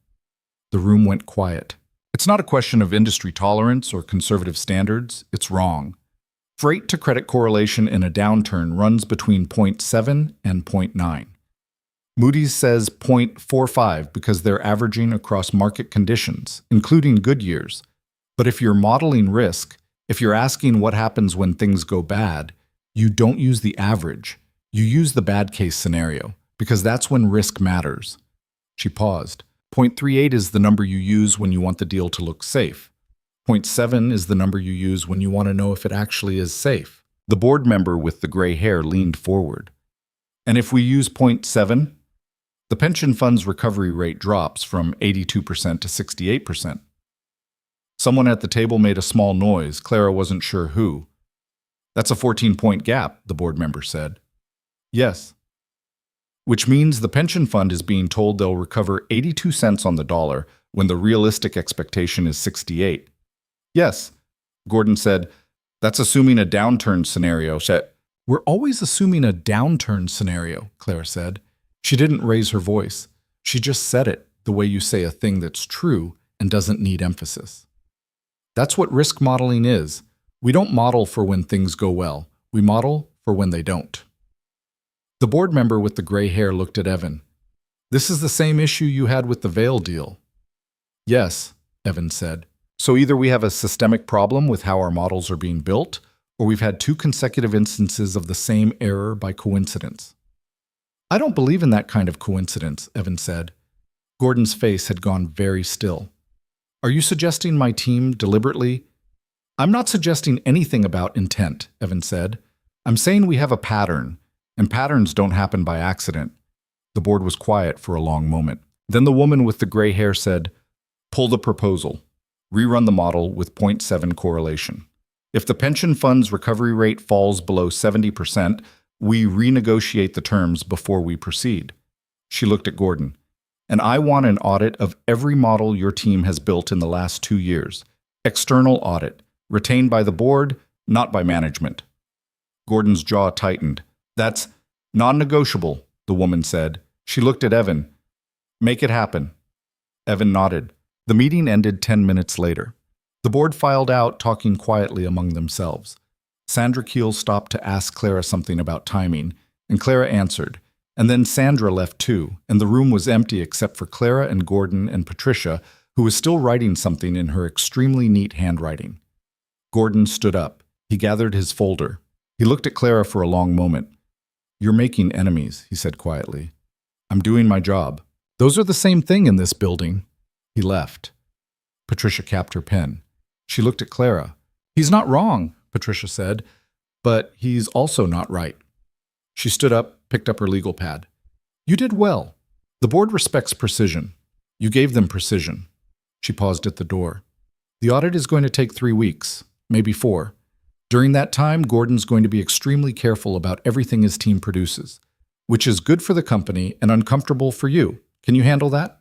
A: The room went quiet. "It's not a question of industry tolerance or conservative standards. It's wrong. Freight to credit correlation in a downturn runs between 0.7 and 0.9. Moody's says 0.45 because they're averaging across market conditions, including good years. But if you're modeling risk, if you're asking what happens when things go bad, you don't use the average. You use the bad case scenario, because that's when risk matters." She paused. 0.38 is the number you use when you want the deal to look safe. 0.7 is the number you use when you want to know if it actually is safe. The board member with the gray hair leaned forward. "And if we use 0.7, the pension fund's recovery rate drops from 82% to 68%. Someone at the table made a small noise. Clara wasn't sure who. "That's a 14-point gap," the board member said. "Yes." "Which means the pension fund is being told they'll recover 82 cents on the dollar when the realistic expectation is 68. "Yes," Gordon said. "That's assuming a downturn scenario." "We're always assuming a downturn scenario," Clara said. She didn't raise her voice. She just said it the way you say a thing that's true and doesn't need emphasis. That's what risk modeling is. We don't model for when things go well. We model for when they don't. The board member with the gray hair looked at Evan. "This is the same issue you had with the Vail deal." "Yes," Evan said. "So either we have a systemic problem with how our models are being built, or we've had 2 consecutive instances of the same error by coincidence." "I don't believe in that kind of coincidence," Evan said. Gordon's face had gone very still. "Are you suggesting my team deliberately—" "I'm not suggesting anything about intent," Evan said. "I'm saying we have a pattern, and patterns don't happen by accident." The board was quiet for a long moment. Then the woman with the gray hair said, "Pull the proposal. Rerun the model with 0.7 correlation. If the pension fund's recovery rate falls below 70%, we renegotiate the terms before we proceed." She looked at Gordon. "And I want an audit of every model your team has built in the last 2 years. External audit, retained by the board, not by management." Gordon's jaw tightened. "That's non-negotiable," the woman said. She looked at Evan. "Make it happen." Evan nodded. The meeting ended 10 minutes later. The board filed out, talking quietly among themselves. Sandra Keel stopped to ask Clara something about timing, and Clara answered. And then Sandra left too, and the room was empty except for Clara and Gordon and Patricia, who was still writing something in her extremely neat handwriting. Gordon stood up. He gathered his folder. He looked at Clara for a long moment. "You're making enemies," he said quietly. "I'm doing my job. Those are the same thing in this building." He left. Patricia capped her pen. She looked at Clara. "He's not wrong," Patricia said, "but he's also not right." She stood up, picked up her legal pad. "You did well. The board respects precision. You gave them precision." She paused at the door. "The audit is going to take 3 weeks, maybe 4. During that time, Gordon's going to be extremely careful about everything his team produces, which is good for the company and uncomfortable for you. Can you handle that?"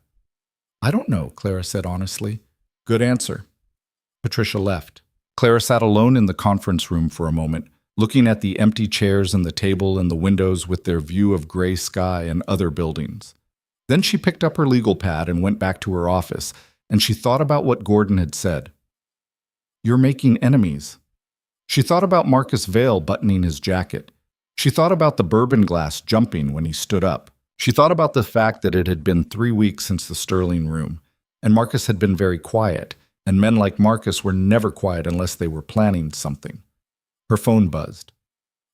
A: "I don't know," Clara said honestly. "Good answer." Patricia left. Clara sat alone in the conference room for a moment, looking at the empty chairs and the table and the windows with their view of gray sky and other buildings. Then she picked up her legal pad and went back to her office, and she thought about what Gordon had said. "You're making enemies." She thought about Marcus Vail buttoning his jacket. She thought about the bourbon glass jumping when he stood up. She thought about the fact that it had been 3 weeks since the Sterling Room, and Marcus had been very quiet, and men like Marcus were never quiet unless they were planning something. Her phone buzzed.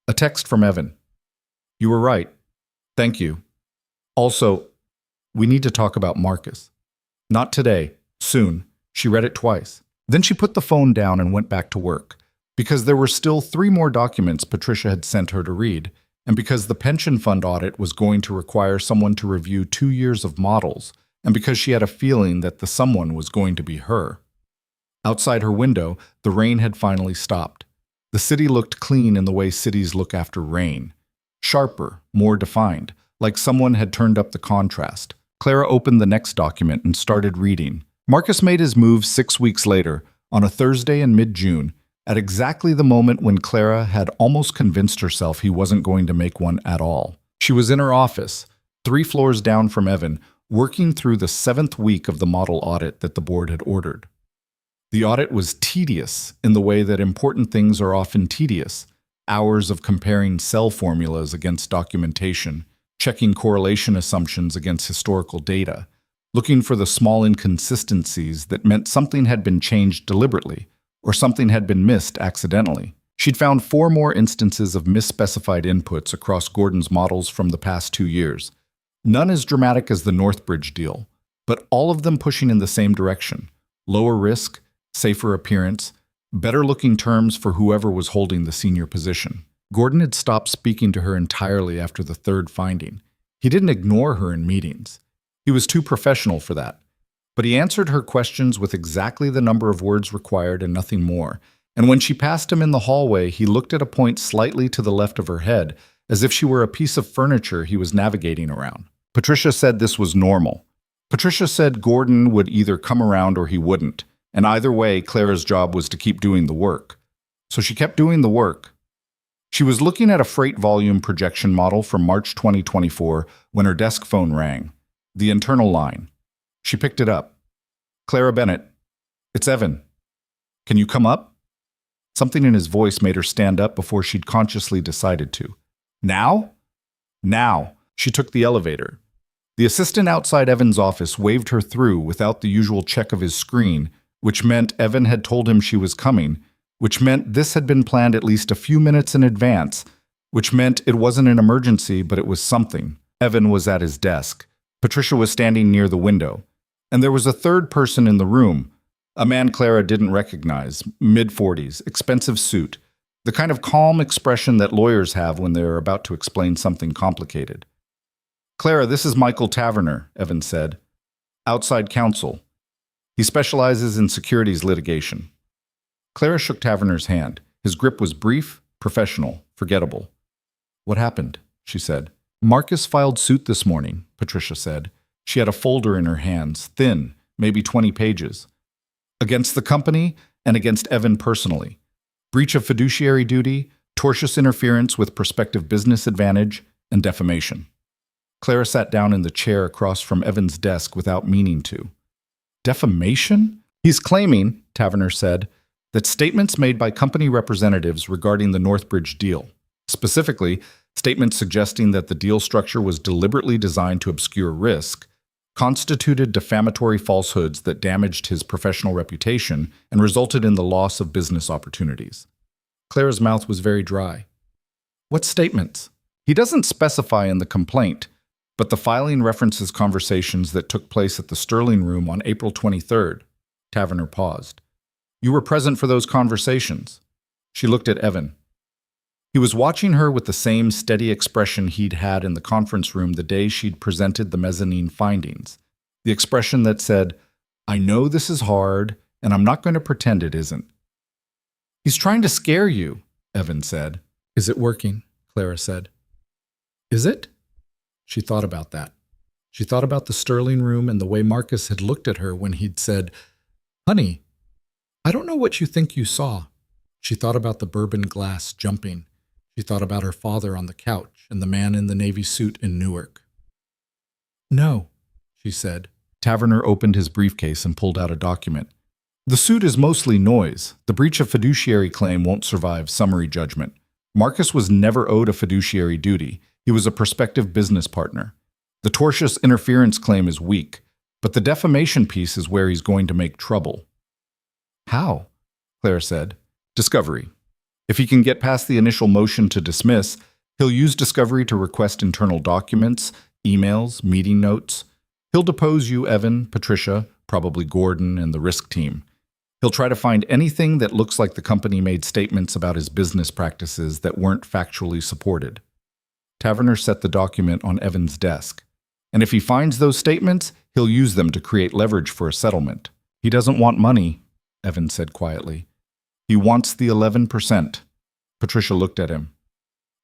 A: A text from Evan. You were right. Thank you. Also, we need to talk about Marcus. Not today. Soon. She read it twice. Then she put the phone down and went back to work, because there were still 3 more documents Patricia had sent her to read, and because the pension fund audit was going to require someone to review 2 years of models, and because she had a feeling that the someone was going to be her. Outside her window, the rain had finally stopped. The city looked clean in the way cities look after rain. Sharper, more defined, like someone had turned up the contrast. Clara opened the next document and started reading. Marcus made his move 6 weeks later, on a Thursday in mid-June, at exactly the moment when Clara had almost convinced herself he wasn't going to make one at all. She was in her office, 3 floors down from Evan, working through the 7th week of the model audit that the board had ordered. The audit was tedious in the way that important things are often tedious. Hours of comparing cell formulas against documentation, checking correlation assumptions against historical data, looking for the small inconsistencies that meant something had been changed deliberately or something had been missed accidentally. She'd found 4 more instances of misspecified inputs across Gordon's models from the past 2 years. None as dramatic as the Northbridge deal, but all of them pushing in the same direction. Lower risk, safer appearance, better-looking terms for whoever was holding the senior position. Gordon had stopped speaking to her entirely after the 3rd finding. He didn't ignore her in meetings. He was too professional for that. But he answered her questions with exactly the number of words required and nothing more. And when she passed him in the hallway, he looked at a point slightly to the left of her head, as if she were a piece of furniture he was navigating around. Patricia said this was normal. Patricia said Gordon would either come around or he wouldn't. And either way, Clara's job was to keep doing the work. So she kept doing the work. She was looking at a freight volume projection model from March 2024 when her desk phone rang. The internal line. She picked it up. Clara Bennett. It's Evan. Can you come up? Something in his voice made her stand up before she'd consciously decided to. Now? Now. She took the elevator. The assistant outside Evan's office waved her through without the usual check of his screen, which meant Evan had told him she was coming, which meant this had been planned at least a few minutes in advance, which meant it wasn't an emergency, but it was something. Evan was at his desk. Patricia was standing near the window. And there was a 3rd person in the room, a man Clara didn't recognize, mid-40s, expensive suit, the kind of calm expression that lawyers have when they're about to explain something complicated. Clara, this is Michael Taverner, Evan said. Outside counsel. He specializes in securities litigation. Clara shook Taverner's hand. His grip was brief, professional, forgettable. What happened? She said. Marcus filed suit this morning, Patricia said. She had a folder in her hands, thin, maybe 20 pages. Against the company and against Evan personally. Breach of fiduciary duty, tortious interference with prospective business advantage, and defamation. Clara sat down in the chair across from Evan's desk without meaning to. Defamation? He's claiming, Taverner said, that statements made by company representatives regarding the Northbridge deal, specifically statements suggesting that the deal structure was deliberately designed to obscure risk, constituted defamatory falsehoods that damaged his professional reputation and resulted in the loss of business opportunities. Clara's mouth was very dry. What statements? He doesn't specify in the complaint, but the filing references conversations that took place at the Sterling Room on April 23rd. Taverner paused. You were present for those conversations. She looked at Evan. He was watching her with the same steady expression he'd had in the conference room the day she'd presented the mezzanine findings. The expression that said, I know this is hard, and I'm not going to pretend it isn't. He's trying to scare you, Evan said. Is it working? Clara said. Is it? She thought about that. She thought about the Sterling Room and the way Marcus had looked at her when he'd said, Honey, I don't know what you think you saw. She thought about the bourbon glass jumping. She thought about her father on the couch and the man in the navy suit in Newark. No, she said. Taverner opened his briefcase and pulled out a document. The suit is mostly noise. The breach of fiduciary claim won't survive summary judgment. Marcus was never owed a fiduciary duty. He was a prospective business partner. The tortious interference claim is weak, but the defamation piece is where he's going to make trouble. How? Claire said. Discovery. If he can get past the initial motion to dismiss, he'll use discovery to request internal documents, emails, meeting notes. He'll depose you, Evan, Patricia, probably Gordon, and the risk team. He'll try to find anything that looks like the company made statements about his business practices that weren't factually supported. Taverner set the document on Evan's desk. And if he finds those statements, he'll use them to create leverage for a settlement. He doesn't want money, Evan said quietly. He wants the 11%. Patricia looked at him.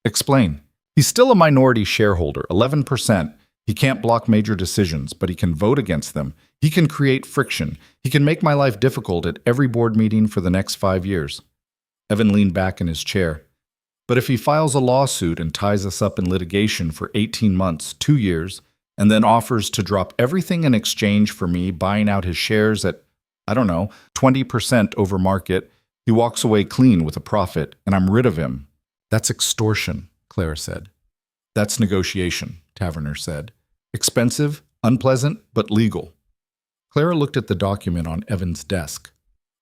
A: Explain. He's still a minority shareholder, 11%. He can't block major decisions, but he can vote against them. He can create friction. He can make my life difficult at every board meeting for the next 5 years. Evan leaned back in his chair. But if he files a lawsuit and ties us up in litigation for 18 months, 2 years, and then offers to drop everything in exchange for me buying out his shares at, 20% over market, he walks away clean with a profit, and I'm rid of him. That's extortion, Clara said. That's negotiation, Taverner said. Expensive, unpleasant, but legal. Clara looked at the document on Evan's desk.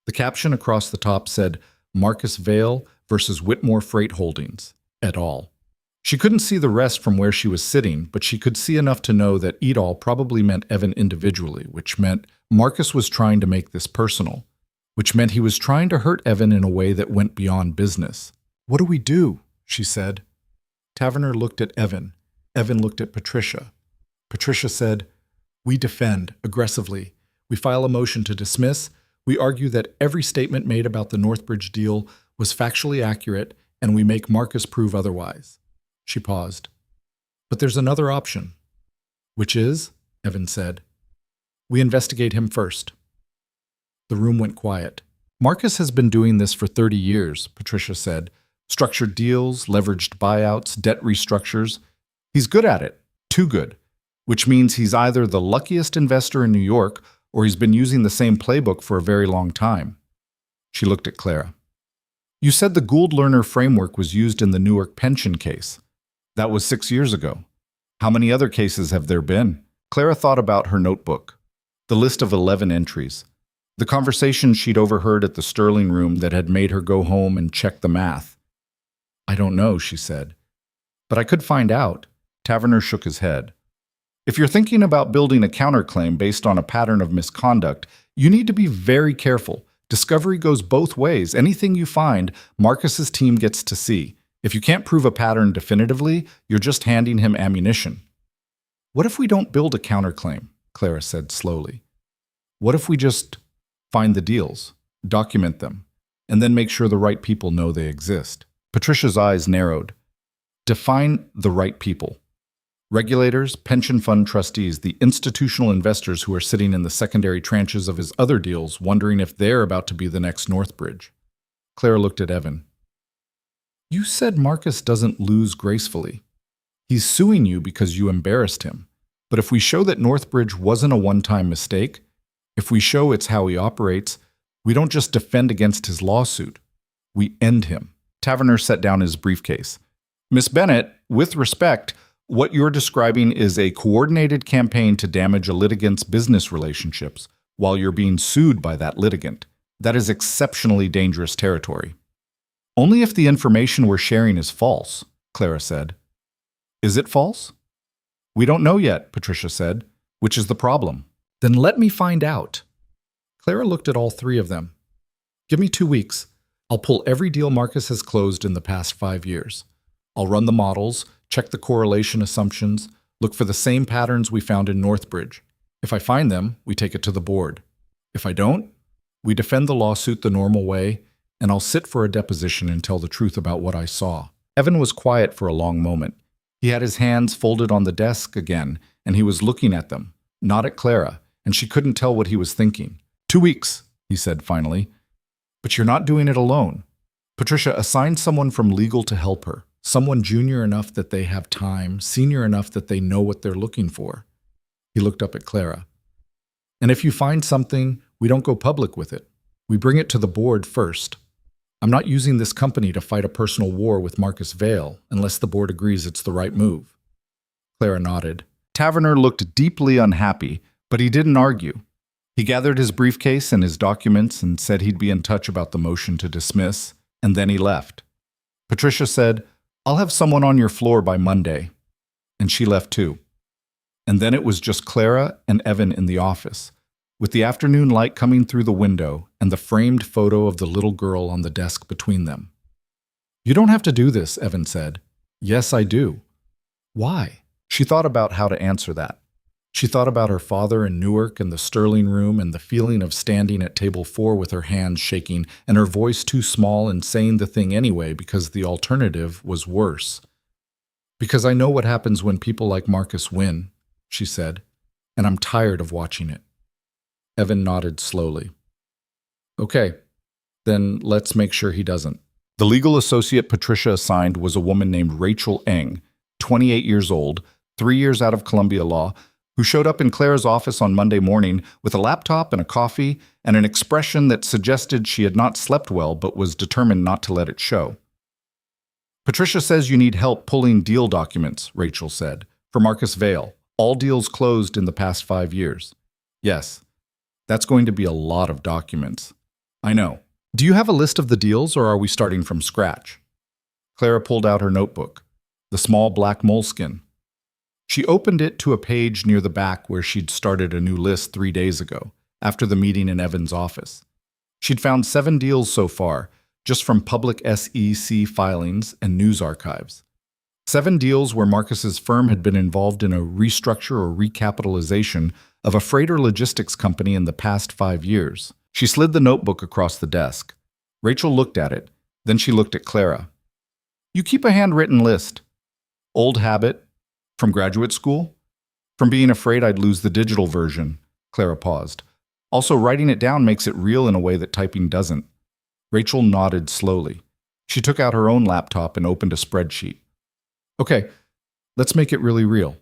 A: The caption across the top said, Marcus Vail versus Whitmore Freight Holdings, et al. She couldn't see the rest from where she was sitting, but she could see enough to know that et al. Probably meant Evan individually, which meant Marcus was trying to make this personal, which meant he was trying to hurt Evan in a way that went beyond business. What do we do? She said. Taverner looked at Evan. Evan looked at Patricia. Patricia said, We defend, aggressively. We file a motion to dismiss. We argue that every statement made about the Northbridge deal was factually accurate, and we make Marcus prove otherwise. She paused. But there's another option. Which is, Evan said. We investigate him first. The room went quiet. Marcus has been doing this for 30 years, Patricia said. Structured deals, leveraged buyouts, debt restructures. He's good at it. Too good. Which means he's either the luckiest investor in New York or he's been using the same playbook for a very long time. She looked at Clara. You said the Gould-Lerner framework was used in the Newark pension case. That was 6 years ago. How many other cases have there been? Clara thought about her notebook. The list of 11 entries. The conversation she'd overheard at the Sterling Room that had made her go home and check the math. I don't know, she said. But I could find out. Taverner shook his head. If you're thinking about building a counterclaim based on a pattern of misconduct, you need to be very careful. Discovery goes both ways. Anything you find, Marcus's team gets to see. If you can't prove a pattern definitively, you're just handing him ammunition. What if we don't build a counterclaim? Clara said slowly. What if we just find the deals, document them, and then make sure the right people know they exist? Patricia's eyes narrowed. Define the right people. Regulators, pension fund trustees, the institutional investors who are sitting in the secondary tranches of his other deals wondering if they're about to be the next Northbridge. Clara looked at Evan. You said Marcus doesn't lose gracefully. He's suing you because you embarrassed him. But if we show that Northbridge wasn't a one-time mistake, if we show it's how he operates, we don't just defend against his lawsuit. We end him. Taverner set down his briefcase. Miss Bennett, with respect, what you're describing is a coordinated campaign to damage a litigant's business relationships while you're being sued by that litigant. That is exceptionally dangerous territory. Only if the information we're sharing is false, Clara said. Is it false? We don't know yet, Patricia said, which is the problem. Then let me find out. Clara looked at all three of them. Give me 2 weeks. I'll pull every deal Marcus has closed in the past 5 years. I'll run the models, check the correlation assumptions, look for the same patterns we found in Northbridge. If I find them, we take it to the board. If I don't, we defend the lawsuit the normal way, and I'll sit for a deposition and tell the truth about what I saw. Evan was quiet for a long moment. He had his hands folded on the desk again, and he was looking at them, not at Clara, and she couldn't tell what he was thinking. 2 weeks, he said finally. But you're not doing it alone. Patricia, assign someone from legal to help her. Someone junior enough that they have time, senior enough that they know what they're looking for. He looked up at Clara. And if you find something, we don't go public with it. We bring it to the board first. I'm not using this company to fight a personal war with Marcus Vail unless the board agrees it's the right move. Clara nodded. Taverner looked deeply unhappy, but he didn't argue. He gathered his briefcase and his documents and said he'd be in touch about the motion to dismiss, and then he left. Patricia said, "I'll have someone on your floor by Monday." And she left too. And then it was just Clara and Evan in the office, with the afternoon light coming through the window and the framed photo of the little girl on the desk between them. "You don't have to do this," Evan said. "Yes, I do." "Why?" She thought about how to answer that. She thought about her father in Newark and the Sterling room and the feeling of standing at table 4 with her hands shaking and her voice too small and saying the thing anyway because the alternative was worse. "Because I know what happens when people like Marcus win," she said, "and I'm tired of watching it." Evan nodded slowly. "Okay, then let's make sure he doesn't." The legal associate Patricia assigned was a woman named Rachel Eng, 28 years old, 3 years out of Columbia Law, who showed up in Clara's office on Monday morning with a laptop and a coffee and an expression that suggested she had not slept well but was determined not to let it show. "Patricia says you need help pulling deal documents," Rachel said, "for Marcus Vail. All deals closed in the past 5 years." "Yes, that's going to be a lot of documents." "I know. Do you have a list of the deals or are we starting from scratch?" Clara pulled out her notebook, the small black moleskin. She opened it to a page near the back where she'd started a new list 3 days ago, after the meeting in Evan's office. She'd found 7 deals so far, just from public SEC filings and news archives. 7 deals where Marcus's firm had been involved in a restructure or recapitalization of a freighter logistics company in the past 5 years. She slid the notebook across the desk. Rachel looked at it, then she looked at Clara. "You keep a handwritten list." "Old habit. From graduate school?" "From being afraid I'd lose the digital version." Clara paused. "Also, writing it down makes it real in a way that typing doesn't." Rachel nodded slowly. She took out her own laptop and opened a spreadsheet. "Okay, let's make it really real."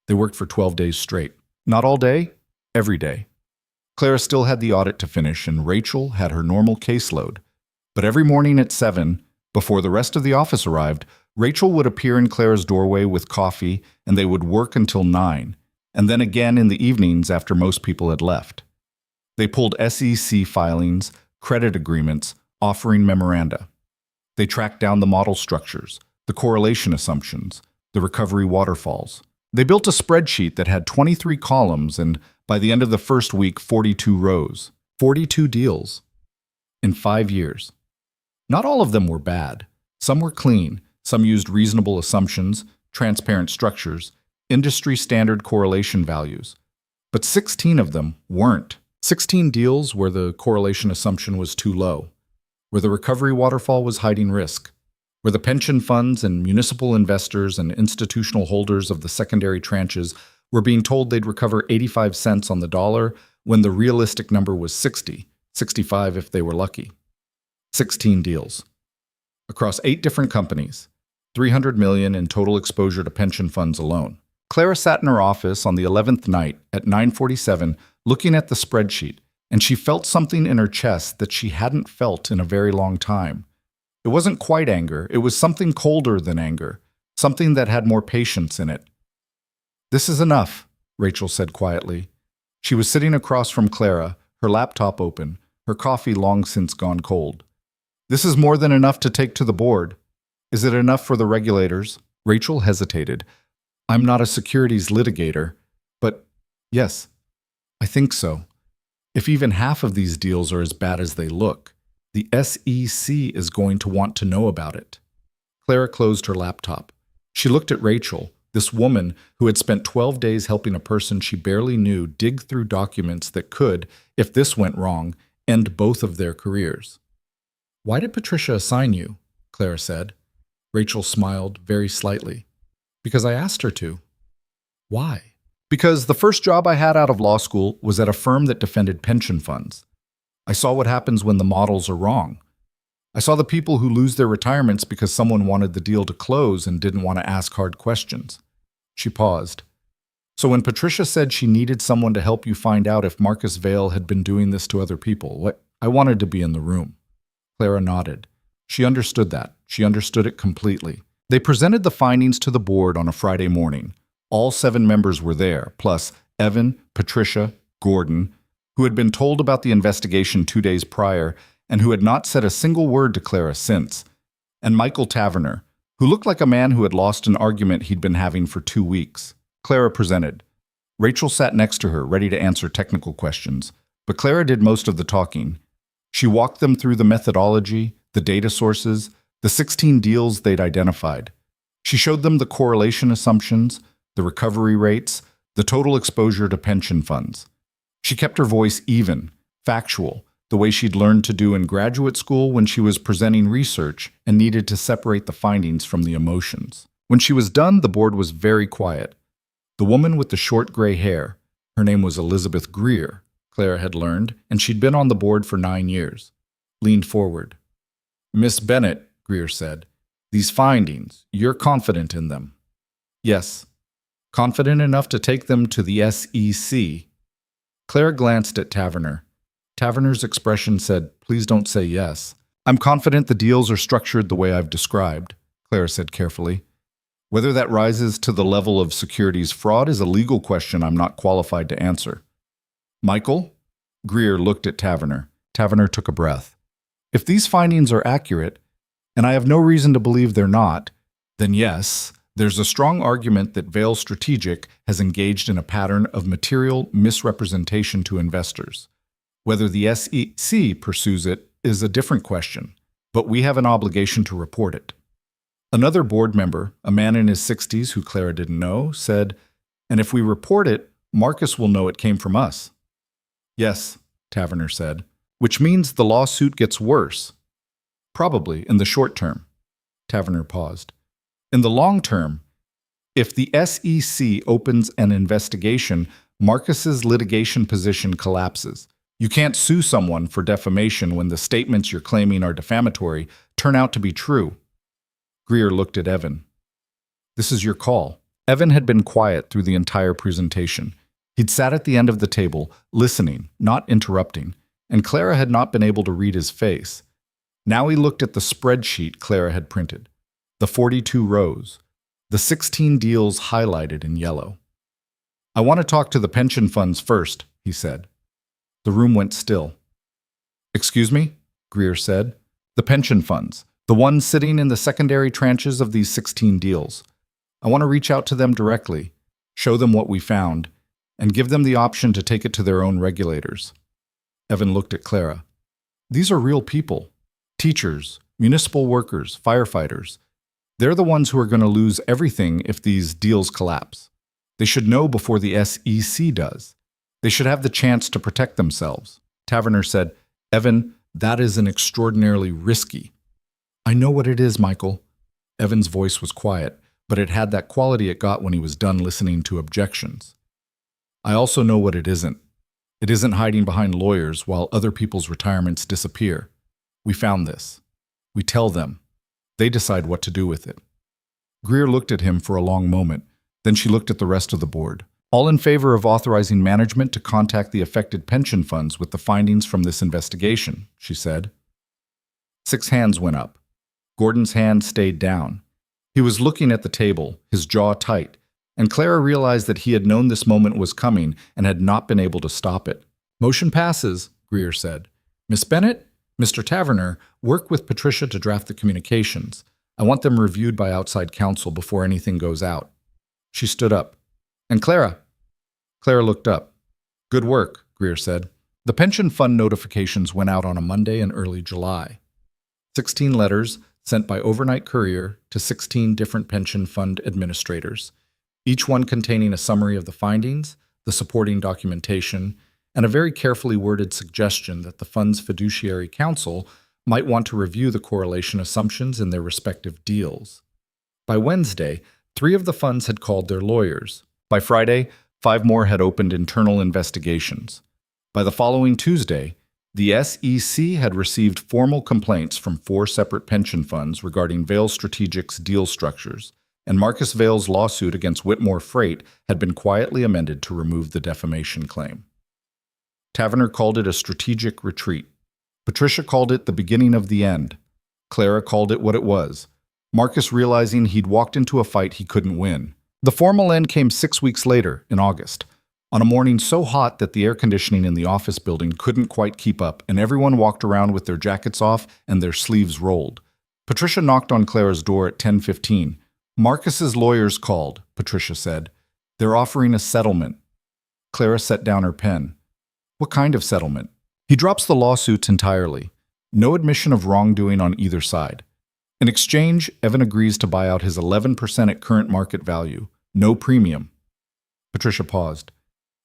A: They worked for 12 days straight. Not all day, every day. Clara still had the audit to finish, and Rachel had her normal caseload. But every morning at 7, before the rest of the office arrived, Rachel would appear in Clara's doorway with coffee, and they would work until 9, and then again in the evenings after most people had left. They pulled SEC filings, credit agreements, offering memoranda. They tracked down the model structures, the correlation assumptions, the recovery waterfalls. They built a spreadsheet that had 23 columns and, by the end of the first week, 42 rows. 42 deals. In 5 years. Not all of them were bad. Some were clean. Some used reasonable assumptions, transparent structures, industry-standard correlation values. But 16 of them weren't. 16 deals where the correlation assumption was too low, where the recovery waterfall was hiding risk, where the pension funds and municipal investors and institutional holders of the secondary tranches were being told they'd recover 85 cents on the dollar when the realistic number was 60, 65 if they were lucky. 16 deals. Across 8 different companies. $300 million in total exposure to pension funds alone. Clara sat in her office on the 11th night at 9:47 looking at the spreadsheet, and she felt something in her chest that she hadn't felt in a very long time. It wasn't quite anger, it was something colder than anger, something that had more patience in it. "This is enough," Rachel said quietly. She was sitting across from Clara, her laptop open, her coffee long since gone cold. "This is more than enough to take to the board. Is it enough for the regulators?" Rachel hesitated. "I'm not a securities litigator, but yes, I think so. If even half of these deals are as bad as they look, the SEC is going to want to know about it." Clara closed her laptop. She looked at Rachel, this woman who had spent 12 days helping a person she barely knew dig through documents that could, if this went wrong, end both of their careers. "Why did Patricia assign you?" Clara said. Rachel smiled very slightly. "Because I asked her to." "Why?" "Because the first job I had out of law school was at a firm that defended pension funds. I saw what happens when the models are wrong. I saw the people who lose their retirements because someone wanted the deal to close and didn't want to ask hard questions." She paused. "So when Patricia said she needed someone to help you find out if Marcus Vail had been doing this to other people, I wanted to be in the room." Clara nodded. She understood that. She understood it completely. They presented the findings to the board on a Friday morning. All 7 members were there, plus Evan, Patricia, Gordon, who had been told about the investigation 2 days prior and who had not said a single word to Clara since. and Michael Taverner, who looked like a man who had lost an argument he'd been having for 2 weeks. Clara presented. Rachel sat next to her, ready to answer technical questions, but Clara did most of the talking. She walked them through the methodology, the data sources, the 16 deals they'd identified. She showed them the correlation assumptions, the recovery rates, the total exposure to pension funds. She kept her voice even, factual, the way she'd learned to do in graduate school when she was presenting research and needed to separate the findings from the emotions. When she was done, the board was very quiet. The woman with the short gray hair, her name was Elizabeth Greer, Clara had learned, and she'd been on the board for 9 years, leaned forward. Miss Bennett, Greer said, these findings, you're confident in them? Yes. Confident enough to take them to the SEC? Clara glanced at Taverner. Taverner's expression said, please don't say yes. I'm confident the deals are structured the way I've described, Clara said carefully. Whether that rises to the level of securities fraud is a legal question I'm not qualified to answer. Michael? Greer looked at Taverner. Taverner took a breath. If these findings are accurate, and I have no reason to believe they're not, then yes, there's a strong argument that Vail Strategic has engaged in a pattern of material misrepresentation to investors. Whether the SEC pursues it is a different question, but we have an obligation to report it. Another board member, a man in his 60s who Clara didn't know, said, and if we report it, Marcus will know it came from us. Yes, Taverner said, which means the lawsuit gets worse. Probably in the short term. Taverner paused. In the long term, if the SEC opens an investigation, Marcus's litigation position collapses. You can't sue someone for defamation when the statements you're claiming are defamatory turn out to be true. Greer looked at Evan. This is your call. Evan had been quiet through the entire presentation. He'd sat at the end of the table, listening, not interrupting, and Clara had not been able to read his face. Now he looked at the spreadsheet Clara had printed, the 42 rows, the 16 deals highlighted in yellow. I want to talk to the pension funds first, he said. The room went still. Excuse me? Greer said. The pension funds, the ones sitting in the secondary tranches of these 16 deals. I want to reach out to them directly, show them what we found, and give them the option to take it to their own regulators. Evan looked at Clara. These are real people. Teachers, municipal workers, firefighters. They're the ones who are going to lose everything if these deals collapse. They should know before the SEC does. They should have the chance to protect themselves. Taverner said, Evan, that is an extraordinarily risky. I know what it is, Michael. Evan's voice was quiet, but it had that quality it got when he was done listening to objections. I also know what it isn't. It isn't hiding behind lawyers while other people's retirements disappear. We found this. We tell them. They decide what to do with it. Greer looked at him for a long moment. Then she looked at the rest of the board. All in favor of authorizing management to contact the affected pension funds with the findings from this investigation, she said. 6 hands went up. Gordon's hand stayed down. He was looking at the table, his jaw tight, and Clara realized that he had known this moment was coming and had not been able to stop it. Motion passes, Greer said. Miss Bennett, Mr. Taverner, work with Patricia to draft the communications. I want them reviewed by outside counsel before anything goes out. She stood up. And Clara? Clara looked up. Good work, Greer said. The pension fund notifications went out on a Monday in early July. 16 letters sent by overnight courier to 16 different pension fund administrators, each one containing a summary of the findings, the supporting documentation, and a very carefully worded suggestion that the fund's fiduciary counsel might want to review the correlation assumptions in their respective deals. By Wednesday, 3 of the funds had called their lawyers. By Friday, 5 more had opened internal investigations. By the following Tuesday, the SEC had received formal complaints from 4 separate pension funds regarding Vail Strategic's deal structures, and Marcus Vail's lawsuit against Whitmore Freight had been quietly amended to remove the defamation claim. Taverner called it a strategic retreat. Patricia called it the beginning of the end. Clara called it what it was. Marcus realizing he'd walked into a fight he couldn't win. The formal end came 6 weeks later, in August, on a morning so hot that the air conditioning in the office building couldn't quite keep up, and everyone walked around with their jackets off and their sleeves rolled. Patricia knocked on Clara's door at 10:15. Marcus's lawyers called, Patricia said. They're offering a settlement. Clara set down her pen. What kind of settlement? He drops the lawsuits entirely. No admission of wrongdoing on either side. In exchange, Evan agrees to buy out his 11% at current market value. No premium. Patricia paused.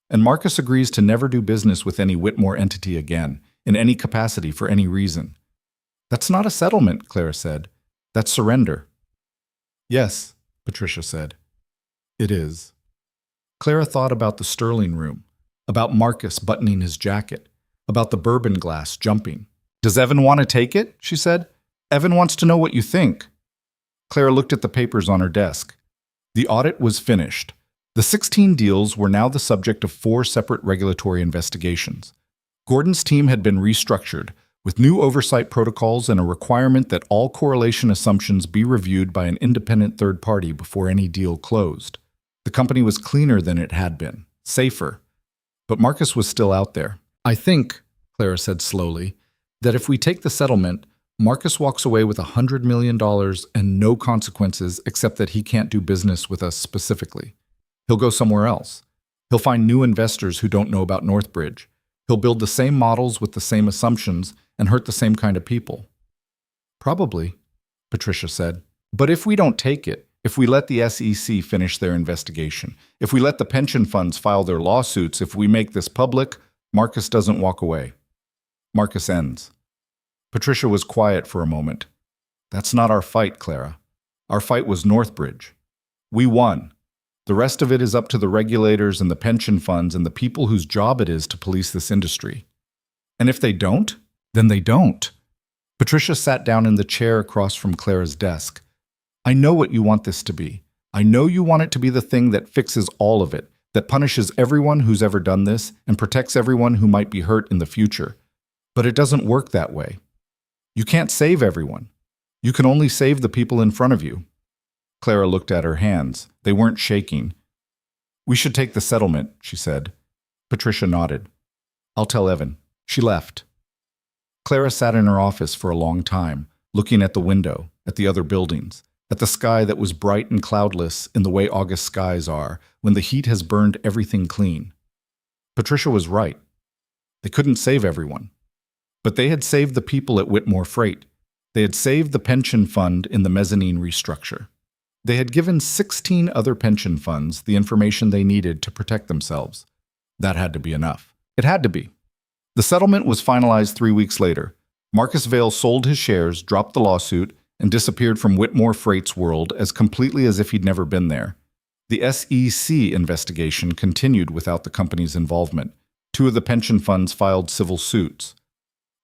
A: And Marcus agrees to never do business with any Whitmore entity again, in any capacity for any reason. That's not a settlement, Clara said. That's surrender. Yes, Patricia said. It is. Clara thought about the Sterling room, about Marcus buttoning his jacket, about the bourbon glass jumping. Does Evan want to take it? She said. Evan wants to know what you think. Clara looked at the papers on her desk. The audit was finished. The 16 deals were now the subject of 4 separate regulatory investigations. Gordon's team had been restructured, with new oversight protocols and a requirement that all correlation assumptions be reviewed by an independent third party before any deal closed. The company was cleaner than it had been, safer. But Marcus was still out there. I think, Clara said slowly, that if we take the settlement, Marcus walks away with $100 million and no consequences except that he can't do business with us specifically. He'll go somewhere else. He'll find new investors who don't know about Northbridge. He'll build the same models with the same assumptions and hurt the same kind of people. Probably, Patricia said. But if we don't take it, if we let the SEC finish their investigation, if we let the pension funds file their lawsuits, if we make this public, Marcus doesn't walk away. Marcus ends. Patricia was quiet for a moment. That's not our fight, Clara. Our fight was Northbridge. We won. The rest of it is up to the regulators and the pension funds and the people whose job it is to police this industry. And if they don't, then they don't. Patricia sat down in the chair across from Clara's desk. I know what you want this to be. I know you want it to be the thing that fixes all of it, that punishes everyone who's ever done this and protects everyone who might be hurt in the future. But it doesn't work that way. You can't save everyone. You can only save the people in front of you. Clara looked at her hands. They weren't shaking. We should take the settlement, she said. Patricia nodded. I'll tell Evan. She left. Clara sat in her office for a long time, looking at the window, at the other buildings, at the sky that was bright and cloudless in the way August skies are, when the heat has burned everything clean. Patricia was right. They couldn't save everyone. But they had saved the people at Whitmore Freight. They had saved the pension fund in the mezzanine restructure. They had given 16 other pension funds the information they needed to protect themselves. That had to be enough. It had to be. The settlement was finalized 3 weeks later. Marcus Vail sold his shares, dropped the lawsuit, and disappeared from Whitmore Freight's world as completely as if he'd never been there. The SEC investigation continued without the company's involvement. 2 of the pension funds filed civil suits.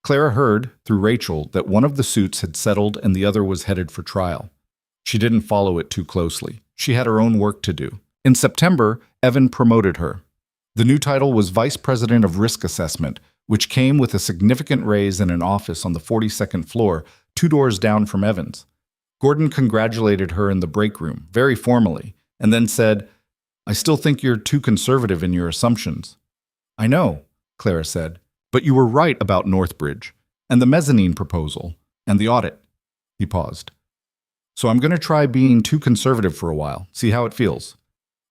A: Clara heard, through Rachel, that one of the suits had settled and the other was headed for trial. She didn't follow it too closely. She had her own work to do. In September, Evan promoted her. The new title was Vice President of Risk Assessment, which came with a significant raise in an office on the 42nd floor, 2 doors down from Evan's. Gordon congratulated her in the break room, very formally, and then said, I still think you're too conservative in your assumptions. I know, Clara said, but you were right about Northbridge, and the mezzanine proposal, and the audit. He paused. So I'm going to try being too conservative for a while, see how it feels.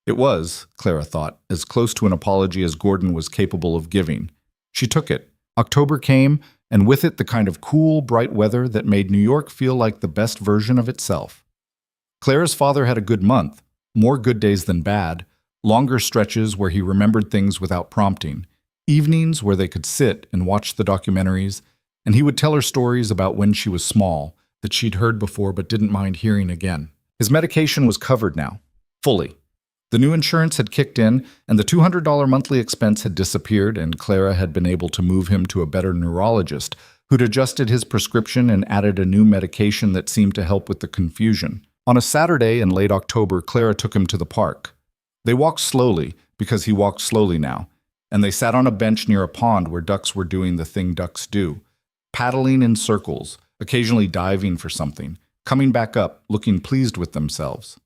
A: It was, Clara thought, as close to an apology as Gordon was capable of giving. She took it. October came, and with it the kind of cool, bright weather that made New York feel like the best version of itself. Clara's father had a good month, more good days than bad, longer stretches where he remembered things without prompting, evenings where they could sit and watch the documentaries, and he would tell her stories about when she was small, that she'd heard before but didn't mind hearing again. His medication was covered now, fully. The new insurance had kicked in, and the $200 monthly expense had disappeared, and Clara had been able to move him to a better neurologist who'd adjusted his prescription and added a new medication that seemed to help with the confusion. On a Saturday in late October, Clara took him to the park. They walked slowly, because he walked slowly now, and they sat on a bench near a pond where ducks were doing the thing ducks do, paddling in circles, occasionally diving for something, coming back up, looking pleased with themselves.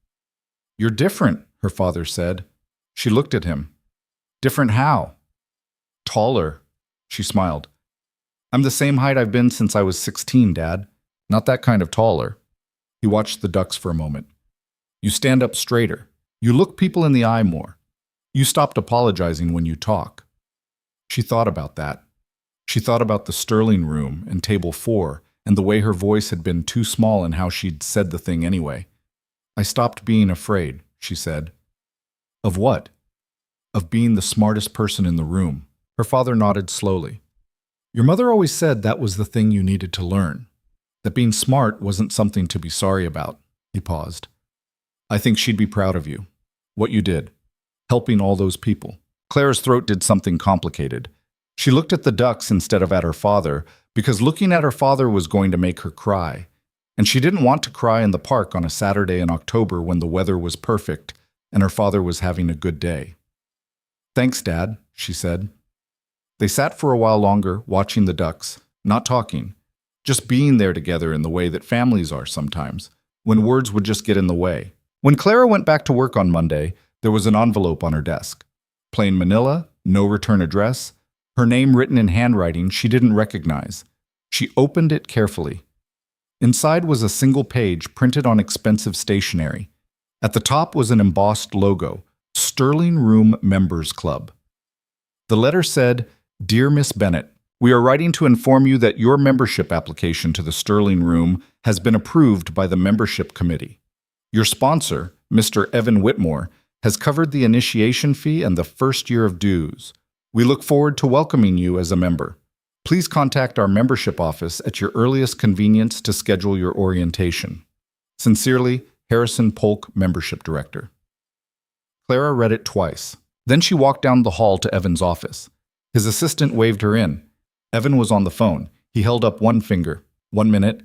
A: You're different, her father said. She looked at him. Different how? Taller. She smiled. I'm the same height I've been since I was 16, Dad. Not that kind of taller. He watched the ducks for a moment. You stand up straighter. You look people in the eye more. You stopped apologizing when you talk. She thought about that. She thought about the Sterling room and table 4 and the way her voice had been too small and how she'd said the thing anyway. I stopped being afraid, she said. Of what? Of being the smartest person in the room. Her father nodded slowly. Your mother always said that was the thing you needed to learn. That being smart wasn't something to be sorry about. He paused. I think she'd be proud of you. What you did. Helping all those people. Clara's throat did something complicated. She looked at the ducks instead of at her father, because looking at her father was going to make her cry. And she didn't want to cry in the park on a Saturday in October when the weather was perfect and her father was having a good day. Thanks, Dad, she said. They sat for a while longer, watching the ducks, not talking, just being there together in the way that families are sometimes, when words would just get in the way. When Clara went back to work on Monday, there was an envelope on her desk. Plain manila, no return address, her name written in handwriting she didn't recognize. She opened it carefully. Inside was a single page printed on expensive stationery. At the top was an embossed logo, Sterling Room Members Club. The letter said, Dear Miss Bennett, we are writing to inform you that your membership application to the Sterling Room has been approved by the membership committee. Your sponsor, Mr. Evan Whitmore, has covered the initiation fee and the first year of dues. We look forward to welcoming you as a member. Please contact our membership office at your earliest convenience to schedule your orientation. Sincerely, Harrison Polk, Membership Director. Clara read it twice. Then she walked down the hall to Evan's office. His assistant waved her in. Evan was on the phone. He held up one finger. 1 minute,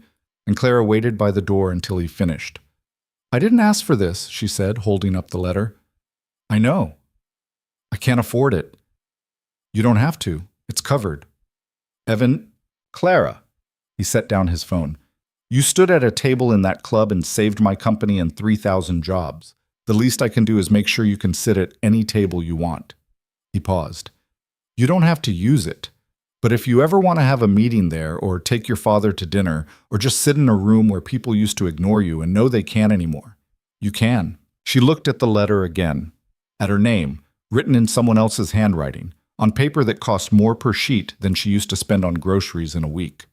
A: and Clara waited by the door until he finished. I didn't ask for this, she said, holding up the letter. I know. I can't afford it. You don't have to. It's covered. Evan, Clara. He set down his phone. You stood at a table in that club and saved my company and 3,000 jobs. The least I can do is make sure you can sit at any table you want. He paused. You don't have to use it. But if you ever want to have a meeting there, or take your father to dinner, or just sit in a room where people used to ignore you and know they can't anymore, you can. She looked at the letter again, at her name, written in someone else's handwriting, on paper that cost more per sheet than she used to spend on groceries in a week.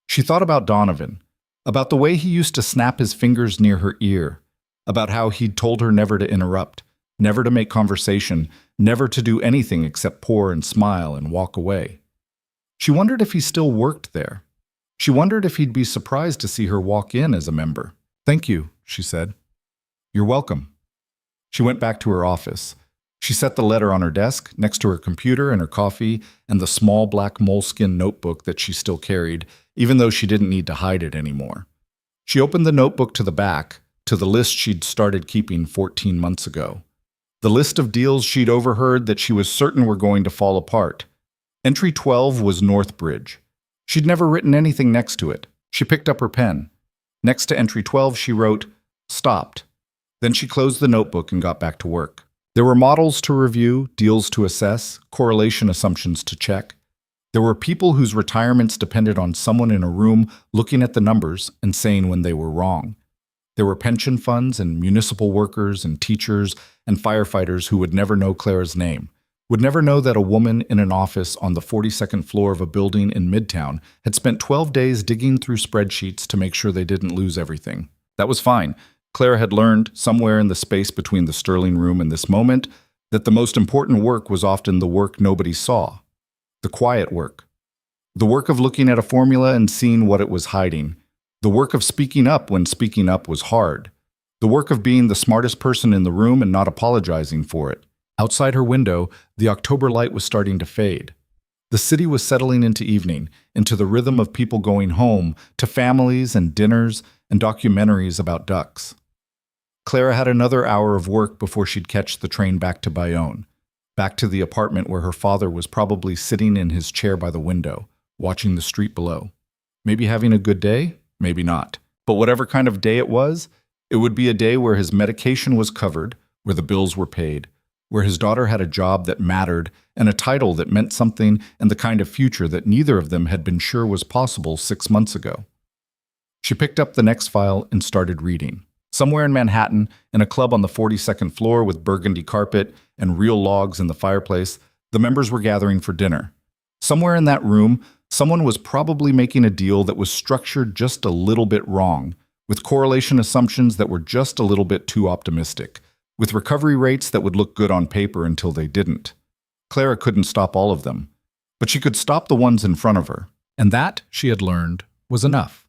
A: She thought about Donovan, about the way he used to snap his fingers near her ear, about how he'd told her never to interrupt, never to make conversation, never to do anything except pour and smile and walk away. She wondered if he still worked there. She wondered if he'd be surprised to see her walk in as a member. Thank you, she said. You're welcome. She went back to her office. She set the letter on her desk, next to her computer and her coffee and the small black moleskin notebook that she still carried, even though she didn't need to hide it anymore. She opened the notebook to the back, to the list she'd started keeping 14 months ago. The list of deals she'd overheard that she was certain were going to fall apart. Entry 12 was Northbridge. She'd never written anything next to it. She picked up her pen. Next to entry 12, she wrote, Stopped. Then she closed the notebook and got back to work. There were models to review, deals to assess, correlation assumptions to check. There were people whose retirements depended on someone in a room looking at the numbers and saying when they were wrong. There were pension funds and municipal workers and teachers and firefighters who would never know Clara's name, would never know that a woman in an office on the 42nd floor of a building in Midtown had spent 12 days digging through spreadsheets to make sure they didn't lose everything. That was fine. Clara had learned, somewhere in the space between the Sterling Room and this moment, that the most important work was often the work nobody saw. The quiet work. The work of looking at a formula and seeing what it was hiding. The work of speaking up when speaking up was hard. The work of being the smartest person in the room and not apologizing for it. Outside her window, the October light was starting to fade. The city was settling into evening, into the rhythm of people going home, to families and dinners and documentaries about ducks. Clara had another hour of work before she'd catch the train back to Bayonne, back to the apartment where her father was probably sitting in his chair by the window, watching the street below. Maybe having a good day, maybe not. But whatever kind of day it would be a day where his medication was covered, where the bills were paid, where his daughter had a job that mattered and a title that meant something and the kind of future that neither of them had been sure was possible 6 months ago. She picked up the next file and started reading. Somewhere in Manhattan, in a club on the 42nd floor with burgundy carpet and real logs in the fireplace, the members were gathering for dinner. Somewhere in that room, someone was probably making a deal that was structured just a little bit wrong, with correlation assumptions that were just a little bit too optimistic, with recovery rates that would look good on paper until they didn't. Clara couldn't stop all of them, but she could stop the ones in front of her, and that, she had learned, was enough.